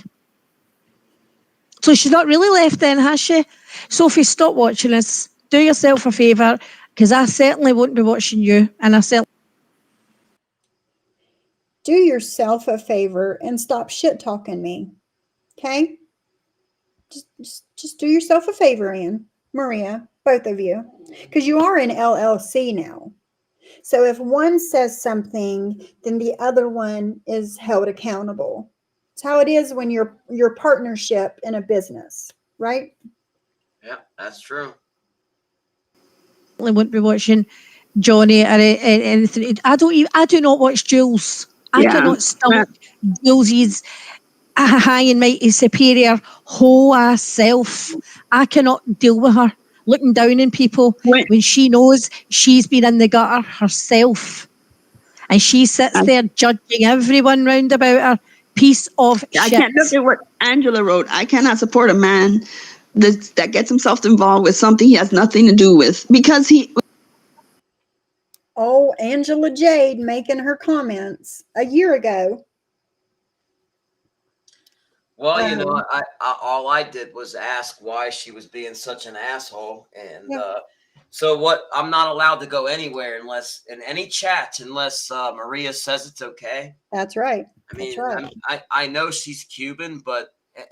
So she's not really left then, has she? Sophie, stop watching us. Do yourself a favour, because I certainly won't be watching you. And I certainly... Do yourself a favor and stop shit talking me. Okay? Just do yourself a favor, Anne, Maria, both of you. Because you are in LLC now. So if one says something, then the other one is held accountable. It's how it is when you're partnership in a business, right? Yeah, that's true. I won't be watching Johnny or anything. I do not watch Jules. I cannot stomach Jules's high and mighty superior whole ass self. I cannot deal with her looking down on people when she knows she's been in the gutter herself. And she sits there judging everyone round about her. Piece of shit. I can't look at what Angela wrote. I cannot support a man that gets himself involved with something he has nothing to do with because he... Oh, Angela Jade making her comments a year ago. Well, you know, I all I did was ask why she was being such an asshole, and so what? I'm not allowed to go anywhere unless in any chat unless Maria says it's okay. That's right. I mean, that's right. I know she's Cuban,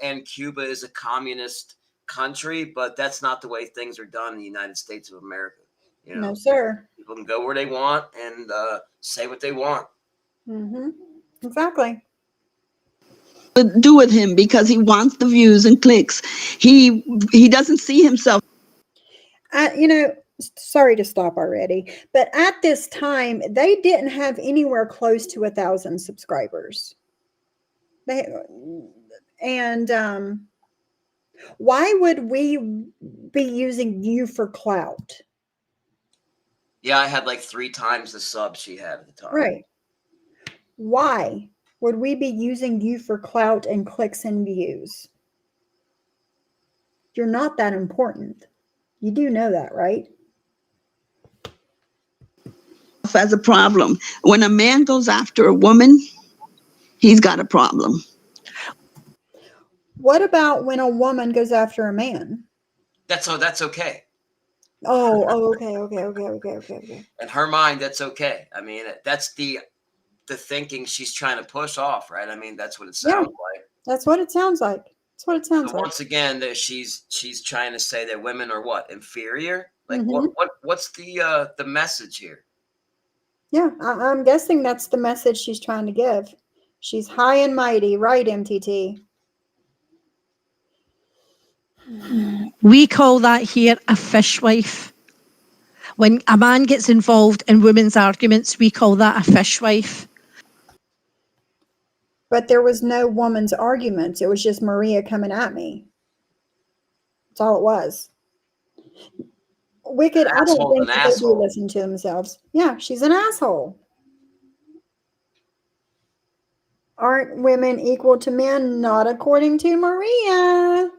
and Cuba is a communist country, but that's not the way things are done in the United States of America. You know, No, sir. people can go where they want and say what they want. Mm-hmm. Exactly. Do with him because he wants the views and clicks. He doesn't see himself. Sorry to stop already, but at this time, they didn't have anywhere close to 1,000 subscribers. And why would we be using you for clout? Yeah, I had like 3 times the subs she had at the time. Right. Why would we be using you for clout and clicks and views? You're not that important. You do know that, right? As a problem. When a man goes after a woman, he's got a problem. What about when a woman goes after a man? That's okay. Okay. In her mind, that's okay. I mean, that's the thinking she's trying to push off, right? I mean, that's what it sounds like. That's what it sounds like. That's what it sounds So like. once again, that she's trying to say that women are what, inferior? Like Mhm. what's the message here? Yeah, I'm guessing that's the message she's trying to give. She's high and mighty, right, MTT? We call that here a fishwife. When a man gets involved in women's arguments, we call that a fishwife. But there was no woman's arguments. It was just Maria coming at me. That's all it was. Wicked, I don't think that they do listen to themselves. Yeah, she's an asshole. Aren't women equal to men? Not according to Maria.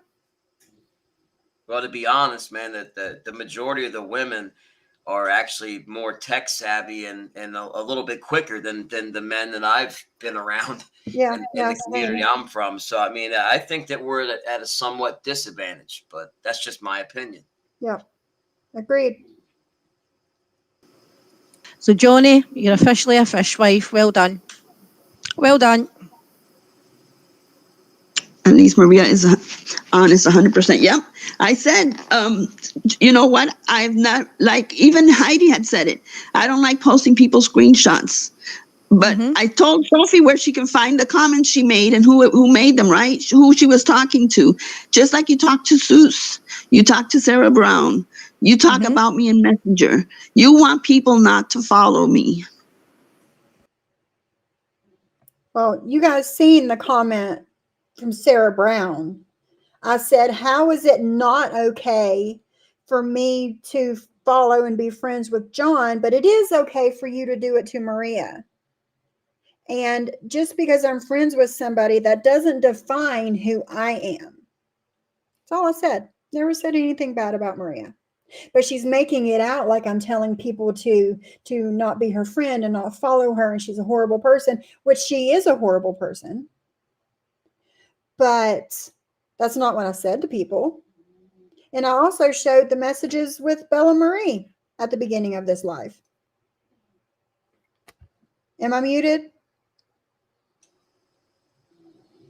Well, to be honest, man, that the majority of the women are actually more tech savvy and a little bit quicker than the men that I've been around in the community I'm from. So, I mean, I think that we're at a somewhat disadvantage, but that's just my opinion. Yeah, agreed. So, Johnny, you're officially a fishwife. Well done. Well done. At least Maria is honest 100%. Yep. I said, you know what? I've not, like, even Heidi had said it. I don't like posting people's screenshots. But I told Sophie where she can find the comments she made and who made them, right? Who she was talking to. Just like you talked to Seuss. You talked to Sarah Brown. You talk about me in Messenger. You want people not to follow me. Well, you guys seen the comment from Sarah Brown. I said, how is it not okay for me to follow and be friends with John, but it is okay for you to do it to Maria? And just because I'm friends with somebody, that doesn't define who I am. That's all I said. Never said anything bad about Maria. But she's making it out like I'm telling people to not be her friend and not follow her, and she's a horrible person, which she is a horrible person. But that's not what I said to people. And I also showed the messages with Bella Marie at the beginning of this live. Am I muted?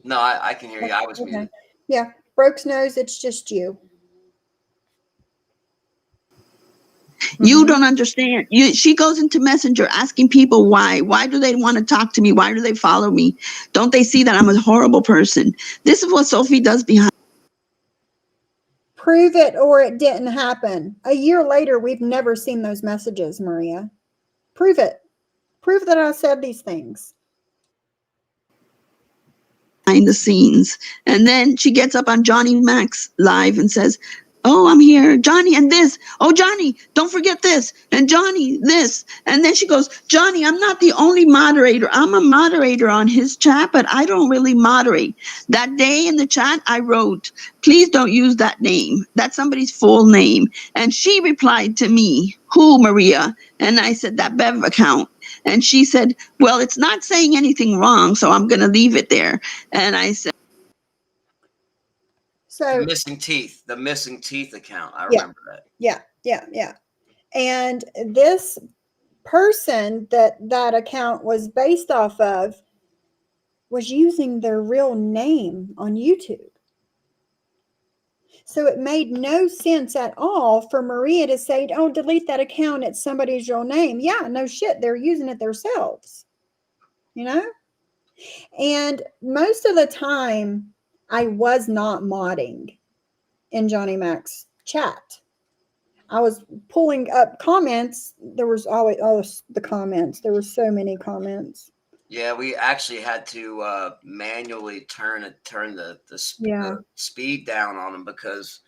No, I can hear you. I was muted. Yeah. Brooks knows it's just you. You don't understand. She goes into Messenger asking people why. Why do they want to talk to me? Why do they follow me? Don't they see that I'm a horrible person? This is what Sophie does behind. Prove it or it didn't happen. A year later, we've never seen those messages, Maria. Prove it. Prove that I said these things. Behind the scenes. And then she gets up on Johnny Max live and says, oh, I'm here, Johnny, and this. Oh, Johnny, don't forget this. And Johnny, this. And then she goes, Johnny, I'm not the only moderator. I'm a moderator on his chat, but I don't really moderate. That day in the chat, I wrote, please don't use that name. That's somebody's full name. And she replied to me, who, Maria? And I said, that Bev account. And she said, well, it's not saying anything wrong, so I'm going to leave it there. And I said, So the missing teeth account. I remember that. Yeah. And this person that account was based off of was using their real name on YouTube. So it made no sense at all for Maria to say, oh, delete that account. It's somebody's real name. Yeah, no shit. They're using it themselves, you know? And most of the time, I was not modding in Johnny Mac's chat. I was pulling up comments. There was always the comments. There were so many comments. Yeah, we actually had to manually turn the speed down on them because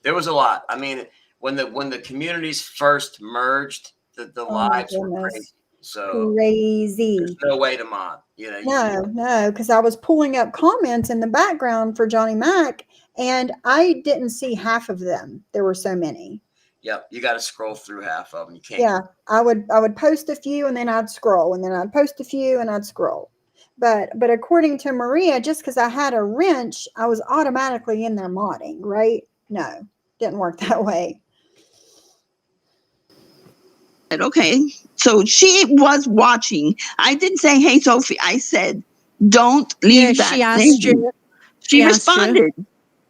there was a lot. I mean, when the communities first merged, the lives were crazy. So Crazy. there's no way to mod. You know, No, because I was pulling up comments in the background for Johnny Mac, and I didn't see half of them. There were so many. Yep, you got to scroll through half of them. You can't. Yeah, I would post a few, and then I'd scroll, and then I'd post a few, and I'd scroll. But according to Maria, just because I had a wrench, I was automatically in there modding, right? No, didn't work that way. Okay, so she was watching. I didn't say, "Hey, Sophie." I said, "Don't leave that she asked thing." you. She asked you. responded.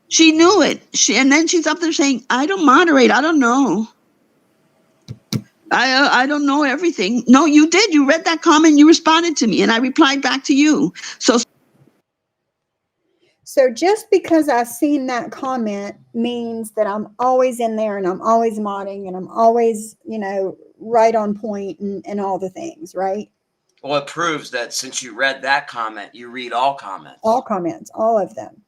She knew it. And then she's up there saying, "I don't moderate. I don't know. I don't know everything." No, you did. You read that comment. You responded to me, and I replied back to you. So just because I've seen that comment means that I'm always in there, and I'm always modding, and I'm always, right on point and all the things, right? Well, it proves that since you read that comment, you read all comments. All comments, all of them.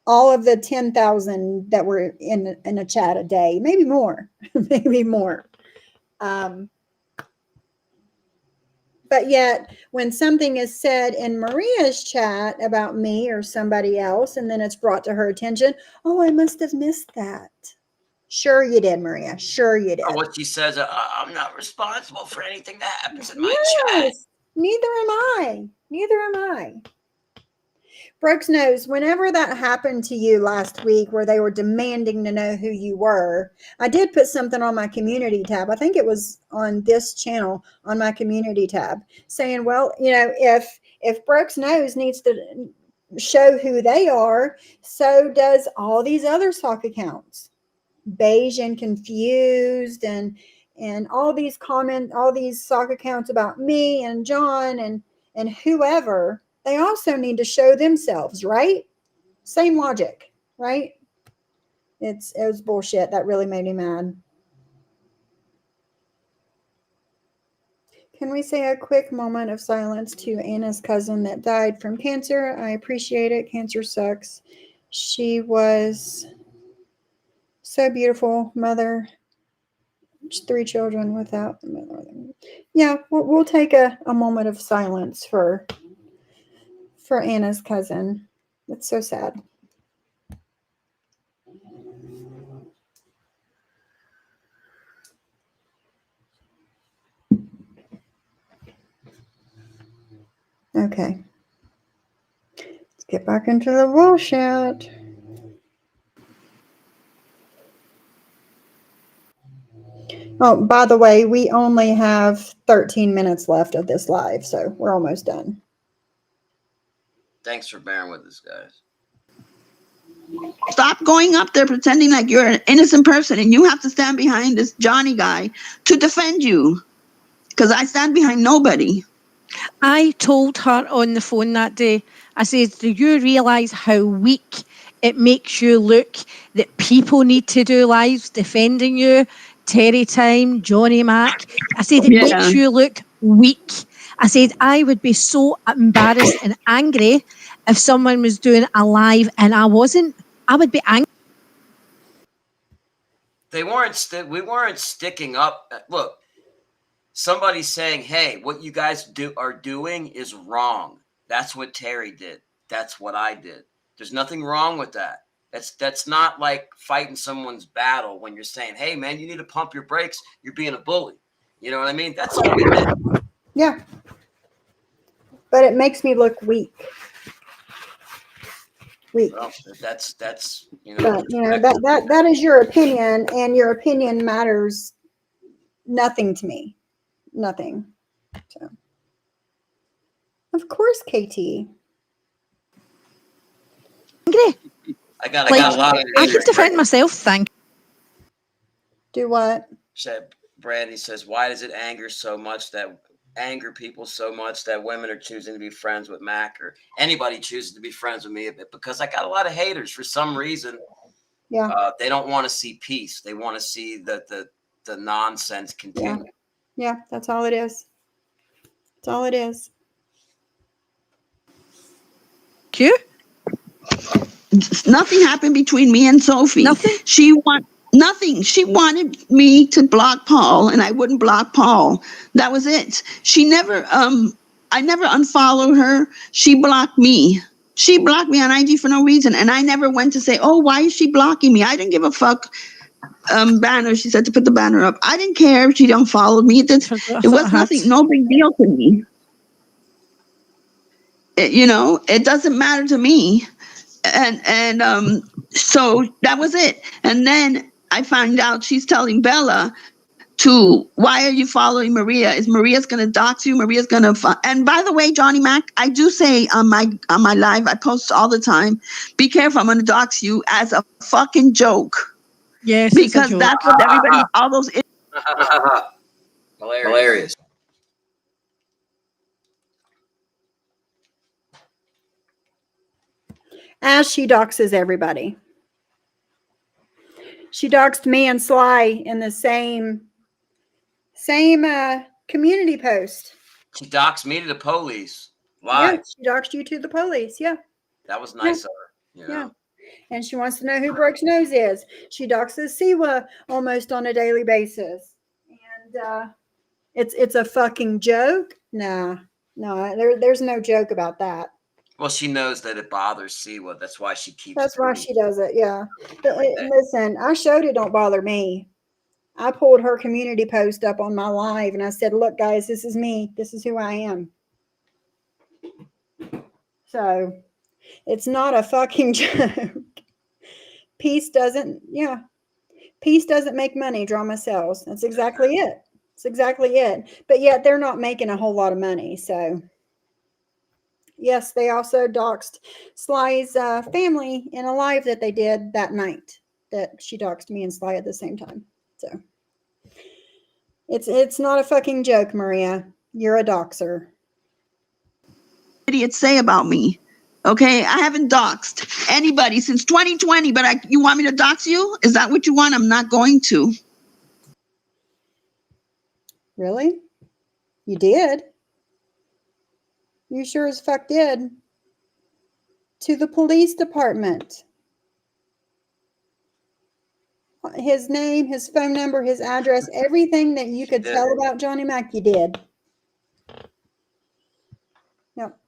All of the 10,000 that were in a chat a day, maybe more, maybe more. But yet, when something is said in Maria's chat about me or somebody else, and then it's brought to her attention, oh, I must have missed that. Sure you did, Maria. Sure you did. What she says, I'm not responsible for anything that happens in my chat. Neither am I. Neither am I. Brooks knows, whenever that happened to you last week where they were demanding to know who you were, I did put something on my community tab. I think it was on this channel on my community tab saying, well, if Brooks knows needs to show who they are, so does all these other sock accounts. Beige and confused and all these sock accounts about me and John and whoever, they also need to show themselves, right? Same logic, right? It was bullshit. That really made me mad. Can we say a quick moment of silence to Anna's cousin that died from cancer? I appreciate it. Cancer sucks. She was so beautiful, mother, 3 children without. Yeah, we'll take a moment of silence for Anna's cousin. It's so sad. Okay. Let's get back into the bullshit. Oh, by the way, we only have 13 minutes left of this live, so we're almost done. Thanks for bearing with us, guys. Stop going up there pretending like you're an innocent person, and you have to stand behind this Johnny guy to defend you. Because I stand behind nobody. I told her on the phone that day, I said, do you realise how weak it makes you look that people need to do lives defending you? Terry Time, Johnny Mac. I said, it makes you look weak. I said, I would be so embarrassed and angry if someone was doing a live and I wasn't. I would be angry. We weren't sticking up. Look, somebody's saying, hey, what you guys are doing is wrong. That's what Terry did. That's what I did. There's nothing wrong with that. That's not like fighting someone's battle when you're saying, hey, man, you need to pump your brakes. You're being a bully. You know what I mean? That's all we did. Yeah. But it makes me look weak. Well, that's But, that is your opinion, and your opinion matters nothing to me. Nothing. So, of course, KT. Angry. I got Like, a lot of I haters. can defend myself, thank Do what? Said Brandy says, why does it anger people so much that women are choosing to be friends with Mac or anybody chooses to be friends with me? Because I got a lot of haters for some reason. Yeah. They don't want to see peace. They want to see the nonsense continue. Yeah, that's all it is. That's all it is. you. Nothing happened between me and Sophie. Nothing? Nothing. She wanted me to block Paul, and I wouldn't block Paul. That was it. She never. I never unfollowed her. She blocked me. She blocked me on IG for no reason, and I never went to say, "Oh, why is she blocking me?" I didn't give a fuck. Banner. She said to put the banner up. I didn't care if she unfollowed me. It was nothing. No big deal to me. It doesn't matter to me. And so that was it. And then I found out she's telling Bella why are you following Maria? Is Maria's going to dox you? Maria's going to and by the way, Johnny Mac, I do say on my live, I post all the time, be careful, I'm going to dox you as a fucking joke. Yes, because that's what everybody, all those Hilarious. As she doxes everybody. She doxed me and Sly in the same community post. She doxed me to the police. Yeah, Live. she doxed you to the police. Yeah. That was nice of her. Yeah. And she wants to know who Brooke's nose is. She doxes Siwa almost on a daily basis. And it's a fucking joke. No, there's no joke about that. Well, she knows that it bothers Siwa. That's why she keeps. That's why she does it. Yeah. But listen, I showed it don't bother me. I pulled her community post up on my live and I said, look, guys, this is me. This is who I am. So it's not a fucking joke. Peace doesn't make money, drama sells. That's exactly it. It's exactly it. But yet they're not making a whole lot of money. So yes, they also doxed Sly's family in a live that they did that night that she doxed me and Sly at the same time. So it's not a fucking joke, Maria. You're a doxer. idiots say about me. Okay, I haven't doxed anybody since 2020, but you want me to dox you? Is that what you want? I'm not going to. Really? You did? You sure as fuck did. To the police department. His name, his phone number, his address, everything that you could tell about Johnny Mac, you did. Yep.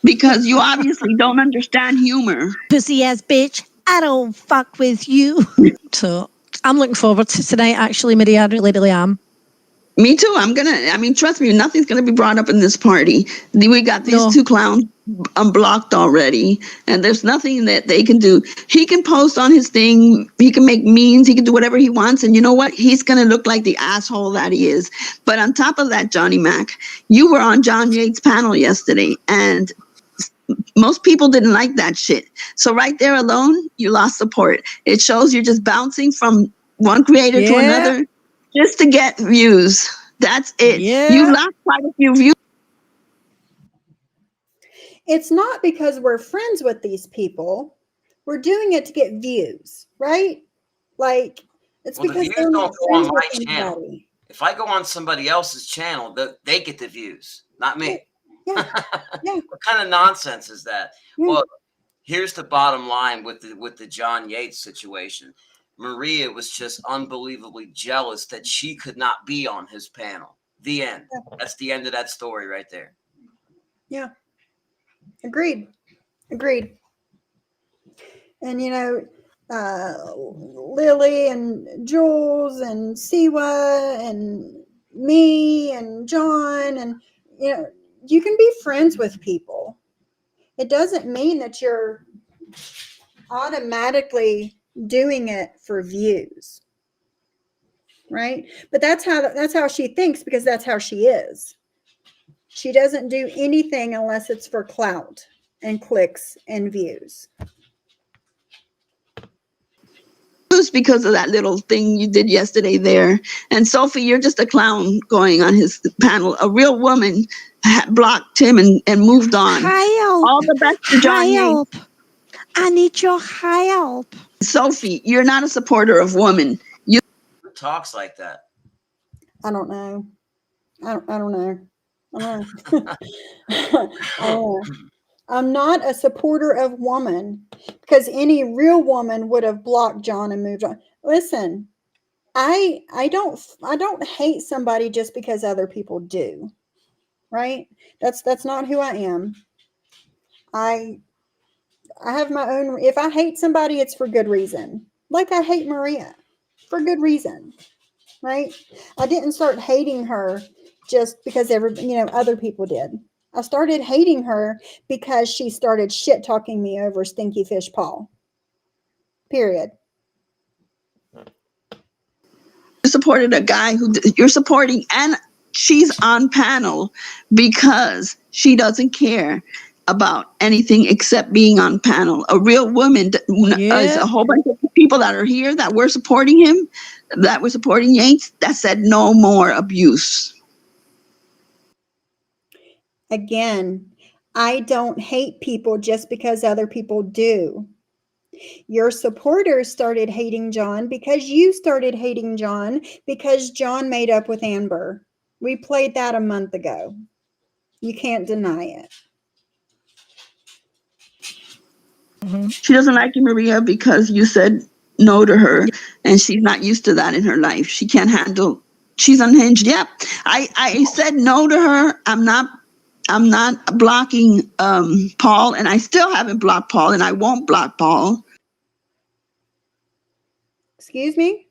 Because you obviously don't understand humor. Pussy ass bitch, I don't fuck with you. So I'm looking forward to tonight, actually, Maria. I really am. Me too. Trust me, nothing's gonna be brought up in this party. We got these two clowns unblocked already, and there's nothing that they can do. He can post on his thing, he can make memes, he can do whatever he wants, and you know what? He's gonna look like the asshole that he is. But on top of that, Johnny Mac, you were on John Yates' panel yesterday, and most people didn't like that shit. So right there alone, you lost support. It shows you're just bouncing from one creator to another just to get views. That's it. Yeah. You lost quite a few views. It's not because we're friends with these people. We're doing it to get views, right? Like, it's because the views they're not don't go on friends my with channel. anybody. If I go on somebody else's channel, they get the views, not me. Yeah. What kind of nonsense is that? Yeah. Well, here's the bottom line with the John Yates situation. Maria was just unbelievably jealous that she could not be on his panel. The end. That's the end of that story right there. Yeah. Agreed. And Lily and Jules and Siwa and me and John, and you can be friends with people. It doesn't mean that you're automatically doing it for views, right? But that's how she thinks, because that's how she is. She doesn't do anything unless it's for clout. and clicks and views. Because of that little thing you did yesterday there. And Sophie, you're just a clown going on his panel. A real woman blocked him and moved on. Help! All the best to John Yates. Help! I need your help. Sophie, you're not a supporter of women. Who talks like that? I don't know. I don't know. I don't know. I don't know. I'm not a supporter of woman, because any real woman would have blocked John and moved on. Listen, I don't hate somebody just because other people do. Right? That's not who I am. I have my own. If I hate somebody, it's for good reason. Like I hate Maria for good reason. Right? I didn't start hating her just because other people did. I started hating her because she started shit talking me over Stinky Fish Paul. Period. You supported a guy who you're supporting, and she's on panel because she doesn't care about anything except being on panel. A real woman is a whole bunch of people that are here that were supporting him, that were supporting Yates, that said no more abuse. Again, I don't hate people just because other people do. Your supporters started hating John because you started hating John because John made up with Amber. We played that a month ago. You can't deny it. She doesn't like you, Maria, because you said no to her, and she's not used to that in her life. She can't handle. She's unhinged. Yeah, I said no to her. I'm not blocking Paul, and I still haven't blocked Paul, and I won't block Paul. Excuse me?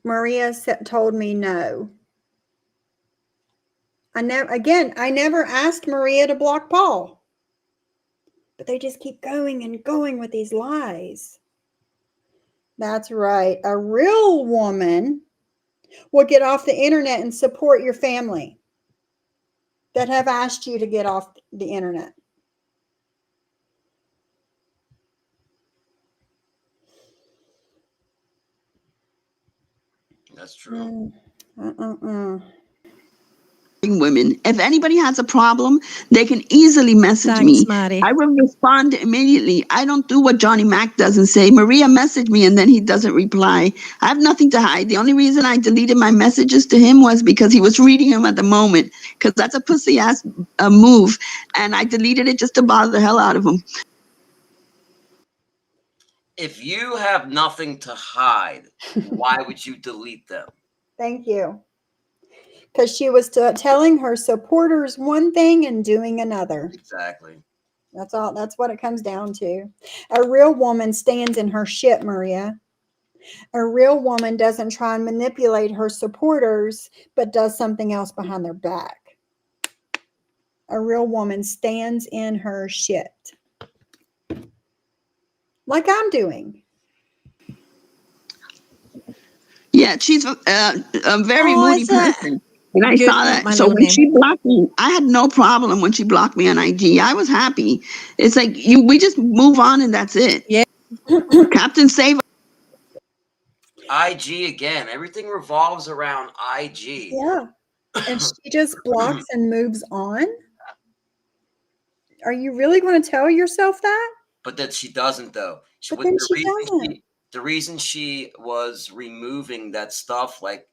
Maria told me no. I never asked Maria to block Paul. But they just keep going and going with these lies. That's right. A real woman will get off the internet and support your family that have asked you to get off the internet. That's true. Women, if anybody has a problem, they can easily message me. Mary. I will respond immediately. I don't do what Johnny Mac does and say, Maria, message me, and then he doesn't reply. I have nothing to hide. The only reason I deleted my messages to him was because he was reading them at the moment, because that's a pussy ass move, and I deleted it just to bother the hell out of him. If you have nothing to hide, why would you delete them? Thank you. Because she was telling her supporters one thing and doing another. Exactly. That's all. That's what it comes down to. A real woman stands in her shit, Maria. A real woman doesn't try and manipulate her supporters, but does something else behind their back. A real woman stands in her shit. Like I'm doing. Yeah, she's a very moody person. And I saw that. So when she blocked me, I had no problem when she blocked me on IG. I was happy. It's like we just move on and that's it. Yeah. Captain Save. IG again. Everything revolves around IG. Yeah. And she just blocks and moves on? Are you really going to tell yourself that? But that she doesn't, though. But then she doesn't. The reason she was removing that stuff, like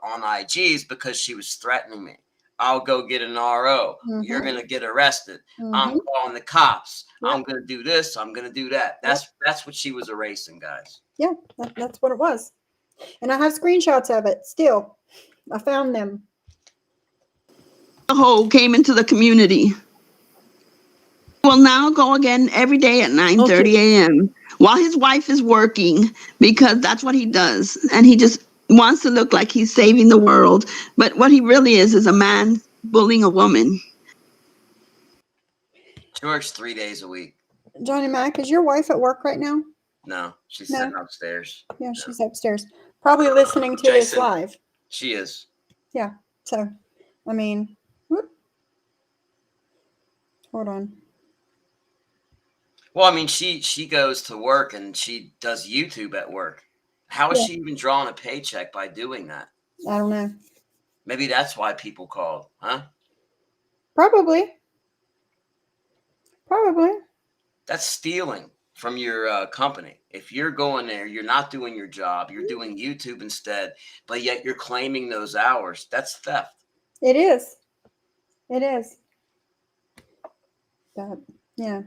on IG, is because she was threatening me. I'll go get an RO. Mm-hmm. You're gonna get arrested. Mm-hmm. I'm calling the cops. Yep. I'm gonna do this. I'm gonna do that. That's what she was erasing, guys. Yeah, that's what it was. And I have screenshots of it still. I found them. The whole came into the community. Will now go again every day at 9:30 a.m. while his wife is working, because that's what he does. And he just wants to look like he's saving the world. But what he really is a man bullying a woman. She works 3 days a week. Johnny Mac, is your wife at work right now? No, she's sitting upstairs. Yeah, she's upstairs. Probably listening to this live. She is. Yeah. So, I mean, woo. Hold on. Well, I mean, she goes to work and she does YouTube at work. How is Yeah. she even drawing a paycheck by doing that? I don't know. Maybe that's why people called, huh? Probably. Probably. That's stealing from your company. If you're going there, you're not doing your job. You're doing YouTube instead, but yet you're claiming those hours. That's theft. It is. It is. But yeah.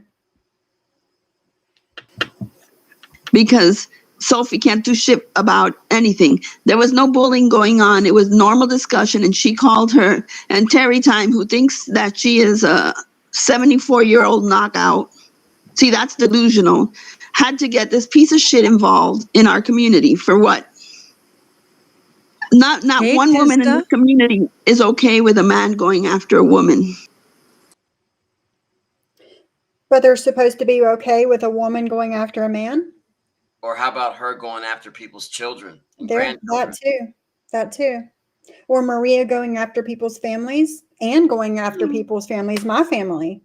Because Sophie can't do shit about anything. There was no bullying going on. It was normal discussion, and she called her. And Terry Time, who thinks that she is a 74-year-old knockout, see, that's delusional, had to get this piece of shit involved in our community for what? Not Hey, one woman in Krista. this community is okay with a man going after a woman. But they're supposed to be okay with a woman going after a man? Or how about her going after people's children and There, grandchildren? that too. That too. Or Maria going after people's families and going after people's families, my family.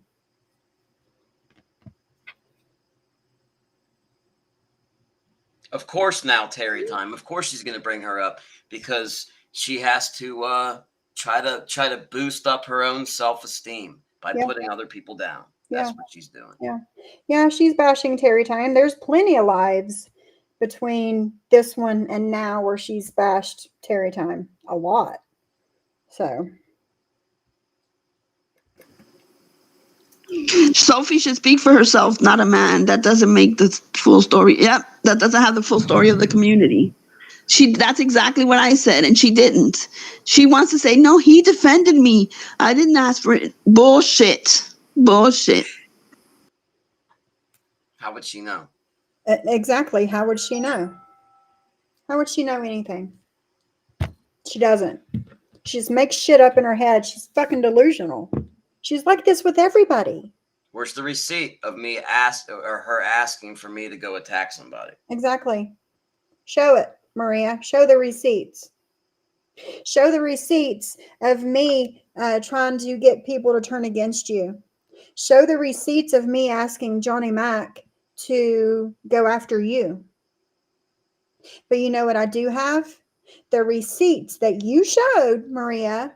Of course, now Terry Time. Of course, she's going to bring her up because she has to try to boost up her own self-esteem by Yeah. putting other people down. That's Yeah. what she's doing. Yeah, she's bashing Terry Time. There's plenty of lives between this one and now where she's bashed Terry Time a lot. So Sophie should speak for herself, not a man. That doesn't make the full story. Yep, that doesn't have the full story of the community. That's exactly what I said, and she didn't. She wants to say, no, he defended me. I didn't ask for it. Bullshit. Bullshit. How would she know? exactly, how would she know? How would she know anything? She doesn't. She just makes shit up in her head. She's fucking delusional. She's like this with everybody. Where's the receipt of me her asking for me to go attack somebody? Exactly. Show it, Maria. Show the receipts. Show the receipts of me trying to get people to turn against you. Show the receipts of me asking Johnny Mac to go after you. But you know what I do have? The receipts that you showed, Maria,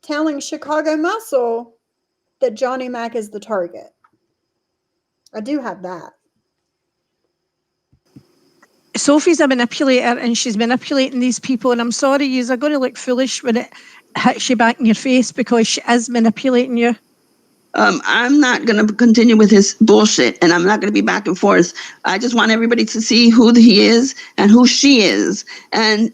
telling Chicago Muscle that Johnny Mac is the target. I do have that. Sophie's a manipulator and she's manipulating these people. And I'm sorry, you're going to look foolish when it hits you back in your face because she is manipulating you. I'm not going to continue with his bullshit, and I'm not going to be back and forth. I just want everybody to see who he is and who she is. And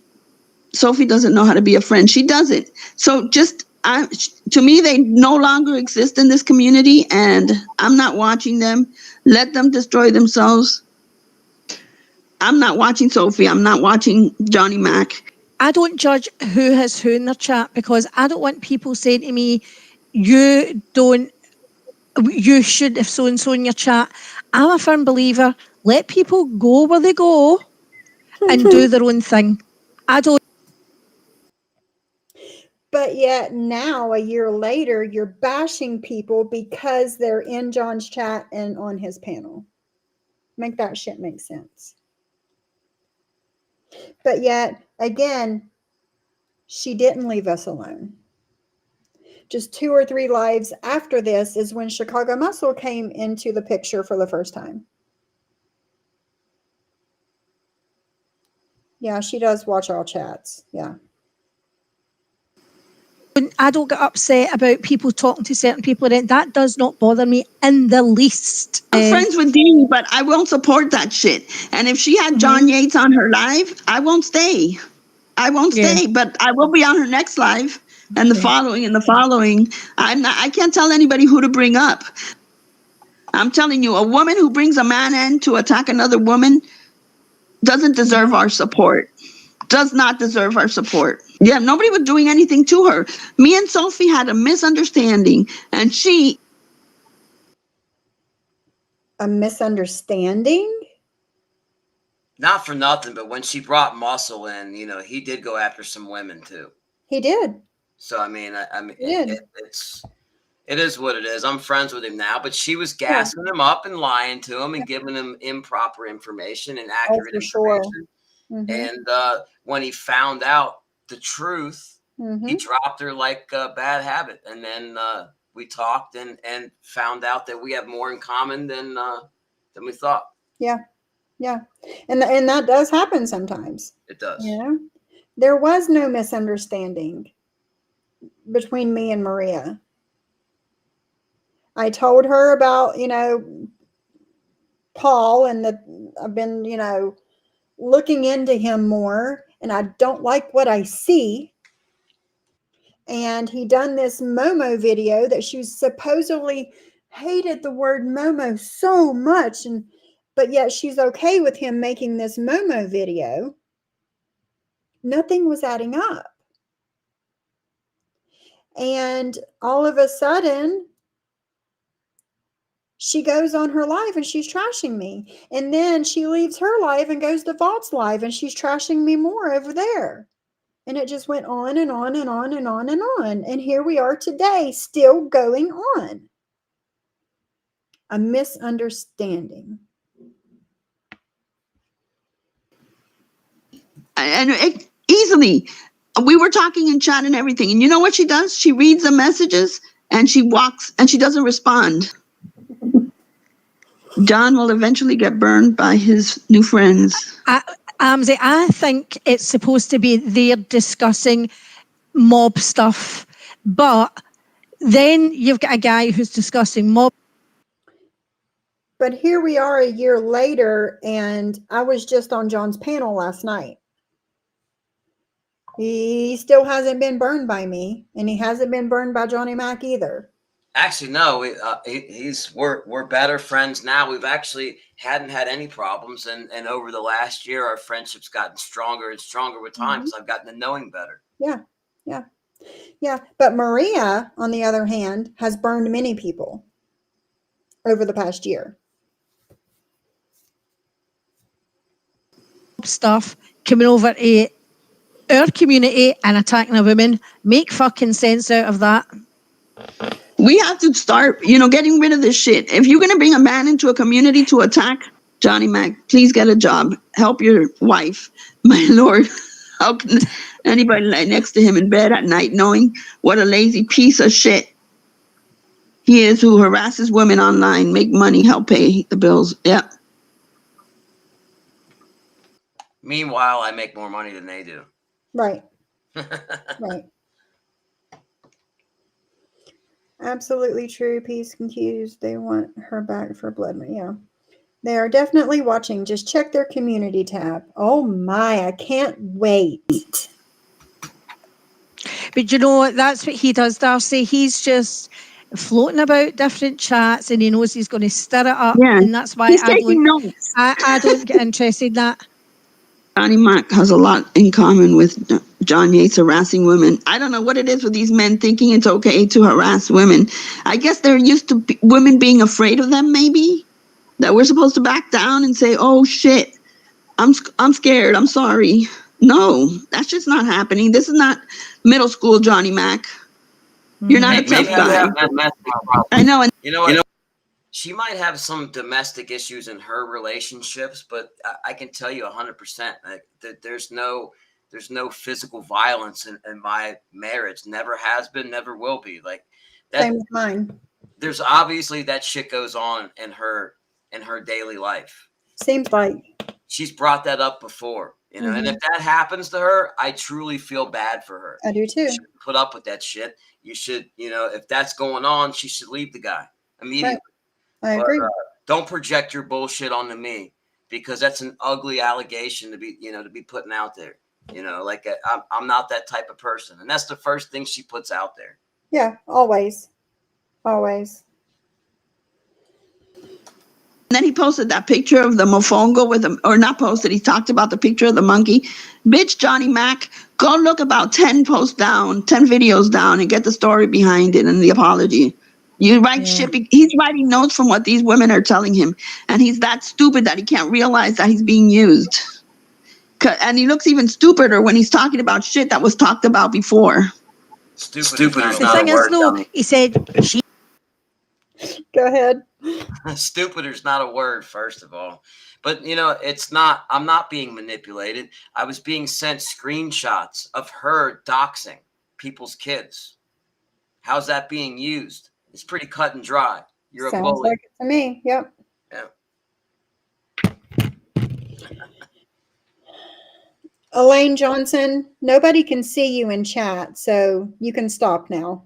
Sophie doesn't know how to be a friend. She doesn't. So to me, they no longer exist in this community, and I'm not watching them. Let them destroy themselves. I'm not watching Sophie. I'm not watching Johnny Mac. I don't judge who has who in their chat because I don't want people saying to me, you should have so-and-so in your chat. I'm a firm believer. Let people go where they go and do their own thing. I don't. But yet now, a year later, you're bashing people because they're in John's chat and on his panel. Make that shit make sense. But yet, again, she didn't leave us alone. Just 2 or 3 lives after this is when Chicago Muscle came into the picture for the first time. Yeah, she does watch all chats. Yeah. I don't get upset about people talking to certain people. That does not bother me in the least. I'm friends with Dee, but I won't support that shit. And if she had John Yates on her live, I won't stay. I won't stay, but I will be on her next live and the following and the following. I can't tell anybody who to bring up. I'm telling you, a woman who brings a man in to attack another woman doesn't deserve our support. Does not deserve our support. Yeah, nobody was doing anything to her. Me and Sophie had a misunderstanding, and she... A misunderstanding? Not for nothing, but when she brought Muscle in, he did go after some women too. He did. So I mean, It is what it is. I'm friends with him now, but she was gassing him up and lying to him and giving him improper information and accurate for sure. information. And when he found out the truth, he dropped her like a bad habit. And then we talked and found out that we have more in common than we thought. Yeah. Yeah. And that does happen sometimes. It does. You know, there was no misunderstanding between me and Maria. I told her about, you know, Paul, and that I've been, you know, looking into him more, and I don't like what I see. And he done this Momo video that she supposedly hated the word Momo so much, but yet she's okay with him making this Momo video. Nothing was adding up. And all of a sudden, she goes on her live and she's trashing me. And then she leaves her live and goes to Vault's live and she's trashing me more over there. And it just went on and on and on and on and on. And here we are today, still going on. A misunderstanding. And easily, we were talking in chat and everything. And you know what she does? She reads the messages and she walks and she doesn't respond. John will eventually get burned by his new friends. Amzi, I think it's supposed to be they're discussing mob stuff, but then you've got a guy who's discussing mob. But here we are a year later, and I was just on John's panel last night. He still hasn't been burned by me, and he hasn't been burned by Johnny Mac either. Actually, no. We're better friends now. We've actually hadn't had any problems, and over the last year, our friendship's gotten stronger and stronger with time because I've gotten to know him better. Yeah. But Maria, on the other hand, has burned many people over the past year. Stuff coming over to our community and attacking a woman. Make fucking sense out of that. We have to start, getting rid of this shit. If you're going to bring a man into a community to attack Johnny Mac, please get a job. Help your wife. My Lord, how can anybody lie next to him in bed at night knowing what a lazy piece of shit he is, who harasses women online, make money, help pay the bills. Yeah. Meanwhile, I make more money than they do. Right. Right. Absolutely true. Peace confused. They want her back for blood money. Yeah. They are definitely watching. Just check their community tab. Oh my, I can't wait. But that's what he does, Darcy. He's just floating about different chats and he knows he's going to stir it up. Yeah. And that's why He's taking notes. I don't get interested in that. Johnny Mac has a lot in common with John Yates harassing women. I don't know what it is with these men thinking it's okay to harass women. I guess they're used to women being afraid of them, maybe. That we're supposed to back down and say, oh, shit, I'm scared. I'm sorry. No, that's just not happening. This is not middle school Johnny Mac. You're not a tough guy. I know. And you know what? She might have some domestic issues in her relationships, but I can tell you 100% that there's no physical violence in my marriage. Never has been, never will be. Like that. Same with mine. There's obviously that shit goes on in her daily life. Seems like she's brought that up before, and if that happens to her, I truly feel bad for her. I do too. You shouldn't put up with that shit. You should, if that's going on, she should leave the guy immediately. Right. I agree. Don't project your bullshit onto me, because that's an ugly allegation to be putting out there. I'm not that type of person, and that's the first thing she puts out there. Yeah, always. And then he posted that picture of the mofongo he talked about the picture of the monkey. Bitch, Johnny Mac, go look about 10 posts down, 10 videos down, and get the story behind it and the apology. You write shit. He's writing notes from what these women are telling him, and he's that stupid that he can't realize that he's being used. And he looks even stupider when he's talking about shit that was talked about before. Stupid is the thing is, though, he said Go ahead. Stupider's not a word, first of all. But, it's not, I'm not being manipulated. I was being sent screenshots of her doxing people's kids. How's that being used? It's pretty cut and dry. You're a Sounds bully. like it to me. Yep. Yeah. Elaine Johnson, nobody can see you in chat, so you can stop now.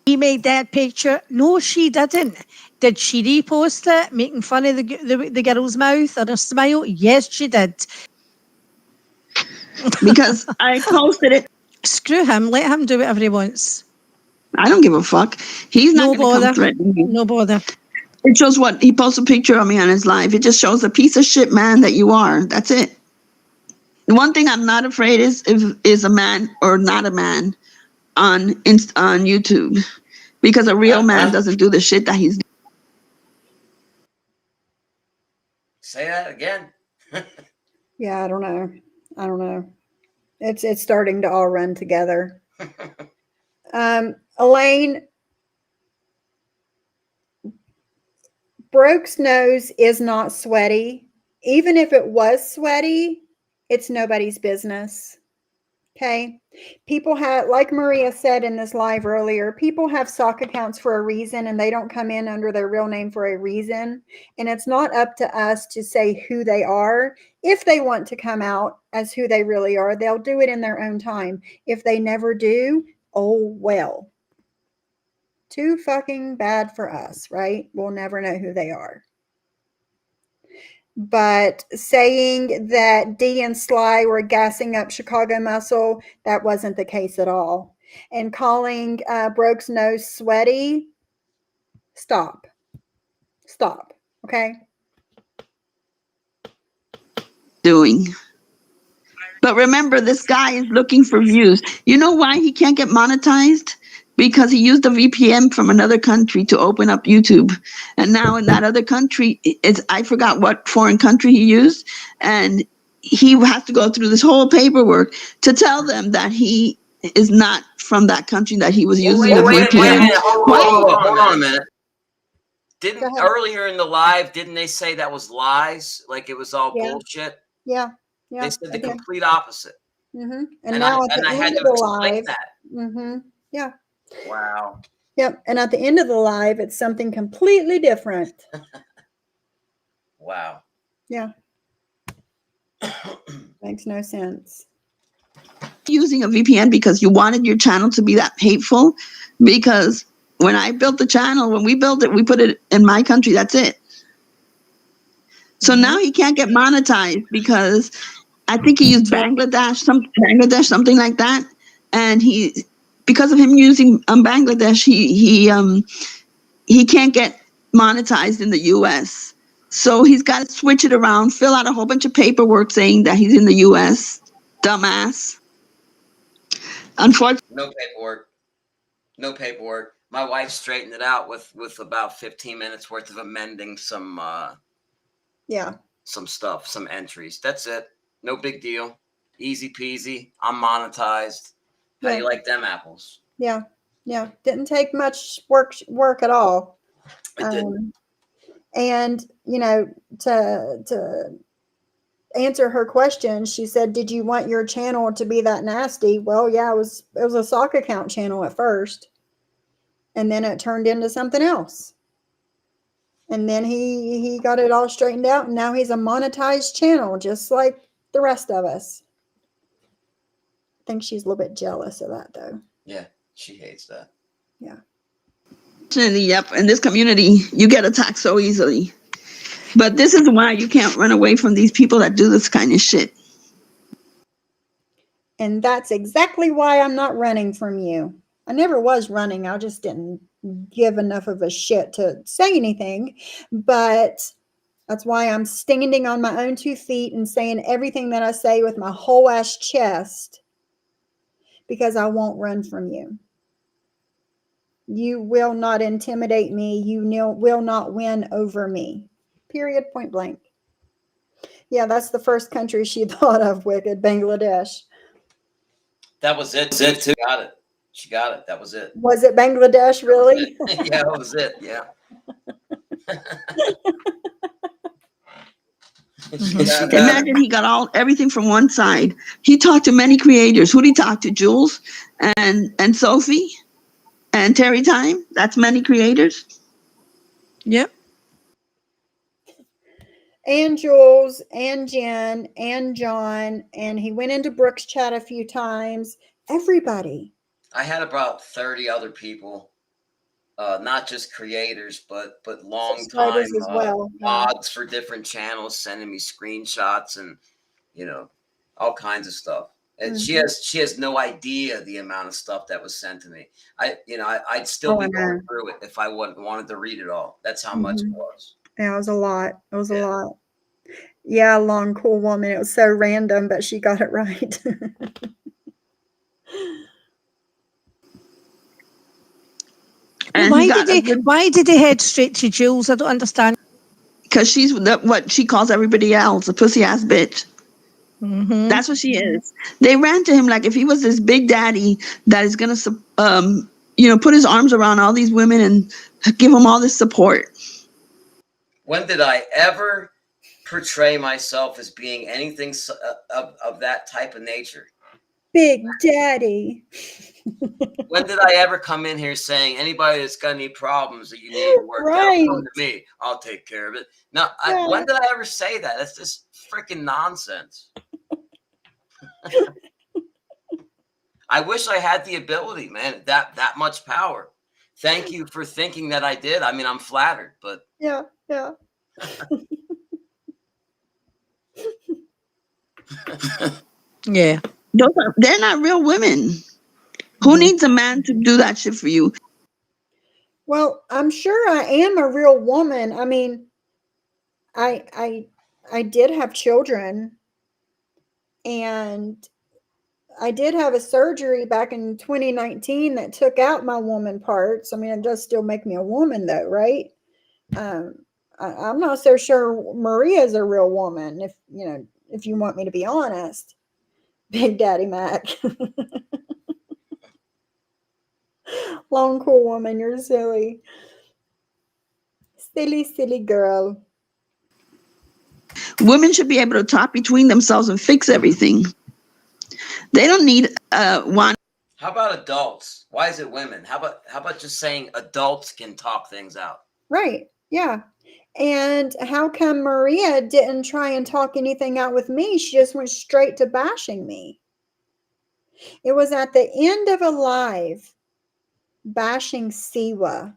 He made that picture. No, she didn't. Did she repost it, making fun of the girl's mouth or her smile? Yes, she did. Because I posted it. Screw him. Let him do whatever he wants. I don't give a fuck. He's not No going to bother. come threaten me. No bother. It shows what he posts a picture of me on his live. It just shows the piece of shit man that you are. That's it. The one thing I'm not afraid is a man or not a man on YouTube, because a real man doesn't do the shit that he's doing. Say that again. Yeah, I don't know. It's starting to all run together. Elaine, Broke's nose is not sweaty. Even if it was sweaty, it's nobody's business. Okay. People have, like Maria said in this live earlier, people have sock accounts for a reason and they don't come in under their real name for a reason. And it's not up to us to say who they are. If they want to come out as who they really are, they'll do it in their own time. If they never do, oh well. Too fucking bad for us, right? We'll never know who they are. But saying that Dee and Sly were gassing up Chicago Muscle, that wasn't the case at all. And calling Broke's nose sweaty, stop. Okay? Doing. But remember, this guy is looking for views. You know why he can't get monetized? Because he used a VPN from another country to open up YouTube. And now in that other country, I forgot what foreign country he used. And he has to go through this whole paperwork to tell them that he is not from that country, that he was using a VPN. Wait a minute. Hold on a minute. Earlier in the live, didn't they say that was lies? Like it was all bullshit? Yeah. They said the complete opposite. Mm-hmm. And now I had to explain that. Mm-hmm. Yeah. Wow. Yep. And at the end of the live, it's something completely different. Wow. Yeah. Makes no sense. Using a VPN because you wanted your channel to be that hateful. Because when I built the channel, when we built it, we put it in my country. That's it. So now he can't get monetized because I think he used Bangladesh, something like that. And because of him using Bangladesh, he can't get monetized in the US. So he's got to switch it around, fill out a whole bunch of paperwork saying that he's in the US. Dumbass. Unfortunately. No paperwork. My wife straightened it out with about 15 minutes worth of amending some stuff, some entries. That's it. No big deal. Easy peasy. I'm monetized. How do you like them apples? Yeah. Didn't take much work at all. It didn't. And to answer her question, she said, "Did you want your channel to be that nasty?" Well, yeah, it was a sock account channel at first, and then it turned into something else. And then he got it all straightened out, and now he's a monetized channel, just like the rest of us. I think she's a little bit jealous of that, though. Yeah, she hates that. Yeah. Yep. In this community, you get attacked so easily. But this is why you can't run away from these people that do this kind of shit. And that's exactly why I'm not running from you. I never was running. I just didn't give enough of a shit to say anything. But that's why I'm standing on my own 2 feet and saying everything that I say with my whole ass chest, because I won't run from you. You will not intimidate me. You will not win over me. Period. Point blank. Yeah, that's the first country she thought of, wicked, Bangladesh. That was it too. Got it. She got it. That was it. Was it Bangladesh, really? Yeah, that was it. Yeah. She got it. Imagine he got everything from one side. He talked to many creators. Who did he talk to? Jules and Sophie and Terry Time. That's many creators. Yep. And Jules and Jen and John, and he went into Brooks' chat a few times. Everybody. I had about 30 other people, not just creators, but long time Subscribers as well. mods for different channels sending me screenshots and all kinds of stuff. And she has no idea the amount of stuff that was sent to me. I'd still be going through it if I wanted to read it all. That's how much it was. Yeah, it was a lot. It was a lot. Yeah, long, cool woman. It was so random, but she got it right. And why did he head straight to Jules? I don't understand. Because she's what she calls everybody else, a pussy ass bitch. Mm-hmm. That's what she is. They ran to him like if he was this big daddy that is gonna, put his arms around all these women and give them all this support. When did I ever portray myself as being anything of that type of nature? Big daddy. When did I ever come in here saying anybody that's got any problems that you need to work out, come to me, I'll take care of it? No, when did I ever say that? That's just freaking nonsense. I wish I had the ability, man, that much power. Thank you for thinking that I did. I mean, I'm flattered, but yeah. Yeah. They're not real women. Who needs a man to do that shit for you? Well, I'm sure I am a real woman. I mean, I did have children, and I did have a surgery back in 2019 that took out my woman parts. I mean, it does still make me a woman, though, right? I'm not so sure Maria's a real woman, if you want me to be honest. Big Daddy Mac. Long, cool woman, you're silly. Silly girl. Women should be able to talk between themselves and fix everything. They don't need one. How about adults? Why is it women? How about just saying adults can talk things out? Right. Yeah. And how come Maria didn't try and talk anything out with me? She just went straight to bashing me. It was at the end of a live bashing Siwa.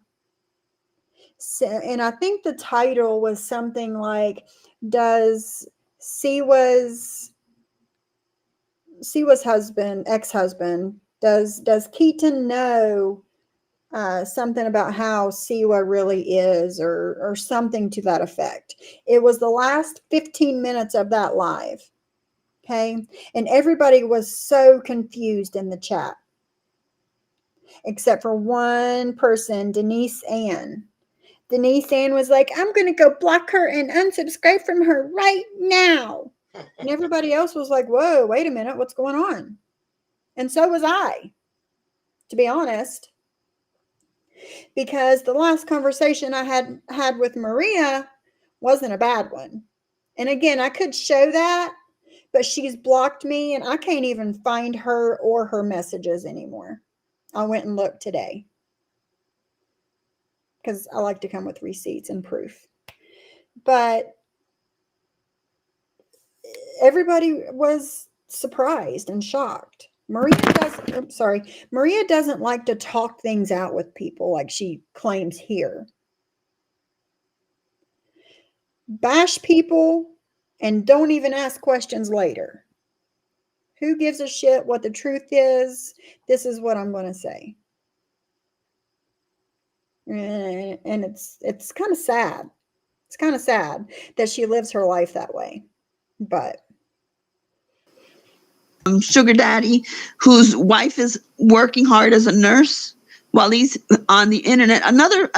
So, and I think the title was something like, does Siwa's ex-husband, does Keaton know something about how Siwa really is, or something to that effect? It was the last 15 minutes of that live. Okay. And everybody was so confused in the chat, except for one person, Denise Ann. Denise Ann was like, I'm going to go block her and unsubscribe from her right now. And everybody else was like, whoa, wait a minute, what's going on? And so was I, to be honest, because the last conversation I had with Maria wasn't a bad one. And again, I could show that, but she's blocked me and I can't even find her or her messages anymore. I went and looked today because I like to come with receipts and proof. But everybody was surprised and shocked. Maria doesn't like to talk things out with people like she claims here. Bash people and don't even ask questions later. Who gives a shit what the truth is? This is what I'm going to say. And it's kind of sad. It's kind of sad that she lives her life that way. But sugar daddy whose wife is working hard as a nurse while he's on the internet. Another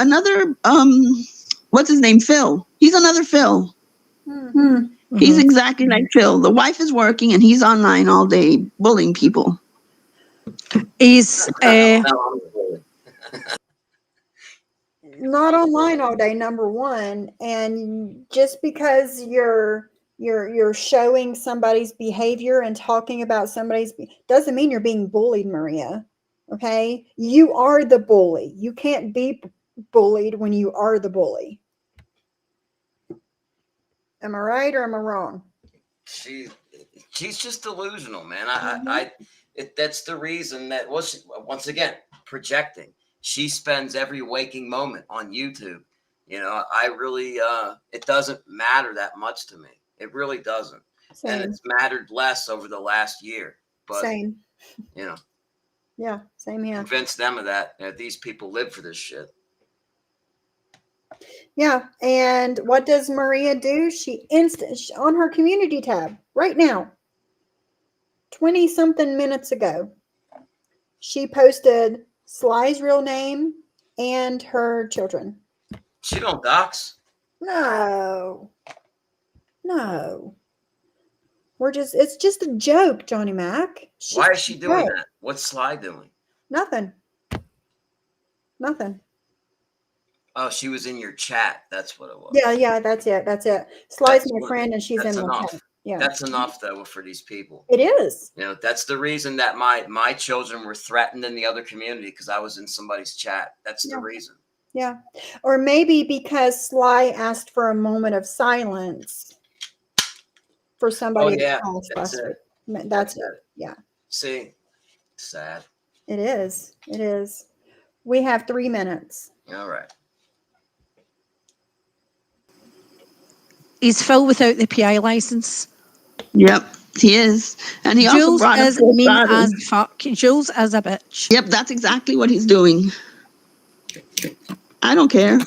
what's his name? Phil. He's another Phil. Mm-hmm. He's exactly like Phil. The wife is working and he's online all day bullying people. He's not online all day, number one, and just because you're showing somebody's behavior and talking about somebody's doesn't mean you're being bullied, Maria. Okay, you are the bully. You can't be bullied when you are the bully. Am I right or am I wrong? She's just delusional, man. That's the reason that once again projecting. She spends every waking moment on YouTube. You know, I really it doesn't matter that much to me. It really doesn't. Same. And it's mattered less over the last year. But Same. you know, yeah, same here. Convince them of that. These people live for this shit. Yeah, and what does Maria do? She on her community tab right now, 20 something minutes ago, she posted Sly's real name and her children. She don't dox. No. It's just a joke, Johnny Mac. Why is she doing that? What's Sly doing? Nothing. Oh, she was in your chat. That's what it was. Yeah, that's it. Sly's my friend and she's in my chat. Yeah. That's enough though for these people. It is. You know, that's the reason that my children were threatened in the other community because I was in somebody's chat. That's the reason. Yeah. Or maybe because Sly asked for a moment of silence for somebody to pass last week. That's it. Yeah. See, sad. It is. We have 3 minutes. All right. He's Phil without the PI license. Yep, he is. And he Jules also brought is up mean as fuck. Jules is a bitch. Yep, that's exactly what he's doing. I don't care.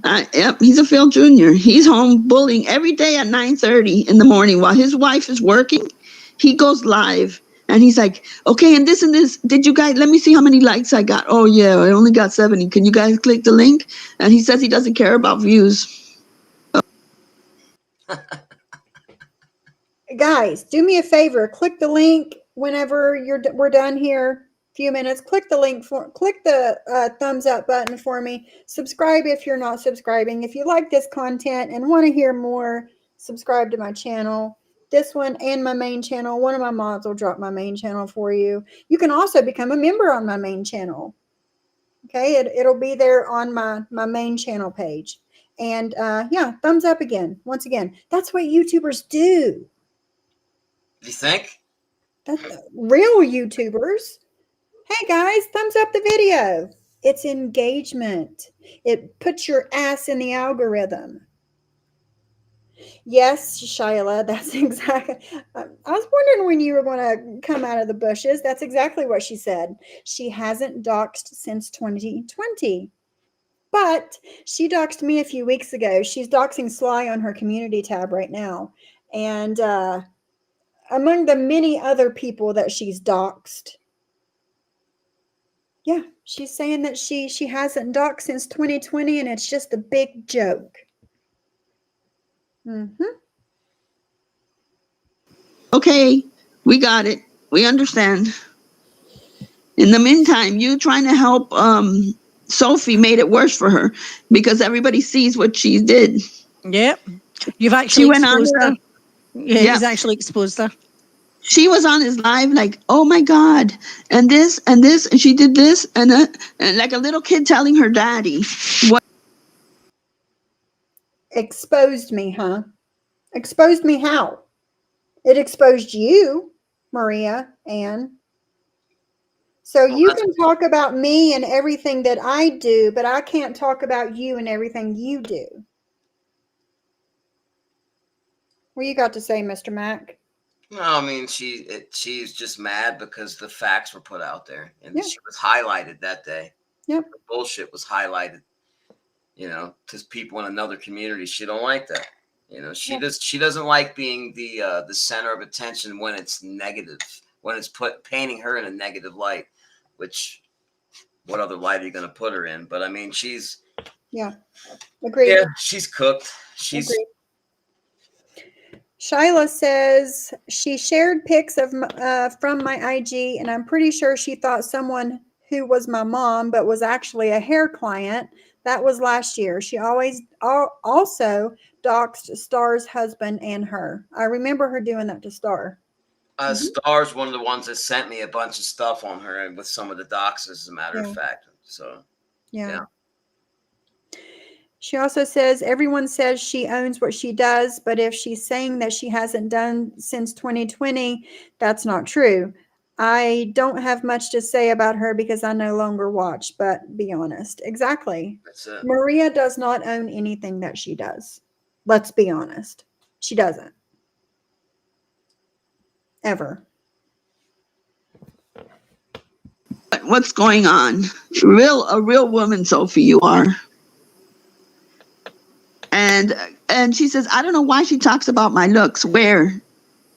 Yep, he's a Phil Jr. He's home bullying every day at 9:30 in the morning while his wife is working. He goes live and he's like, okay, and this, did you guys, let me see how many likes I got. Oh yeah, I only got 70. Can you guys click the link? And he says he doesn't care about views. Guys, do me a favor. Click the link whenever we're done here. Few minutes. Click the link click the thumbs up button for me. Subscribe if you're not subscribing. If you like this content and want to hear more, subscribe to my channel. This one and my main channel. One of my mods will drop my main channel for you. You can also become a member on my main channel. Okay, it'll be there on my main channel page. And yeah, thumbs up again. Once again, that's what YouTubers do. You think? That's real YouTubers. Hey guys, thumbs up the video. It's engagement. It puts your ass in the algorithm. Yes, Shyla, that's exactly. I was wondering when you were going to come out of the bushes. That's exactly what she said. She hasn't doxed since 2020. But she doxed me a few weeks ago. She's doxing Sly on her community tab right now. And among the many other people that she's doxed, yeah, she's saying that she hasn't doxed since 2020 and it's just a big joke. Okay, we got it. We understand. In the meantime, you trying to help Sophie made it worse for her because everybody sees what she did. Yep. You've actually exposed her. Yeah, he's actually exposed her. She was on his live like, oh my God, and this, and she did this, and like a little kid telling her daddy. What? Exposed me, huh? Exposed me how? It exposed you, Maria Ann. So you can talk about me and everything that I do, but I can't talk about you and everything you do. What you got to say, Mr. Mac? No, I mean she's just mad because the facts were put out there and she was highlighted that day. Yep. The bullshit was highlighted. You know, because people in another community, she don't like that. You know, she doesn't like being the center of attention when it's negative, when it's painting her in a negative light. Which, what other light are you going to put her in? But I mean, she's agreed. Yeah, she's cooked. She's agreed. Shyla says she shared pics of from my IG, and I'm pretty sure she thought someone who was my mom, but was actually a hair client. That was last year. She always also doxed Star's husband and her. I remember her doing that to Star. Star's one of the ones that sent me a bunch of stuff on her and with some of the docs, as a matter of fact. So, yeah. She also says everyone says she owns what she does, but if she's saying that she hasn't done since 2020, that's not true. I don't have much to say about her because I no longer watch, but be honest. Exactly. That's it. Maria does not own anything that she does. Let's be honest. She doesn't. Ever. What's going on? A real woman, Sophie, you are. And she says, I don't know why she talks about my looks. Where?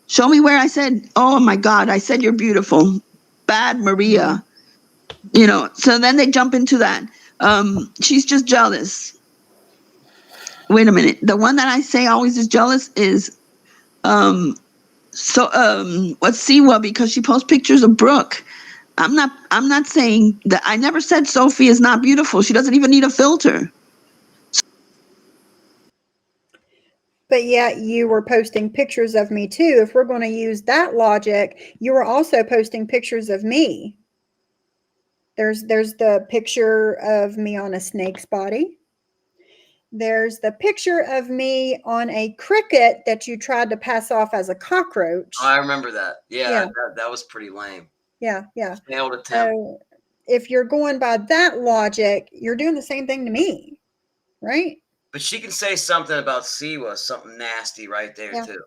Show me where I said, oh my God, I said you're beautiful. Bad Maria. You know, so then they jump into that. She's just jealous. Wait a minute. The one that I say always is jealous is what's Siwa, because she posts pictures of Brooke. I'm not saying that. I never said Sophie is not beautiful. She doesn't even need a filter. But yet you were posting pictures of me too. If we're going to use that logic, you were also posting pictures of me. There's the picture of me on a snake's body. There's the picture of me on a cricket that you tried to pass off as a cockroach. Oh, I remember that. Yeah. That was pretty lame. Yeah. Failed attempt. So if you're going by that logic, you're doing the same thing to me, right? But she can say something about Siwa, something nasty right there too.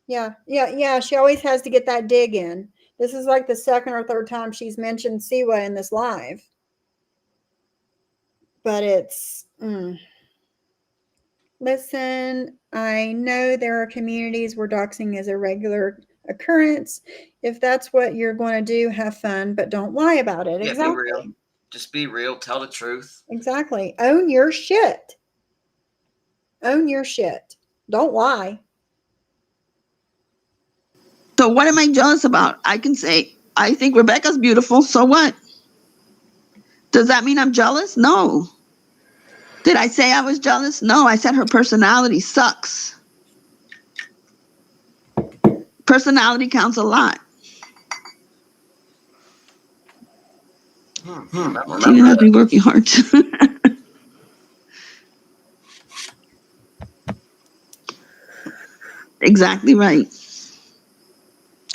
Yeah. She always has to get that dig in. This is like the second or third time she's mentioned Siwa in this live. But it's... Listen, I know there are communities where doxing is a regular occurrence. If that's what you're going to do, have fun, but don't lie about it. Yeah, Exactly. be real. Just be real. Tell the truth. Exactly. Own your shit. Own your shit. Don't lie. So what am I jealous about? I can say, I think Rebecca's beautiful. So what? Does that mean I'm jealous? No. Did I say I was jealous? No, I said her personality sucks. Personality counts a lot. Tina has been working hard. Exactly right.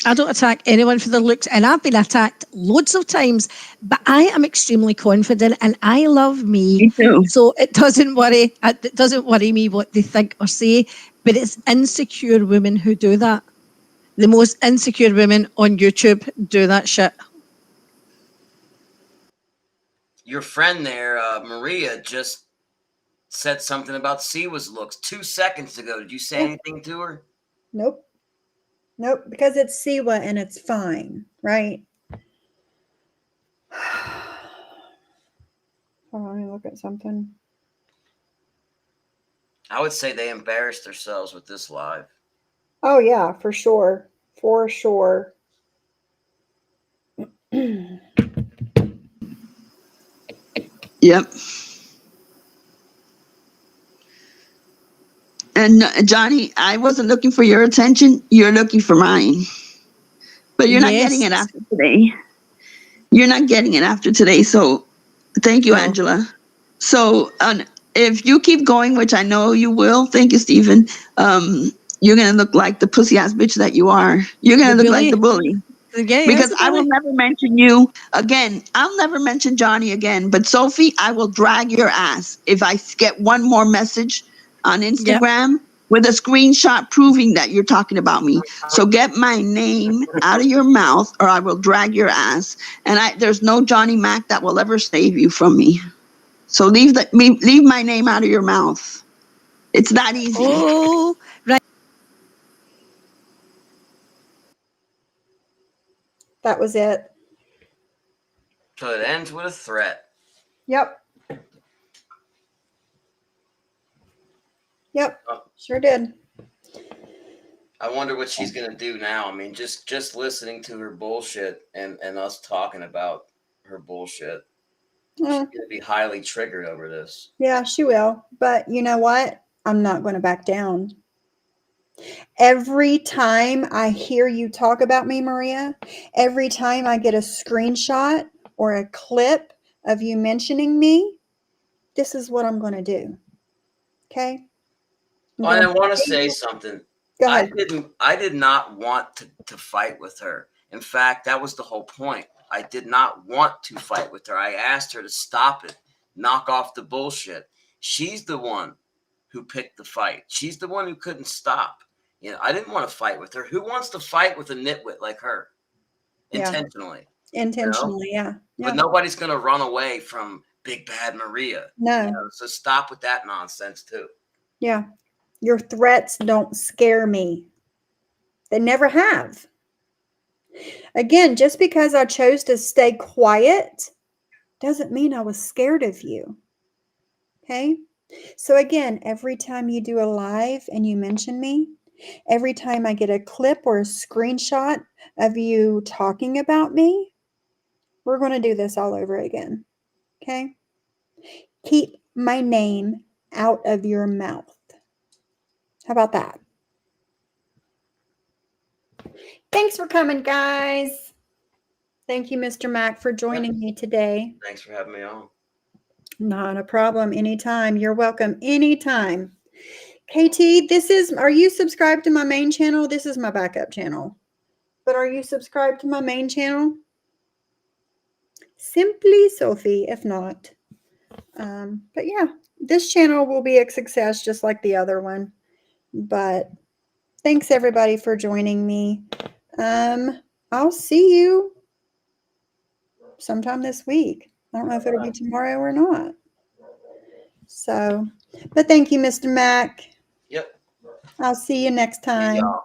I don't attack anyone for their looks, and I've been attacked loads of times, but I am extremely confident and I love me. Me too. So it doesn't worry me what they think or say, but it's insecure women who do that. The most insecure women on YouTube do that shit. Your friend there, Maria, just said something about Siwa's looks 2 seconds ago. Did you say anything to her? Nope, because it's Siwa and it's fine, right? Hold on, let me look at something. I would say they embarrassed themselves with this live. Oh yeah, for sure. For sure. Yep. And Johnny, I wasn't looking for your attention. You're looking for mine. But you're not getting it after today. You're not getting it after today. So thank you, Angela. So if you keep going, which I know you will, thank you, Stephen, you're going to look like the pussy ass bitch that you are. You're going to look like the bully. Because I will never mention you again. I'll never mention Johnny again. But Sophie, I will drag your ass if I get one more message on Instagram with a screenshot proving that you're talking about me. So get my name out of your mouth or I will drag your ass. And there's no Johnny Mac that will ever save you from me. So leave my name out of your mouth. It's that easy. Oh, right. That was it. So it ends with a threat. Yep. Sure did. I wonder what she's gonna do now. I mean, just listening to her bullshit and us talking about her bullshit, she's Uh, gonna be highly triggered over this. yeah, she will. But you know what? I'm not going to back down. Every time I hear you talk about me, Maria, every time I get a screenshot or a clip of you mentioning me, this is what I'm going to do. Okay? I'm Oh, and going I want to to say something. go ahead. I did not want to fight with her. In fact, that was the whole point. I did not want to fight with her. I asked her to stop it, knock off the bullshit. She's the one who picked the fight. She's the one who couldn't stop. You know, I didn't want to fight with her. Who wants to fight with a nitwit like her Yeah, intentionally? intentionally. Yeah. But Yeah. nobody's going to run away from Big Bad Maria. No. So stop with that nonsense too. Yeah. Your threats don't scare me. They never have. Again, just because I chose to stay quiet doesn't mean I was scared of you. Okay? So, again, every time you do a live and you mention me, every time I get a clip or a screenshot of you talking about me, we're going to do this all over again. Okay? Keep my name out of your mouth. How about that? Thanks for coming, guys. Thank you, Mr. Mack, for joining me today. Thanks for having me on. Not a problem. Anytime. You're welcome. Anytime. KT, are you subscribed to my main channel? This is my backup channel. But are you subscribed to my main channel? Simply Sophie, if not. But yeah, this channel will be a success just like the other one. But thanks everybody for joining me. I'll see you sometime this week. I don't know if it'll be tomorrow or not. So, but thank you, Mr. Mack. Yep. I'll see you next time. y'all.